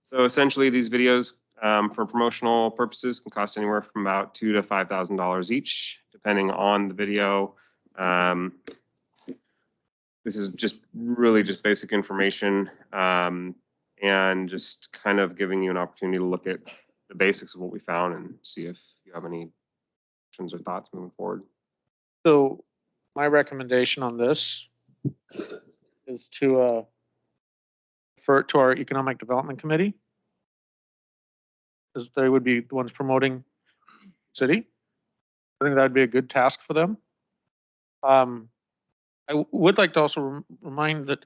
So essentially, these videos for promotional purposes can cost anywhere from about $2,000 to $5,000 each, depending on the video. This is just really just basic information and just kind of giving you an opportunity to look at the basics of what we found and see if you have any questions or thoughts moving forward. So my recommendation on this is to refer it to our Economic Development Committee, because they would be the ones promoting city. I think that'd be a good task for them. I would like to also remind that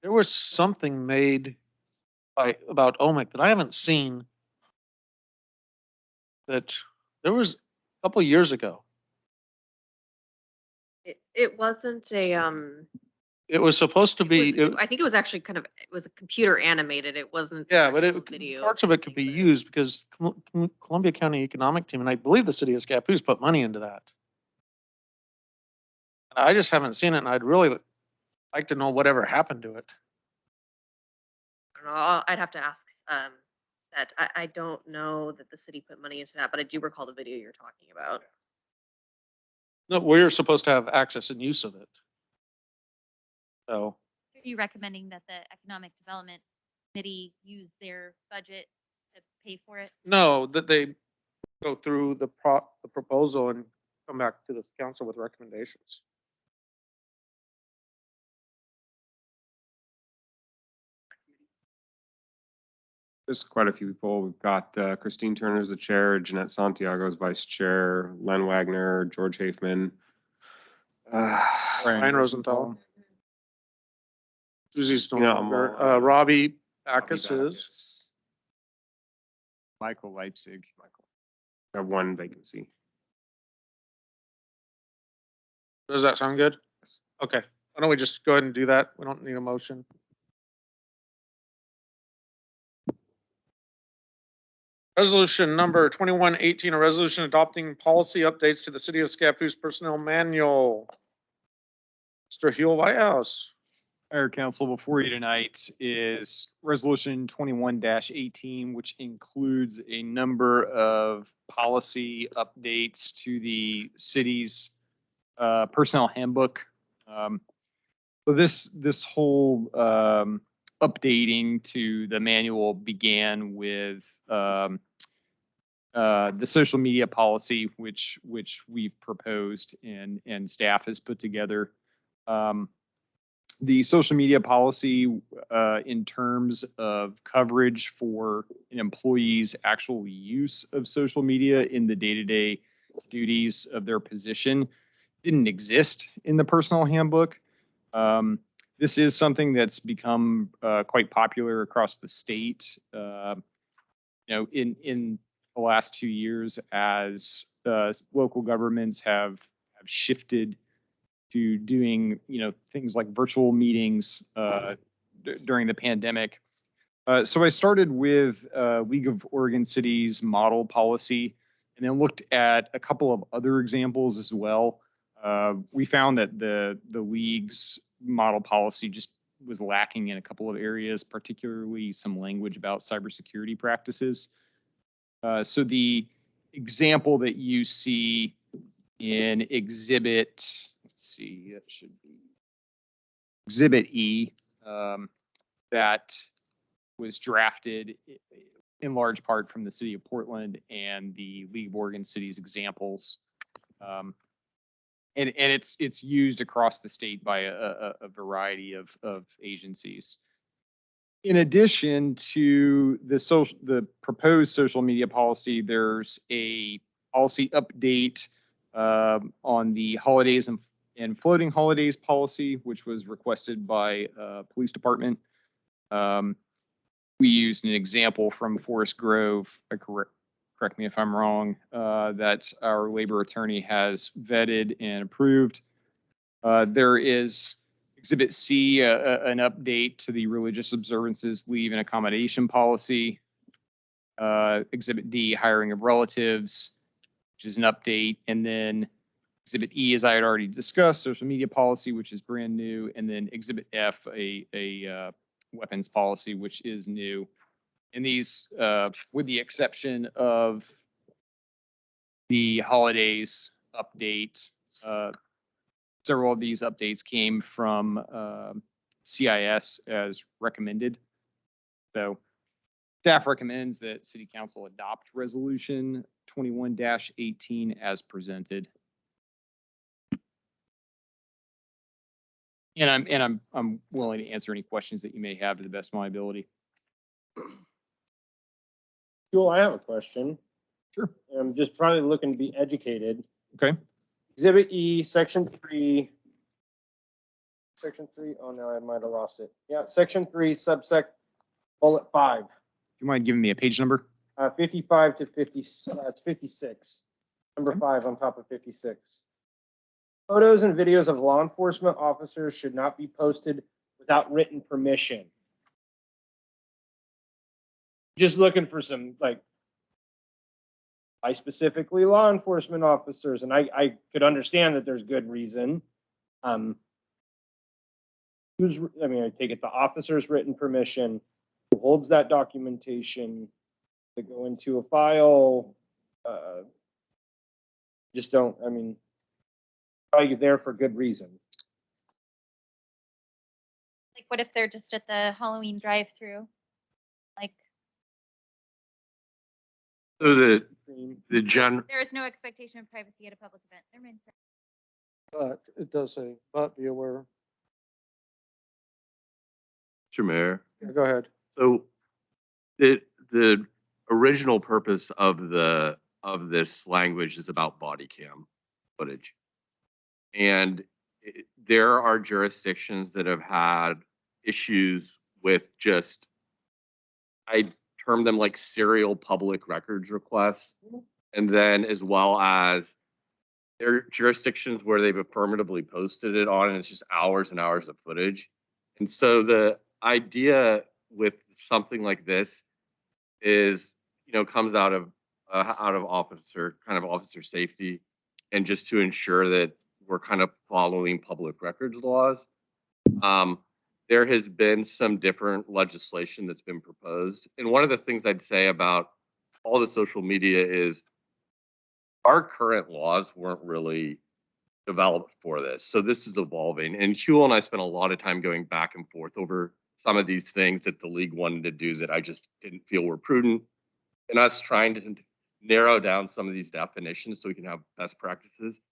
there was something made about OMIC that I haven't seen, that there was a couple of years ago. It wasn't a, It was supposed to be, I think it was actually kind of, it was a computer animated. It wasn't. yeah, but it, video. parts of it could be used because Columbia County Economic Team, and I believe the city of Scapus put money into that. And I just haven't seen it, and I'd really like to know whatever happened to it. I don't know. I'd have to ask Seth. I don't know that the city put money into that, but I do recall the video you're talking about. No, we're supposed to have access and use of it. So, Are you recommending that the Economic Development Committee use their budget to pay for it? no, that they go through the proposal and come back to this council with recommendations. There's quite a few people. We've got Christine Turner as the chair, Jeanette Santiago as vice chair, Len Wagner, George Hafman, Ryan Rosenthal. Susie's no Yeah, longer. Robbie Robbie Backus is. Michael Leipzig. I have one vacancy. Does that sound good? Okay. Why don't we just go ahead and do that? We don't need a motion. Resolution number 2118, a resolution adopting policy updates to the City of Scapus Personnel Manual. Mr. Huel Whitehouse. Mayor Council, before you tonight is Resolution 21-18, which includes a number of policy updates to the city's personnel handbook. So this whole updating to the manual began with the social media policy, which we've proposed and staff has put together. The social media policy in terms of coverage for an employee's actual use of social media in the day-to-day duties of their position didn't exist in the personnel handbook. This is something that's become quite popular across the state. In the last 2 years, as local governments have shifted to doing things like virtual meetings during the pandemic. So I started with League of Oregon Cities model policy, and then looked at a couple of other examples as well. We found that the League's model policy just was lacking in a couple of areas, particularly some language about cybersecurity practices. So the example that you see in exhibit let's see, it should be Exhibit E, that was drafted in large part from the city of Portland and the League of Oregon Cities examples. And it's used across the state by a variety of agencies. In addition to the proposed social media policy, there's a policy update on the holidays and floating holidays policy, which was requested by police department. We used an example from Forest Grove, correct me if I'm wrong, that our labor attorney has vetted and approved. There is Exhibit C, an update to the religious observances, leave and accommodation policy. Exhibit D, hiring of relatives, which is an update. And then Exhibit E, as I had already discussed, social media policy, which is brand new. And then Exhibit F, a weapons policy, which is new. And these, with the exception of the holidays update, several of these updates came from CIS as recommended. So staff recommends that City Council adopt Resolution 21-18 as presented. And I'm willing to answer any questions that you may have to the best of my ability. Cool, I have a question. Sure. I'm just probably looking to be educated. Okay. Exhibit E, Section 3. Section 3, oh no, I might have lost it. Yeah, Section 3, subsec, bullet 5. You mind giving me a page number? 55 to 50, it's 56. Number 5 on top of 56. Photos and videos of law enforcement officers should not be posted without written permission. Just looking for some, like, I specifically law enforcement officers, and I could understand that there's good reason. I take it the officer's written permission, who holds that documentation to go into a file. Just don't, probably there for good reason. Like, what if they're just at the Halloween drive-through? Like, So the there is no expectation of privacy at a public event. Never mind, But it does say, but be aware. Mr. Mayor. Yeah, go ahead. So the original purpose of this language is about body cam footage. And there are jurisdictions that have had issues with just, I term them like serial public records requests. And then as well as there are jurisdictions where they've affirmatively posted it on and it's just hours and hours of footage. And so the idea with something like this is, comes out of officer safety and just to ensure that we're kind of following public records laws. There has been some different legislation that's been proposed. And one of the things I'd say about all the social media is our current laws weren't really developed for this. So this is evolving. And Huel and I spent a lot of time going back and forth over some of these things that the league wanted to do that I just didn't feel were prudent. And us trying to narrow down some of these definitions so we can have best practices.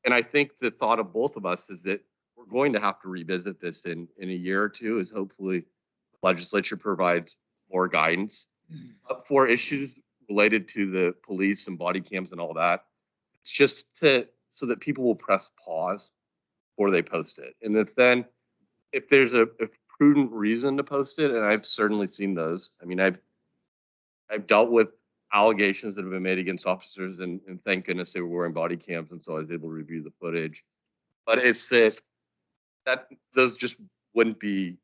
And I think the thought of both of us is that we're going to have to revisit this in a year or two, as hopefully the legislature provides more guidance for issues related to the police and body cams and all that. It's just so that people will press pause before they post it. And if there's a prudent reason to post it, and I've certainly seen those. I've dealt with allegations that have been made against officers, and thank goodness they were wearing body cams, and so I was able to review the footage. But it's that those just wouldn't be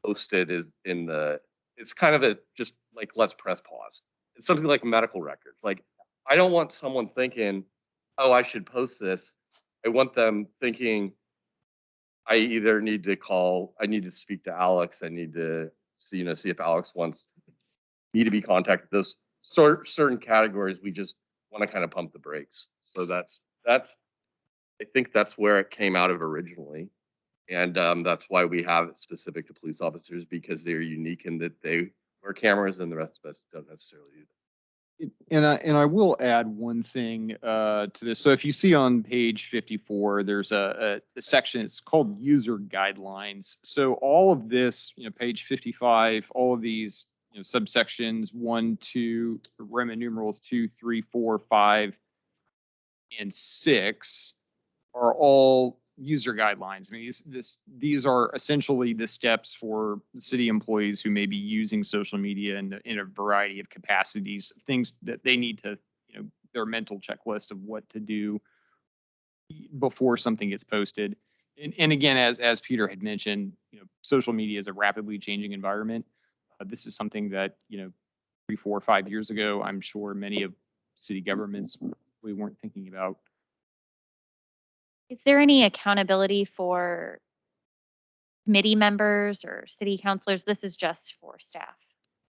posted it's kind of just like, let's press pause. It's something like medical records. Like, I don't want someone thinking, oh, I should post this. I want them thinking, I either need to speak to Alex. I need to see if Alex wants me to be contacted. Those certain categories, we just want to kind of pump the brakes. So that's I think that's where it came out of originally. And that's why we have it specific to police officers, because they're unique in that they wear cameras and the rest of us don't necessarily do that. And I will add one thing to this. So if you see on page 54, there's a section, it's called user guidelines. So all of this, page 55, all of these, subsections 1, 2, Roman numerals 2, 3, 4, 5, and 6 are all user guidelines. I mean, these are essentially the steps for city employees who may be using social media in a variety of capacities, things that they need to, their mental checklist of what to do before something gets posted. And again, as Peter had mentioned, social media is a rapidly changing environment. This is something that, 3, 4, 5 years ago, I'm sure many of city governments we weren't thinking about. Is there any accountability for committee members or city councilors? This is just for staff.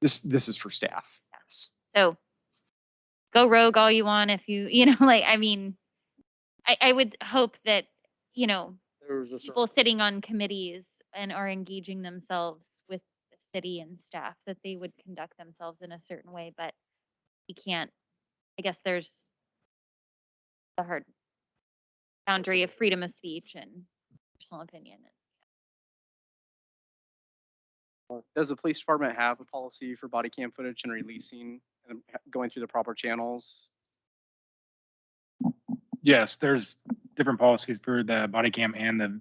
This is for staff. Yes. So go rogue all you want if you, I mean, I would hope that, people sitting on committees and are engaging themselves with the city and staff, that they would conduct themselves in a certain way, but you can't, I guess there's the hard boundary of freedom of speech and personal opinion. Does the police department have a policy for body cam footage and releasing and going through the proper channels? Yes, there's different policies for the body cam and the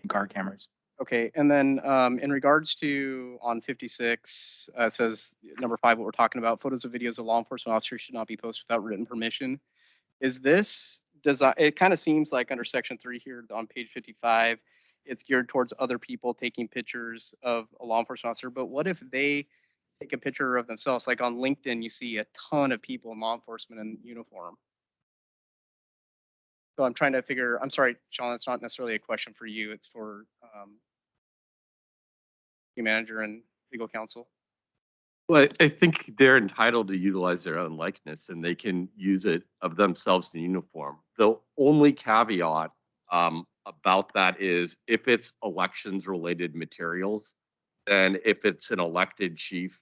in-car cameras. Okay, and then in regards to on 56, it says number 5, what we're talking about, photos of videos of law enforcement officers should not be posted without written permission. Is this design, it kind of seems like under section 3 here on page 55, it's geared towards other people taking pictures of a law enforcement officer, but what if they take a picture of themselves? Like on LinkedIn, you see a ton of people in law enforcement in uniform. So I'm trying to figure, I'm sorry, Sean, that's not necessarily a question for you. It's for the manager and legal counsel. Well, I think they're entitled to utilize their own likeness and they can use it of themselves in uniform. The only caveat about that is if it's elections related materials, then if it's an elected chief,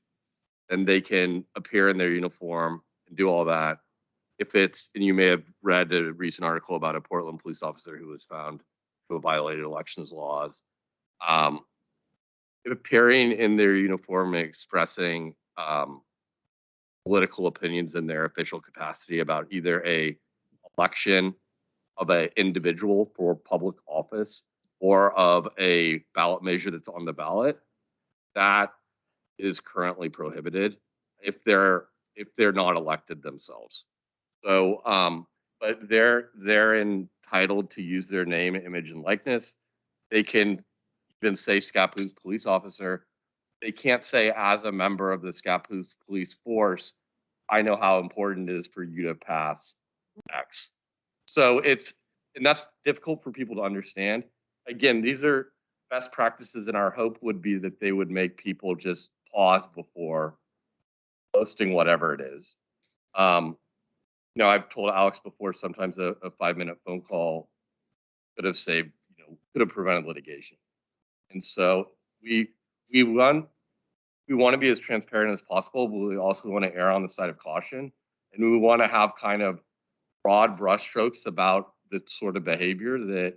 then they can appear in their uniform and do all that. If it's, and you may have read a recent article about a Portland police officer who was found to have violated elections laws. Appearing in their uniform and expressing political opinions in their official capacity about either a election of an individual for public office or of a ballot measure that's on the ballot, that is currently prohibited if they're not elected themselves. So, but they're entitled to use their name, image, and likeness. They can even say Scapus police officer. They can't say as a member of the Scapus police force, I know how important it is for you to pass X. So and that's difficult for people to understand. Again, these are best practices, and our hope would be that they would make people just pause before posting whatever it is. I've told Alex before, sometimes a 5-minute phone call could have saved, could have prevented litigation. And so we want to be as transparent as possible, but we also want to err on the side of caution. And we want to have kind of broad brushstrokes about the sort of behavior that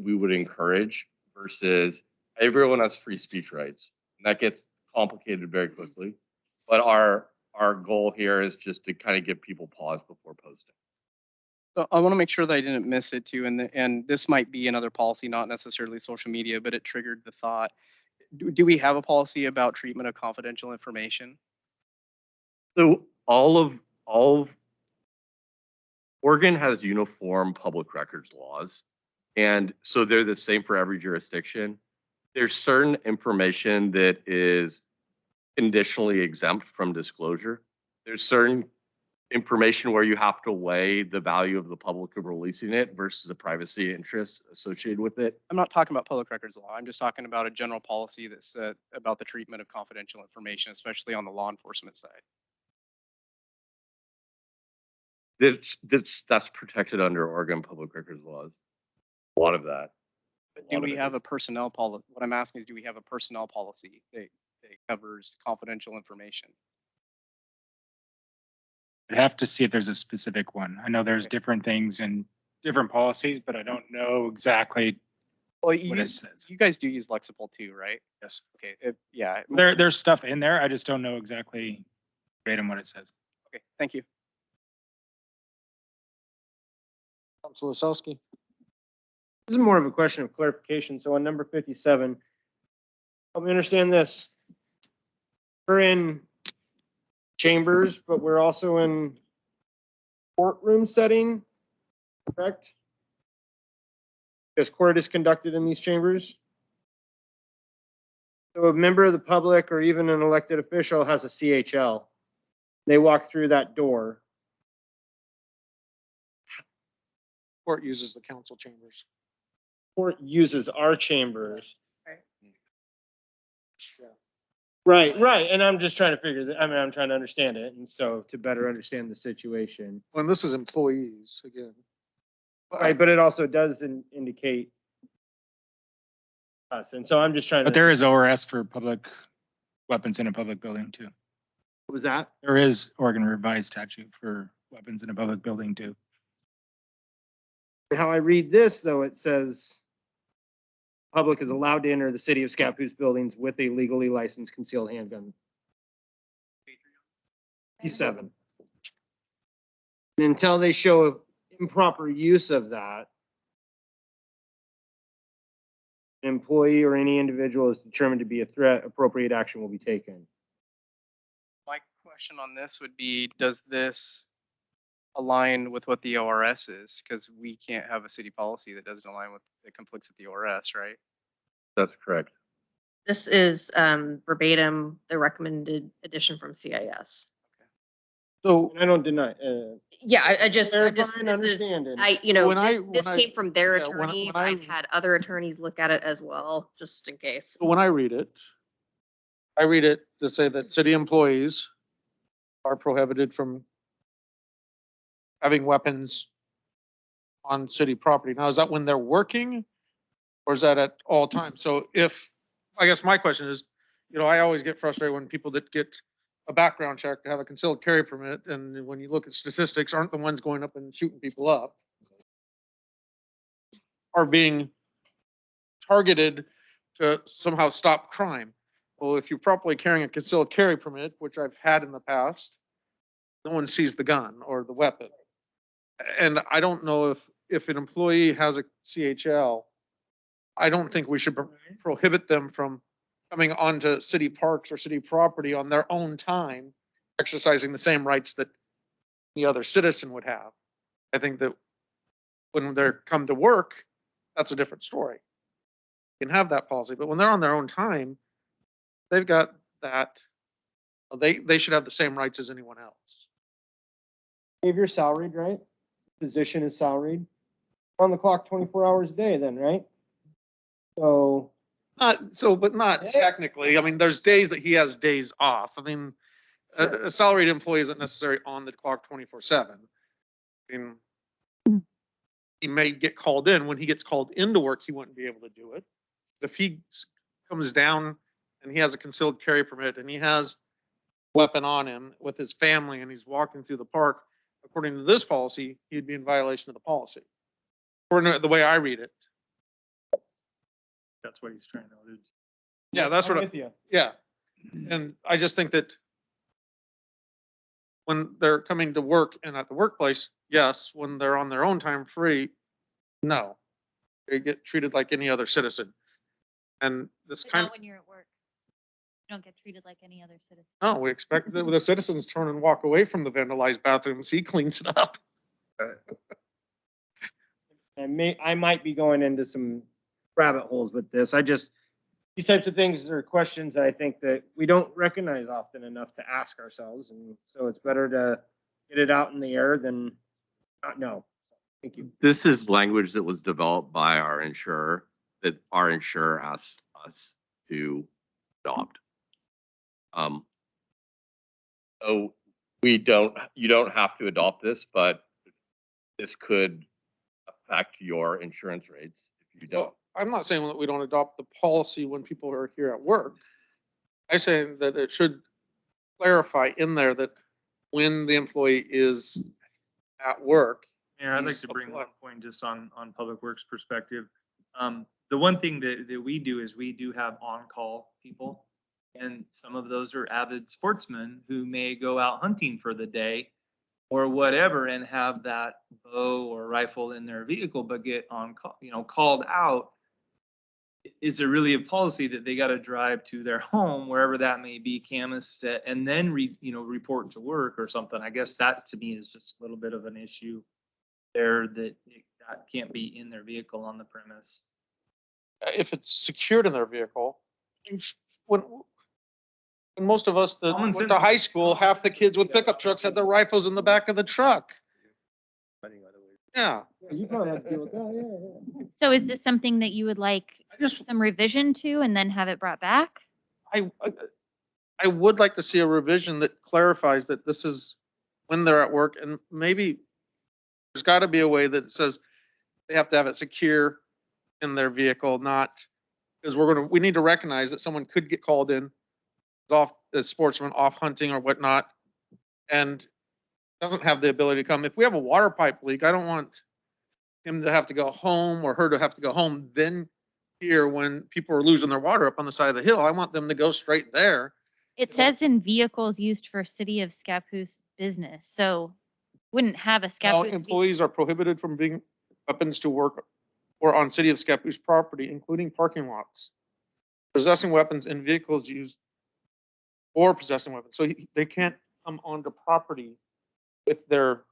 we would encourage versus everyone has free speech rights. And that gets complicated very quickly. But our goal here is just to kind of give people pause before posting. So I want to make sure that I didn't miss it too. And this might be another policy, not necessarily social media, but it triggered the thought. Do we have a policy about treatment of confidential information? So all of Oregon has uniform public records laws. And so they're the same for every jurisdiction. There's certain information that is conditionally exempt from disclosure. There's certain information where you have to weigh the value of the public of releasing it versus the privacy interests associated with it. I'm not talking about public records law. I'm just talking about a general policy that's about the treatment of confidential information, especially on the law enforcement side. That's protected under Oregon public records laws. A lot of that. Do we have a personnel policy? What I'm asking is, do we have a personnel policy that covers confidential information? I'd have to see if there's a specific one. I know there's different things and different policies, but I don't know exactly Well, what it says. you guys do use Lexipol too, right? Yes. Okay, yeah. There's stuff in there. I just don't know exactly verbatim what it says. Okay, thank you. Council Osowski. This is more of a question of clarification. So on number 57, help me understand this. We're in chambers, but we're also in courtroom setting, correct? Because court is conducted in these chambers. So a member of the public or even an elected official has a CHL. They walk through that door. Court uses the council chambers. Court uses our chambers. Right. And I'm just trying to figure that, I'm trying to understand it. And so to better understand the situation. When this is employees again. Right, but it also does indicate us. And so I'm just trying to. But there is ORS for public weapons in a public building too. What was that? There is Oregon revised statute for weapons in a public building too. How I read this, though, it says public is allowed to enter the city of Scapus buildings with a legally licensed concealed handgun. 57. And until they show improper use of that, an employee or any individual is determined to be a threat, appropriate action will be taken. My question on this would be, does this align with what the ORS is? Because we can't have a city policy that doesn't align with, that conflicts with the ORS, right? That's correct. This is verbatim, the recommended addition from CIS. So I don't deny. Yeah, I just, Clarifying, this is, understanding. this came from their yeah, when attorneys. I- I've had other attorneys look at it as well, just in case. So when I read it to say that city employees are prohibited from having weapons on city property. Now, is that when they're working or is that at all times? So if, I guess my question is, I always get frustrated when people that get a background check to have a concealed carry permit, and when you look at statistics, aren't the ones going up and shooting people up, are being targeted to somehow stop crime. Well, if you're properly carrying a concealed carry permit, which I've had in the past, no one sees the gun or the weapon. And I don't know if an employee has a CHL, I don't think we should prohibit them from coming onto city parks or city property on their own time, exercising the same rights that any other citizen would have. I think that when they're come to work, that's a different story. You can have that policy, but when they're on their own time, they've got that, they should have the same rights as anyone else. If you're salaried, right? Position is salaried. On the clock 24 hours a day then, right? So. But not technically. I mean, there's days that he has days off. I mean, a salaried employee isn't necessarily on the clock 24/7. I mean, he may get called in. When he gets called into work, he wouldn't be able to do it. If he comes down and he has a concealed carry permit and he has a weapon on him with his family and he's walking through the park, according to this policy, he'd be in violation of the policy. According to the way I read it. That's what he's trying to allude to. Yeah, that's I'm what, with you. yeah. And I just think that when they're coming to work and at the workplace, yes. When they're on their own time free, no. They get treated like any other citizen. And this But kind not of, when you're at work. You don't get treated like any other citizen. no, we expect the citizens turn and walk away from the vandalized bathrooms. He cleans it up. I might be going into some rabbit holes with this. These types of things are questions that I think that we don't recognize often enough to ask ourselves. And so it's better to get it out in the air than not know. Thank you. This is language that was developed by our insurer, that our insurer asked us to adopt. So you don't have to adopt this, but this could affect your insurance rates if you don't. Well, I'm not saying that we don't adopt the policy when people are here at work. I'm saying that it should clarify in there that when the employee is at work. Mayor, I'd like he's to bring apply- one point just on Public Works perspective. The one thing that we do is we do have on-call people. And some of those are avid sportsmen who may go out hunting for the day or whatever and have that bow or rifle in their vehicle, but get on, called out. Is there really a policy that they got to drive to their home, wherever that may be, canvas set, and then report to work or something? I guess that to me is just a little bit of an issue there that can't be in their vehicle on the premise. If it's secured in their vehicle, when most of us that Common went to sense. high school, half the kids with pickup trucks had their rifles in the back of the truck. Yeah. You probably have to deal with that, yeah. So is this something that you would like some revision to and then have it brought back? I would like to see a revision that clarifies that this is when they're at work, and maybe there's got to be a way that says they have to have it secure in their vehicle, not because we need to recognize that someone could get called in off as sportsman off hunting or whatnot, and doesn't have the ability to come. If we have a water pipe leak, I don't want him to have to go home or her to have to go home then here when people are losing their water up on the side of the hill. I want them to go straight there. It says in vehicles used for city of Scapus business, so wouldn't have a Now, Scapus. vehicle. employees are prohibited from bringing weapons to work or on city of Scapus property, including parking lots. Possessing weapons in vehicles used or possessing weapons. So they can't come onto property with their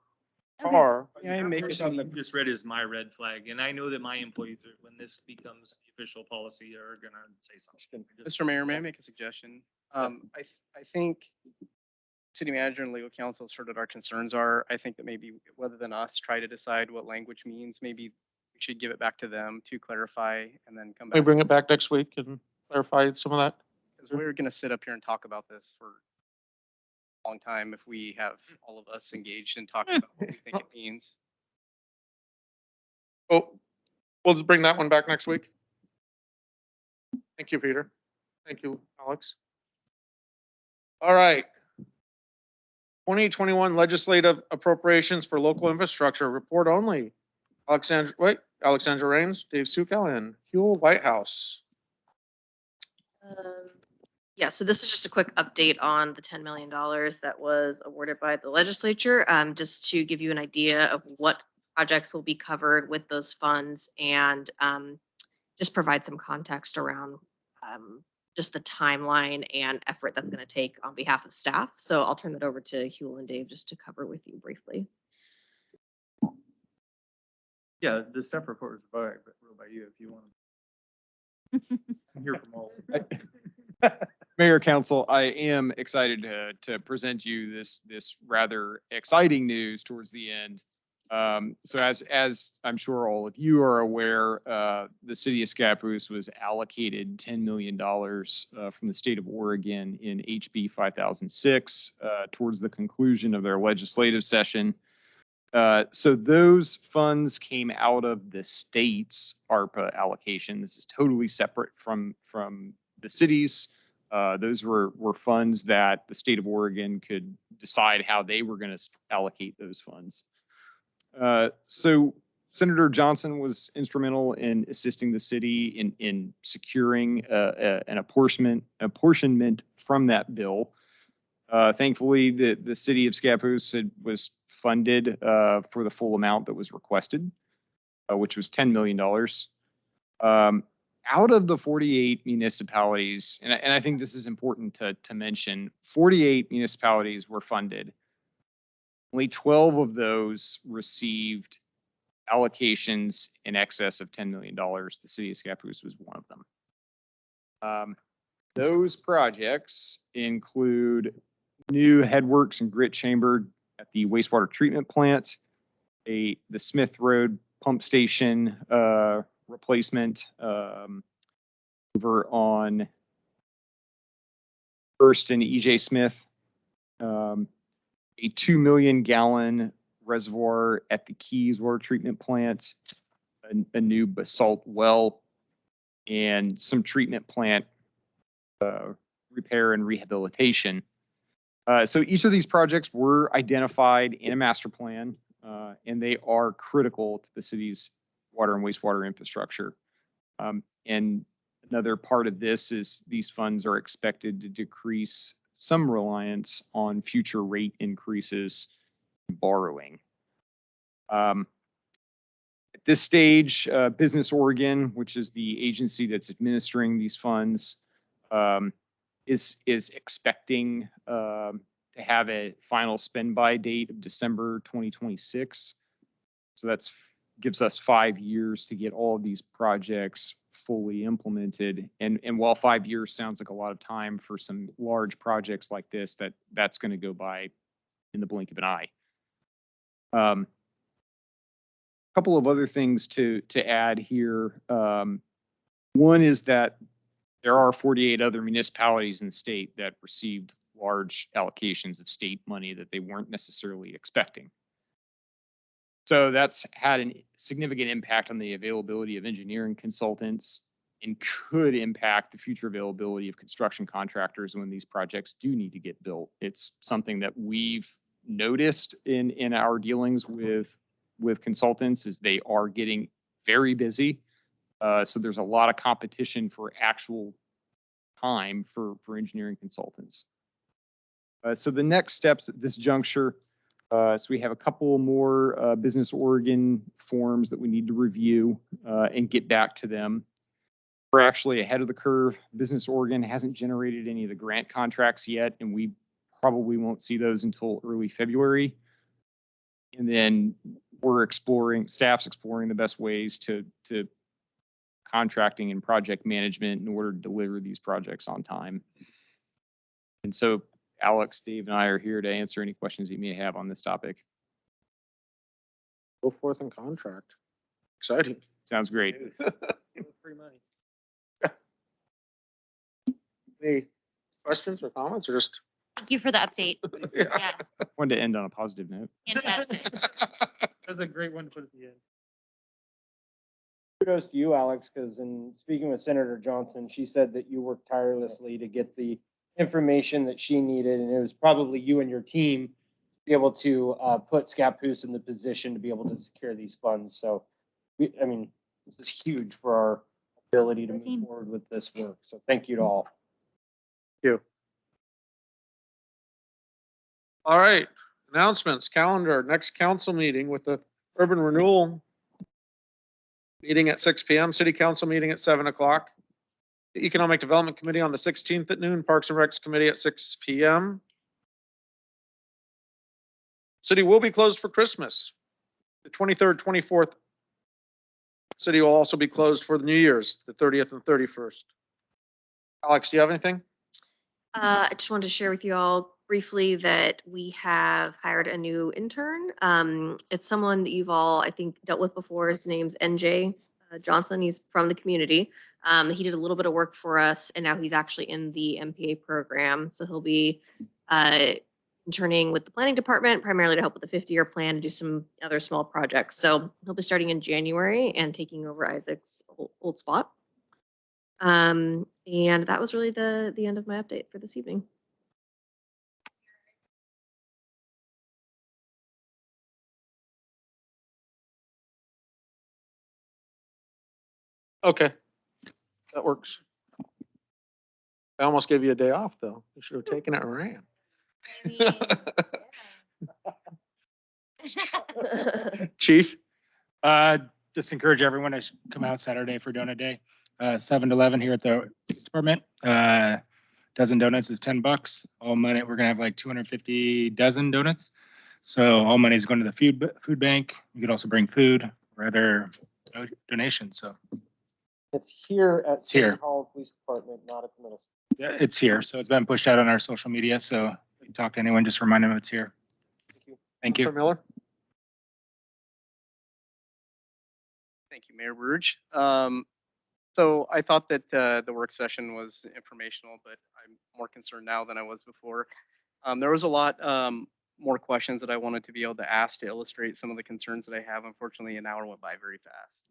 car. Yeah, I make it What you just read is my red flag, and I know that my employees are, when this becomes the official policy, are gonna say something. Mr. Mayor, may I make a suggestion? I think city manager and legal counsel has heard what our concerns are. I think that maybe rather than us try to decide what language means, maybe we should give it back to them to clarify and then come We back. bring it back next week and clarify some of that. Because we're gonna sit up here and talk about this for a long time if we have all of us engaged in talking about what we think it means. Oh, we'll just bring that one back next week. Thank you, Peter. Thank you, Alex. All right. 2021 legislative appropriations for local infrastructure report only. Alexandra Rains, Dave Sukal, and Huel Whitehouse. Yeah, so this is just a quick update on the $10 million that was awarded by the legislature, just to give you an idea of what projects will be covered with those funds and just provide some context around just the timeline and effort that's going to take on behalf of staff. So I'll turn that over to Huel and Dave just to cover with you briefly. Yeah, the staff report is wrote by you if you want. Hear from all. Mayor, Council, I am excited to present you this rather exciting news towards the end. So as I'm sure all of you are aware, the city of Scapus was allocated $10 million from the state of Oregon in HB 5006 towards the conclusion of their legislative session. So those funds came out of the state's ARPA allocation. This is totally separate from the city's. Those were funds that the state of Oregon could decide how they were going to allocate those funds. So Senator Johnson was instrumental in assisting the city in securing an apportionment from that bill. Thankfully, the city of Scapus was funded for the full amount that was requested, which was $10 million. Out of the 48 municipalities, and I think this is important to mention, 48 municipalities were funded. Only 12 of those received allocations in excess of $10 million. The city of Scapus was one of them. Those projects include new headworks and grit chamber at the wastewater treatment plant, the Smith Road pump station replacement over on First and EJ Smith, a 2 million gallon reservoir at the Keys Water Treatment Plant, a new basalt well, and some treatment plant repair and rehabilitation. So each of these projects were identified in a master plan, and they are critical to the city's water and wastewater infrastructure. And another part of this is these funds are expected to decrease some reliance on future rate increases in borrowing. At this stage, Business Oregon, which is the agency that's administering these funds, is expecting to have a final spend by date of December 2026. So that's gives us 5 years to get all of these projects fully implemented. And while 5 years sounds like a lot of time for some large projects like this, that's going to go by in the blink of an eye. A couple of other things to add here. One is that there are 48 other municipalities in the state that received large allocations of state money that they weren't necessarily expecting. So that's had a significant impact on the availability of engineering consultants and could impact the future availability of construction contractors when these projects do need to get built. It's something that we've noticed in our dealings with consultants is they are getting very busy. So there's a lot of competition for actual time for engineering consultants. So the next steps at this juncture, so we have a couple more Business Oregon forms that we need to review and get back to them. We're actually ahead of the curve. Business Oregon hasn't generated any of the grant contracts yet, and we probably won't see those until early February. And then staff's exploring the best ways to contracting and project management in order to deliver these projects on time. And so Alex, Dave, and I are here to answer any questions you may have on this topic. Go forth and contract. Exciting. Sounds great. Free money. Any questions or comments or just? Thank you for the update. Yeah, Wanted to end on a positive note. fantastic. That's a great one to put at the end. Kudos to you, Alex, because in speaking with Senator Johnson, she said that you worked tirelessly to get the information that she needed, and it was probably you and your team to be able to put Scapus in the position to be able to secure these funds. So, I mean, this is huge for our ability to move forward with this work. So thank you to all. Thank you. All right, announcements, calendar, next council meeting with the urban renewal meeting at 6 p.m., city council meeting at 7 o'clock. The Economic Development Committee on the 16th at noon, Parks and Recs Committee at 6 p.m. City will be closed for Christmas. The 23rd, 24th. City will also be closed for the New Year's, the 30th and 31st. Alex, do you have anything? I just wanted to share with you all briefly that we have hired a new intern. It's someone that you've all, I think, dealt with before. His name's NJ Johnson. He's from the community. He did a little bit of work for us, and now he's actually in the MPA program. So he'll be interning with the planning department, primarily to help with the 50-year plan and do some other small projects. So he'll be starting in January and taking over Isaac's old spot. And that was really the end of my update for this evening. Okay, that works. I almost gave you a day off, though. You should have taken it and ran. Chief? Just encourage everyone to come out Saturday for donut day. 7 to 11 here at the police department. Dozen donuts is $10. All money, we're gonna have like 250 dozen donuts. So all money is going to the food bank. You could also bring food or other donations. So It's here at It's here. City Hall Police Department, not at the middle. yeah, it's here. So it's been pushed out on our social media. So if you talk to anyone, just remind them it's here. Thank you. Councilor Miller? Thank you, Mayor Burge. So I thought that the work session was informational, but I'm more concerned now than I was before. There was a lot more questions that I wanted to be able to ask to illustrate some of the concerns that I have. Unfortunately, an hour went by very fast.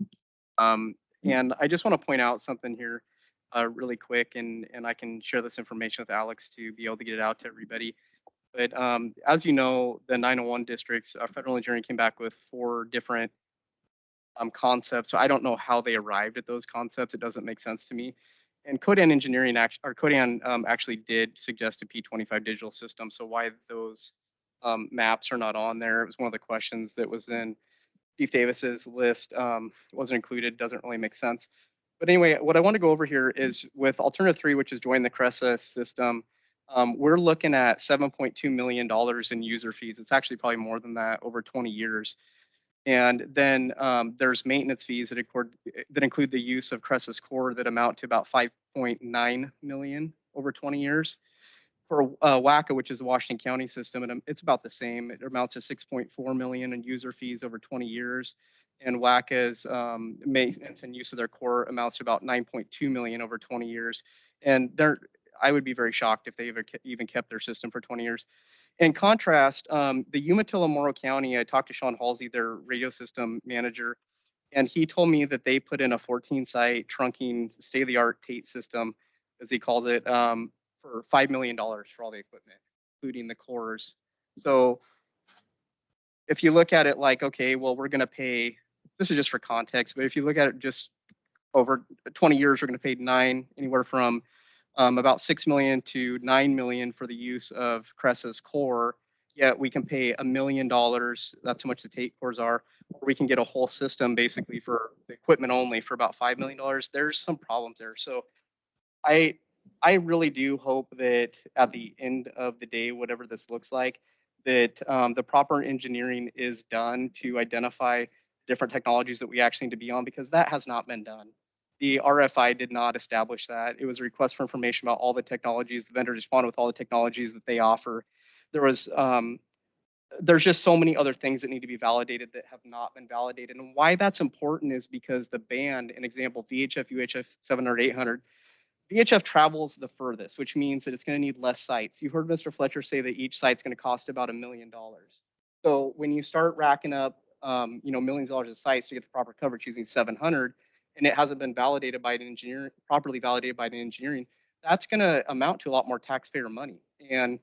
And I just want to point out something here really quick, and I can share this information with Alex to be able to get it out to everybody. But as you know, the 901 districts, federal engineering came back with 4 different concepts. So I don't know how they arrived at those concepts. It doesn't make sense to me. And Codan Engineering Codan actually did suggest a P25 digital system. So why those maps are not on there? It was one of the questions that was in Chief Davis's list. Wasn't included. Doesn't really make sense. But anyway, what I want to go over here is with alternative 3, which is join the CRESA system. We're looking at $7.2 million in user fees. It's actually probably more than that over 20 years. And then there's maintenance fees that include the use of CRESA's core that amount to about 5.9 million over 20 years. For WACA, which is the Washington County system, it's about the same. It amounts to 6.4 million in user fees over 20 years. And WACA's maintenance and use of their core amounts to about 9.2 million over 20 years. And I would be very shocked if they even kept their system for 20 years. In contrast, the Umatilla Morrow County, I talked to Sean Halsey, their radio system manager, and he told me that they put in a 14-site trunking state-of-the-art Tate system, as he calls it, for $5 million for all the equipment, including the cores. So if you look at it like, okay, well, we're going to pay, this is just for context, but if you look at it just over 20 years, we're going to pay anywhere from about 6 million to 9 million for the use of CRESA's core, yet we can pay $1 million. That's how much the Tate cores are. Or we can get a whole system basically for the equipment only for about $5 million. There's some problems there. So I really do hope that at the end of the day, whatever this looks like, that the proper engineering is done to identify different technologies that we actually need to be on, because that has not been done. The RFI did not establish that. It was a request for information about all the technologies. The vendor responded with all the technologies that they offer. There's just so many other things that need to be validated that have not been validated. And why that's important is because the band, an example, VHF, UHF 700, 800, VHF travels the furthest, which means that it's going to need less sites. You heard Mr. Fletcher say that each site's going to cost about $1 million. So when you start racking up, millions of dollars of sites to get the proper coverage using 700, and it hasn't been validated by an engineer, properly validated by an engineering, that's going to amount to a lot more taxpayer money. And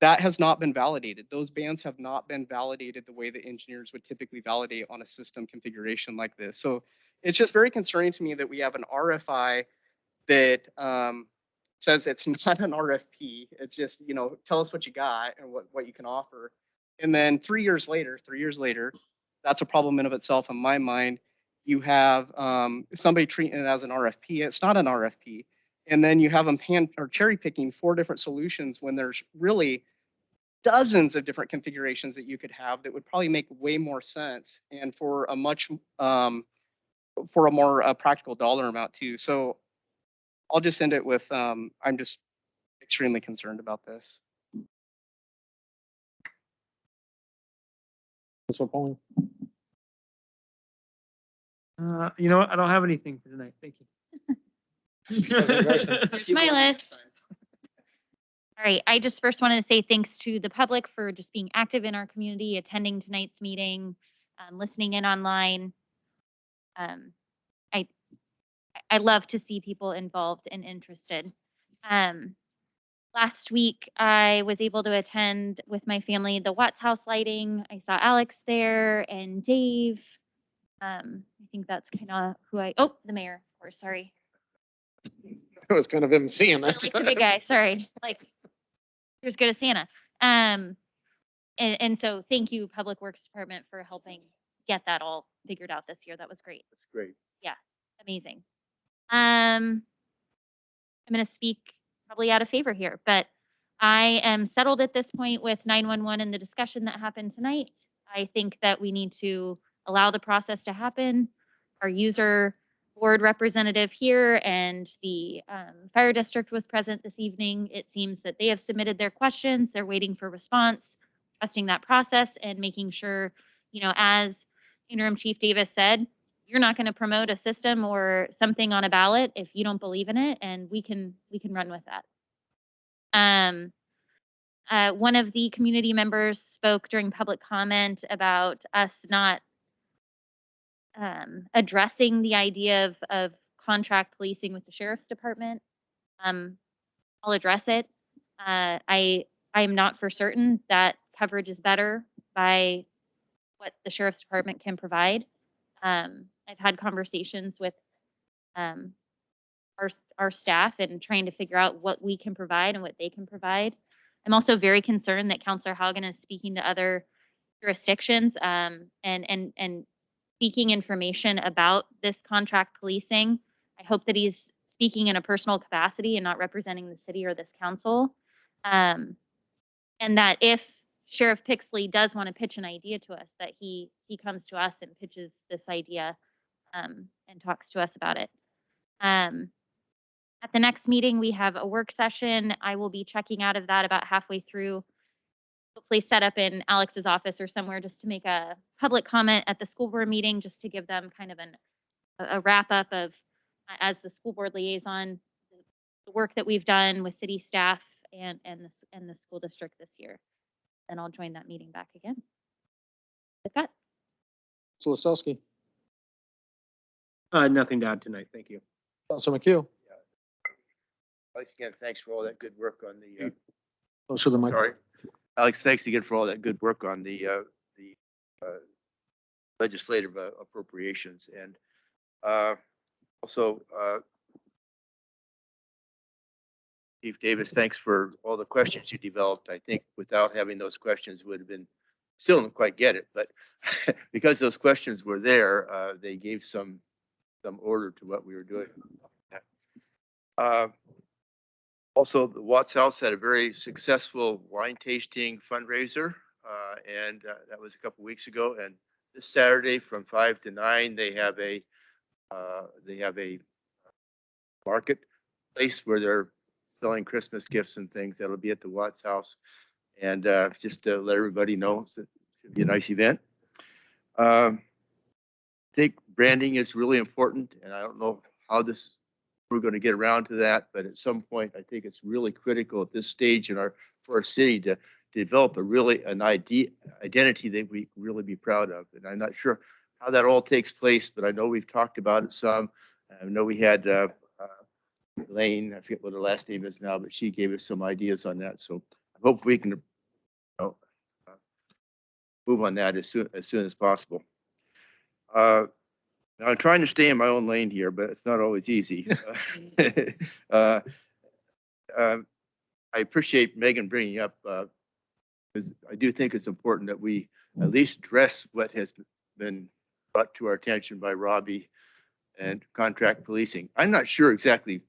that has not been validated. Those bands have not been validated the way that engineers would typically validate on a system configuration like this. So it's just very concerning to me that we have an RFI that says it's not an RFP. It's just, tell us what you got and what you can offer. And then 3 years later, that's a problem in of itself in my mind. You have somebody treating it as an RFP. It's not an RFP. And then you have them cherry picking 4 different solutions when there's really dozens of different configurations that you could have that would probably make way more sense and for a more practical dollar amount too. So I'll just end it with I'm just extremely concerned about this. So Pauline. You know what? I don't have anything for tonight. Thank you. Here's my list. All right, I just first wanted to say thanks to the public for just being active in our community, attending tonight's meeting, listening in online. I love to see people involved and interested. Last week, I was able to attend with my family the Watts House lighting. I saw Alex there and Dave. I think that's kind of who the mayor, of course, sorry. It was kind of him seeing it. Like the big guy, sorry. Like, here's good as Santa. And so thank you, Public Works Department, for helping get that all figured out this year. That was great. That's great. Yeah, amazing. I'm going to speak probably out of favor here, but I am settled at this point with 911 and the discussion that happened tonight. I think that we need to allow the process to happen. Our user board representative here and the fire district was present this evening. It seems that they have submitted their questions. They're waiting for response, trusting that process and making sure, as Interim Chief Davis said, you're not going to promote a system or something on a ballot if you don't believe in it, and we can run with that. One of the community members spoke during public comment about us not addressing the idea of contract policing with the sheriff's department. I'll address it. I'm not for certain that coverage is better by what the sheriff's department can provide. I've had conversations with our staff and trying to figure out what we can provide and what they can provide. I'm also very concerned that Counselor Haugen is speaking to other jurisdictions and seeking information about this contract policing. I hope that he's speaking in a personal capacity and not representing the city or this council. And that if Sheriff Pixley does want to pitch an idea to us, that he comes to us and pitches this idea and talks to us about it. At the next meeting, we have a work session. I will be checking out of that about halfway through. Hopefully set up in Alex's office or somewhere just to make a public comment at the school board meeting, just to give them kind of a wrap up of, as the school board liaison, the work that we've done with city staff and the school district this year. Then I'll join that meeting back again. With that. Solosowski. Nothing to add tonight. Thank you. Councilor McHugh. Alex, again, thanks for all that good work on the, Closer to the mic. sorry. Alex, thanks again for all that good work on the legislative appropriations. And also, Chief Davis, thanks for all the questions you developed. I think without having those questions would have been, still don't quite get it, but because those questions were there, they gave some order to what we were doing. Also, the Watts House had a very successful wine tasting fundraiser, and that was a couple weeks ago. And this Saturday from 5 to 9, they have a marketplace where they're selling Christmas gifts and things. That'll be at the Watts House, and just to let everybody know, it should be a nice event. I think branding is really important, and I don't know how we're going to get around to that, but at some point, I think it's really critical at this stage for our city to develop an identity that we can really be proud of. And I'm not sure how that all takes place, but I know we've talked about it some. I know we had Elaine, I forget what her last name is now, but she gave us some ideas on that. So I hope we can move on that as soon as possible. Now I'm trying to stay in my own lane here, but it's not always easy. I appreciate Megan bringing up, because I do think it's important that we at least address what has been brought to our attention by Robbie and contract policing. I'm not sure exactly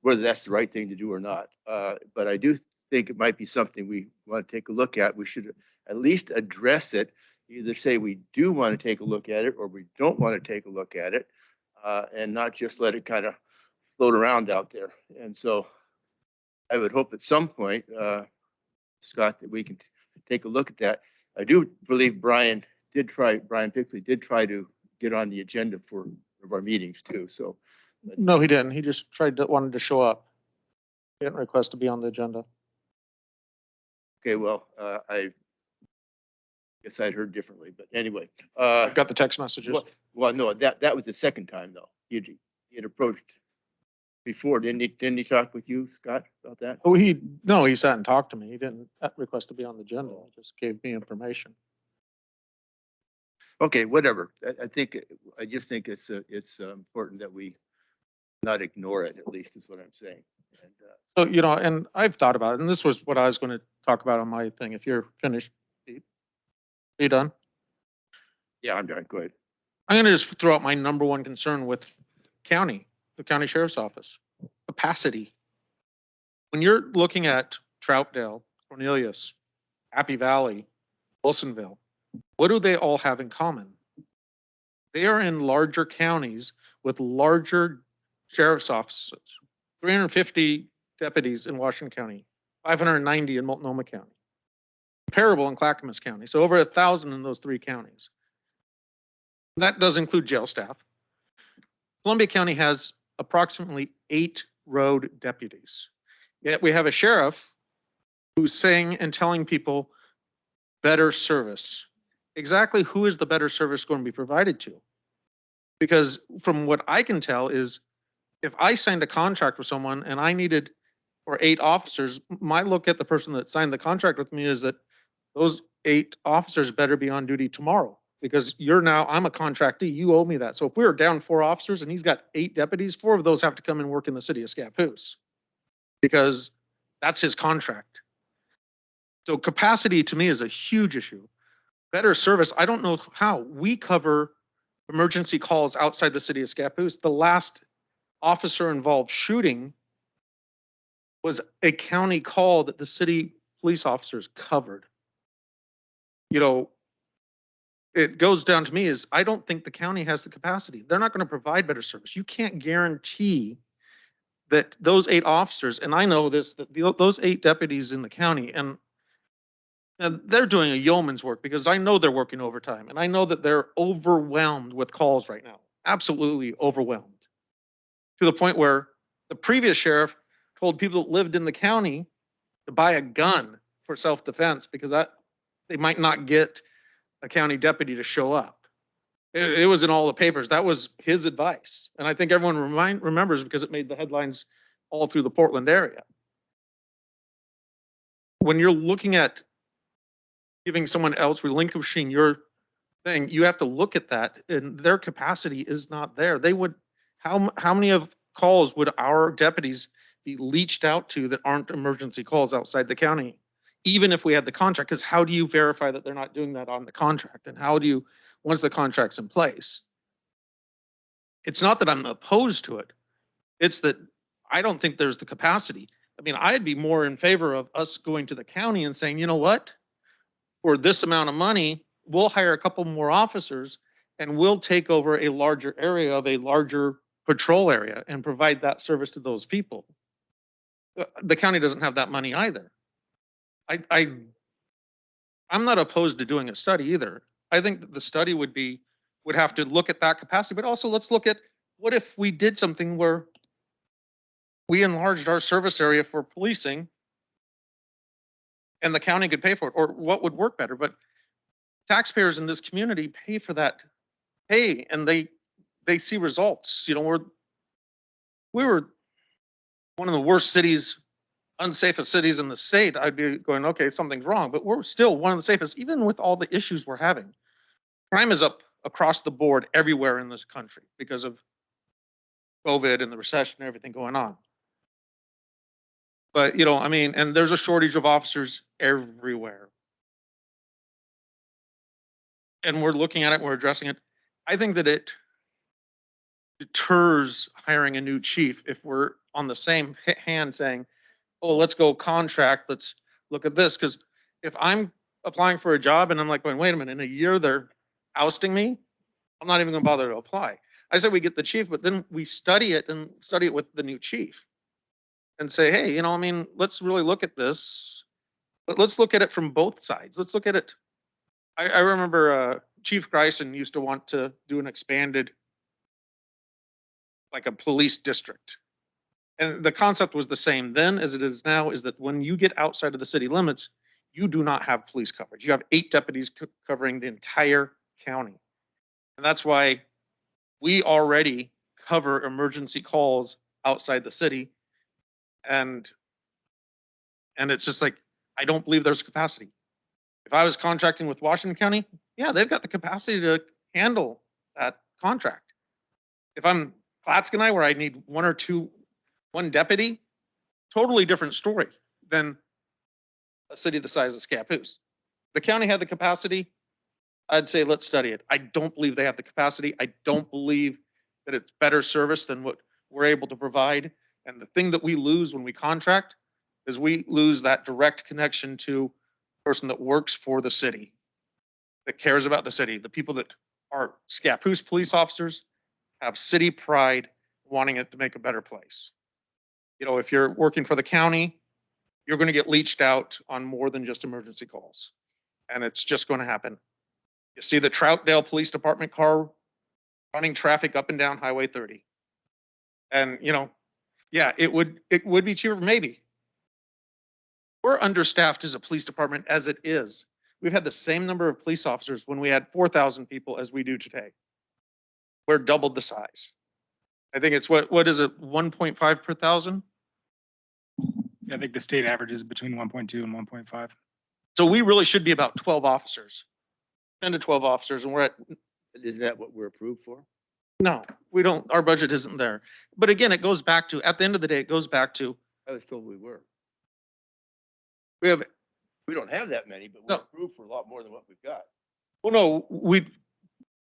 whether that's the right thing to do or not, but I do think it might be something we want to take a look at. We should at least address it. Either say we do want to take a look at it or we don't want to take a look at it, and not just let it kind of float around out there. And so I would hope at some point, Scott, that we can take a look at that. I do believe Brian Pixley did try to get on the agenda for one of our meetings too. So No, he didn't. He just wanted to show up. He didn't request to be on the agenda. okay, well, I guess I'd heard differently, but anyway. I've got the text messages. Well, no, that was the second time though. He had approached before, didn't he talk with you, Scott, about that? Oh, he sat and talked to me. He didn't request to be on the agenda. He just gave me information. Okay, whatever. I just think it's important that we not ignore it, at least is what I'm saying. And, So, and I've thought about it, and this was what I was going to talk about on my thing. If you're finished, Pete. Are you done? yeah, I'm done. Go ahead. I'm going to just throw out my number one concern with the county sheriff's office, capacity. When you're looking at Troutdale, Cornelius, Happy Valley, Wilsonville, what do they all have in common? They are in larger counties with larger sheriff's offices, 350 deputies in Washington County, 590 in Multnomah County, comparable in Clackamas County. So over 1,000 in those three counties. That does include jail staff. Columbia County has approximately 8 road deputies. Yet we have a sheriff who's saying and telling people better service. Exactly who is the better service going to be provided to? Because from what I can tell is if I signed a contract with someone and I needed for 8 officers, my look at the person that signed the contract with me is that those 8 officers better be on duty tomorrow because I'm a contractee, you owe me that. So if we were down 4 officers and he's got 8 deputies, 4 of those have to come and work in the city of Scapus because that's his contract. So capacity to me is a huge issue. Better service, I don't know how. We cover emergency calls outside the city of Scapus. The last officer involved shooting was a county call that the city police officers covered. You know, it goes down to me is I don't think the county has the capacity. They're not going to provide better service. You can't guarantee that those 8 officers, and I know this, that those 8 deputies in the county, and they're doing a yeoman's work because I know they're working overtime and I know that they're overwhelmed with calls right now. Absolutely overwhelmed. To the point where the previous sheriff told people that lived in the county to buy a gun for self-defense because they might not get a county deputy to show up. It was in all the papers. That was his advice. And I think everyone remembers because it made the headlines all through the Portland area. When you're looking at giving someone else, relinquishing your thing, you have to look at that and their capacity is not there. They would, how many of calls would our deputies be leached out to that aren't emergency calls outside the county? Even if we had the contract, because how do you verify that they're not doing that on the contract? And how do you, once the contract's in place? It's not that I'm opposed to it. It's that I don't think there's the capacity. I mean, I'd be more in favor of us going to the county and saying, you know what? For this amount of money, we'll hire a couple more officers and we'll take over a larger area of a larger patrol area and provide that service to those people. The county doesn't have that money either. I'm not opposed to doing a study either. I think that the study would have to look at that capacity, but also let's look at what if we did something where we enlarged our service area for policing and the county could pay for it, or what would work better. But taxpayers in this community pay for that pay and they see results. You know, we were one of the worst cities, unsafest cities in the state. I'd be going, okay, something's wrong, but we're still one of the safest, even with all the issues we're having. Crime is up across the board everywhere in this country because of COVID and the recession and everything going on. But, you know, I mean, and there's a shortage of officers everywhere. And we're looking at it, we're addressing it. I think that it deters hiring a new chief if we're on the same hand saying, oh, let's go contract, let's look at this. Because if I'm applying for a job and I'm like going, wait a minute, in a year they're ousting me, I'm not even gonna bother to apply. I said we get the chief, but then we study it with the new chief and say, hey, you know, I mean, let's really look at this. But let's look at it from both sides. Let's look at it. I remember Chief Greisen used to want to do an expanded, like a police district. And the concept was the same then as it is now, is that when you get outside of the city limits, you do not have police coverage. You have 8 deputies covering the entire county. And that's why we already cover emergency calls outside the city. And it's just like, I don't believe there's capacity. If I was contracting with Washington County, yeah, they've got the capacity to handle that contract. If I'm Clatskanie, where I need one deputy, totally different story than a city the size of Scapus. The county had the capacity. I'd say let's study it. I don't believe they have the capacity. I don't believe that it's better service than what we're able to provide. And the thing that we lose when we contract is we lose that direct connection to the person that works for the city, that cares about the city. The people that are Scapus police officers have city pride, wanting it to make a better place. You know, if you're working for the county, you're going to get leached out on more than just emergency calls. And it's just going to happen. You see the Troutdale Police Department car running traffic up and down Highway 30. And, you know, yeah, it would be cheaper, maybe. We're understaffed as a police department as it is. We've had the same number of police officers when we had 4,000 people as we do today. We're doubled the size. I think it's what is it, 1.5 per thousand? I think the state average is between 1.2 and 1.5. So we really should be about 12 officers, 10 to 12 officers, and we're at, Isn't that what we're approved for? no, we don't, our budget isn't there. But again, it goes back to, at the end of the day, it goes back to, I was told we were. we have, We don't have that many, but we're No. approved for a lot more than what we've got. well, no,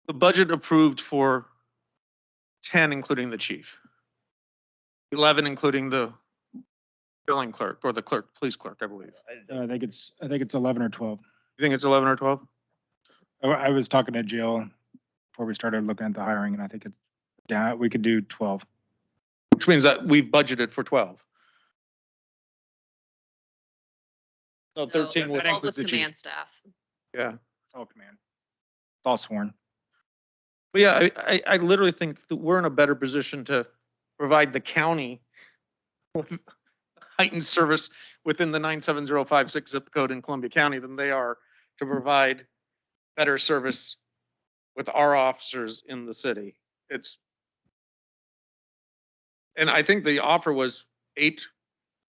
the budget approved for 10, including the chief. 11, including the billing clerk or the clerk, police clerk, I believe. I think it's 11 or 12. You think it's 11 or 12? I was talking to Jill before we started looking at the hiring, and I think it's, yeah, we could do 12. Which means that we've budgeted for 12. No, 13 would, that All includes with the chief. command staff. yeah. It's all command. It's all sworn. But yeah, I literally think that we're in a better position to provide the county with heightened service within the 97056 zip code in Columbia County than they are to provide better service with our officers in the city. And I think the offer was 8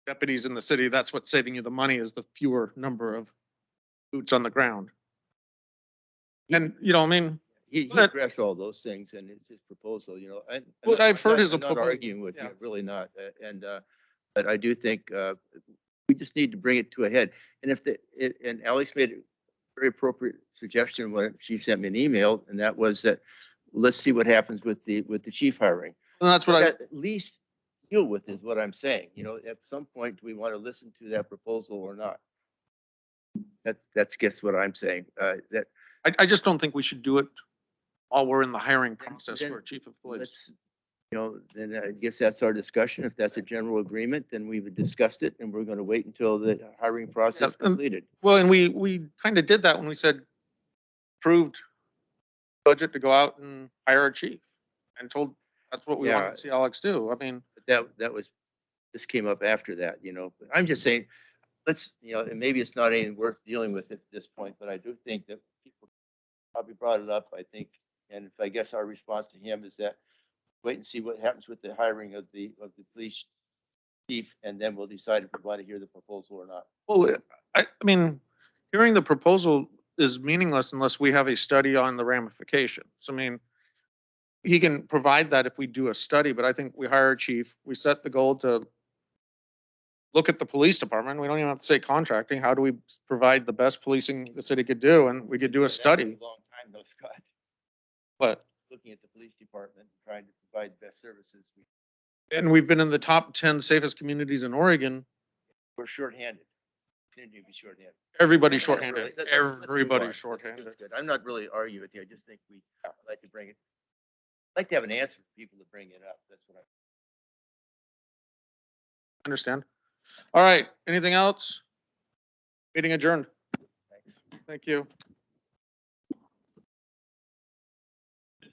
deputies in the city. That's what's saving you the money, is the fewer number of boots on the ground. And, you know, I mean, He But- addressed all those things and it's his proposal, you know, Well, I've heard his I'm not proposal. arguing with you, Yeah. really not. But I do think, we just need to bring it to a head. And and Alex made a very appropriate suggestion when she sent me an email, and that was that, let's see what happens with the chief hiring. and that's what I, At least deal with is what I'm saying, you know, at some point, do we want to listen to that proposal or not? That's guess what I'm saying, that. I just don't think we should do it while we're in the hiring process then for a chief of police. Let's, you know, then I guess that's our discussion. If that's a general agreement, then we've discussed it and we're going to wait until the hiring process Yeah, and- completed. Well, and we kind of did that when we said approved budget to go out and hire a chief and told that's what we Yeah. wanted to see Alex do. I mean, But this came up after that, you know, but I'm just saying, let's, you know, and maybe it's not anything worth dealing with at this point, but I do think that people probably brought it up, I think. And if I guess our response to him is that wait and see what happens with the hiring of the police chief, and then we'll decide if we want to hear the proposal or not. well, I mean, hearing the proposal is meaningless unless we have a study on the ramifications. I mean, he can provide that if we do a study, but I think we hire a chief, we set the goal to look at the police department. We don't even have to say contracting. How do we provide the best policing the city could do? And we could do a That was study, a long time though, Scott, but, looking at the police department, and trying to provide the best services. and we've been in the top 10 safest communities in Oregon. We're shorthanded. Continue to be shorthanded. Everybody's That's really- shorthanded. let's move on. Everybody's That's shorthanded. good. I'm not really arguing with you. I just think I'd like to bring it. I'd like to have an answer for people to bring it up. That's what Understand? All right, anything else? Meeting adjourned. Thanks. Thank you.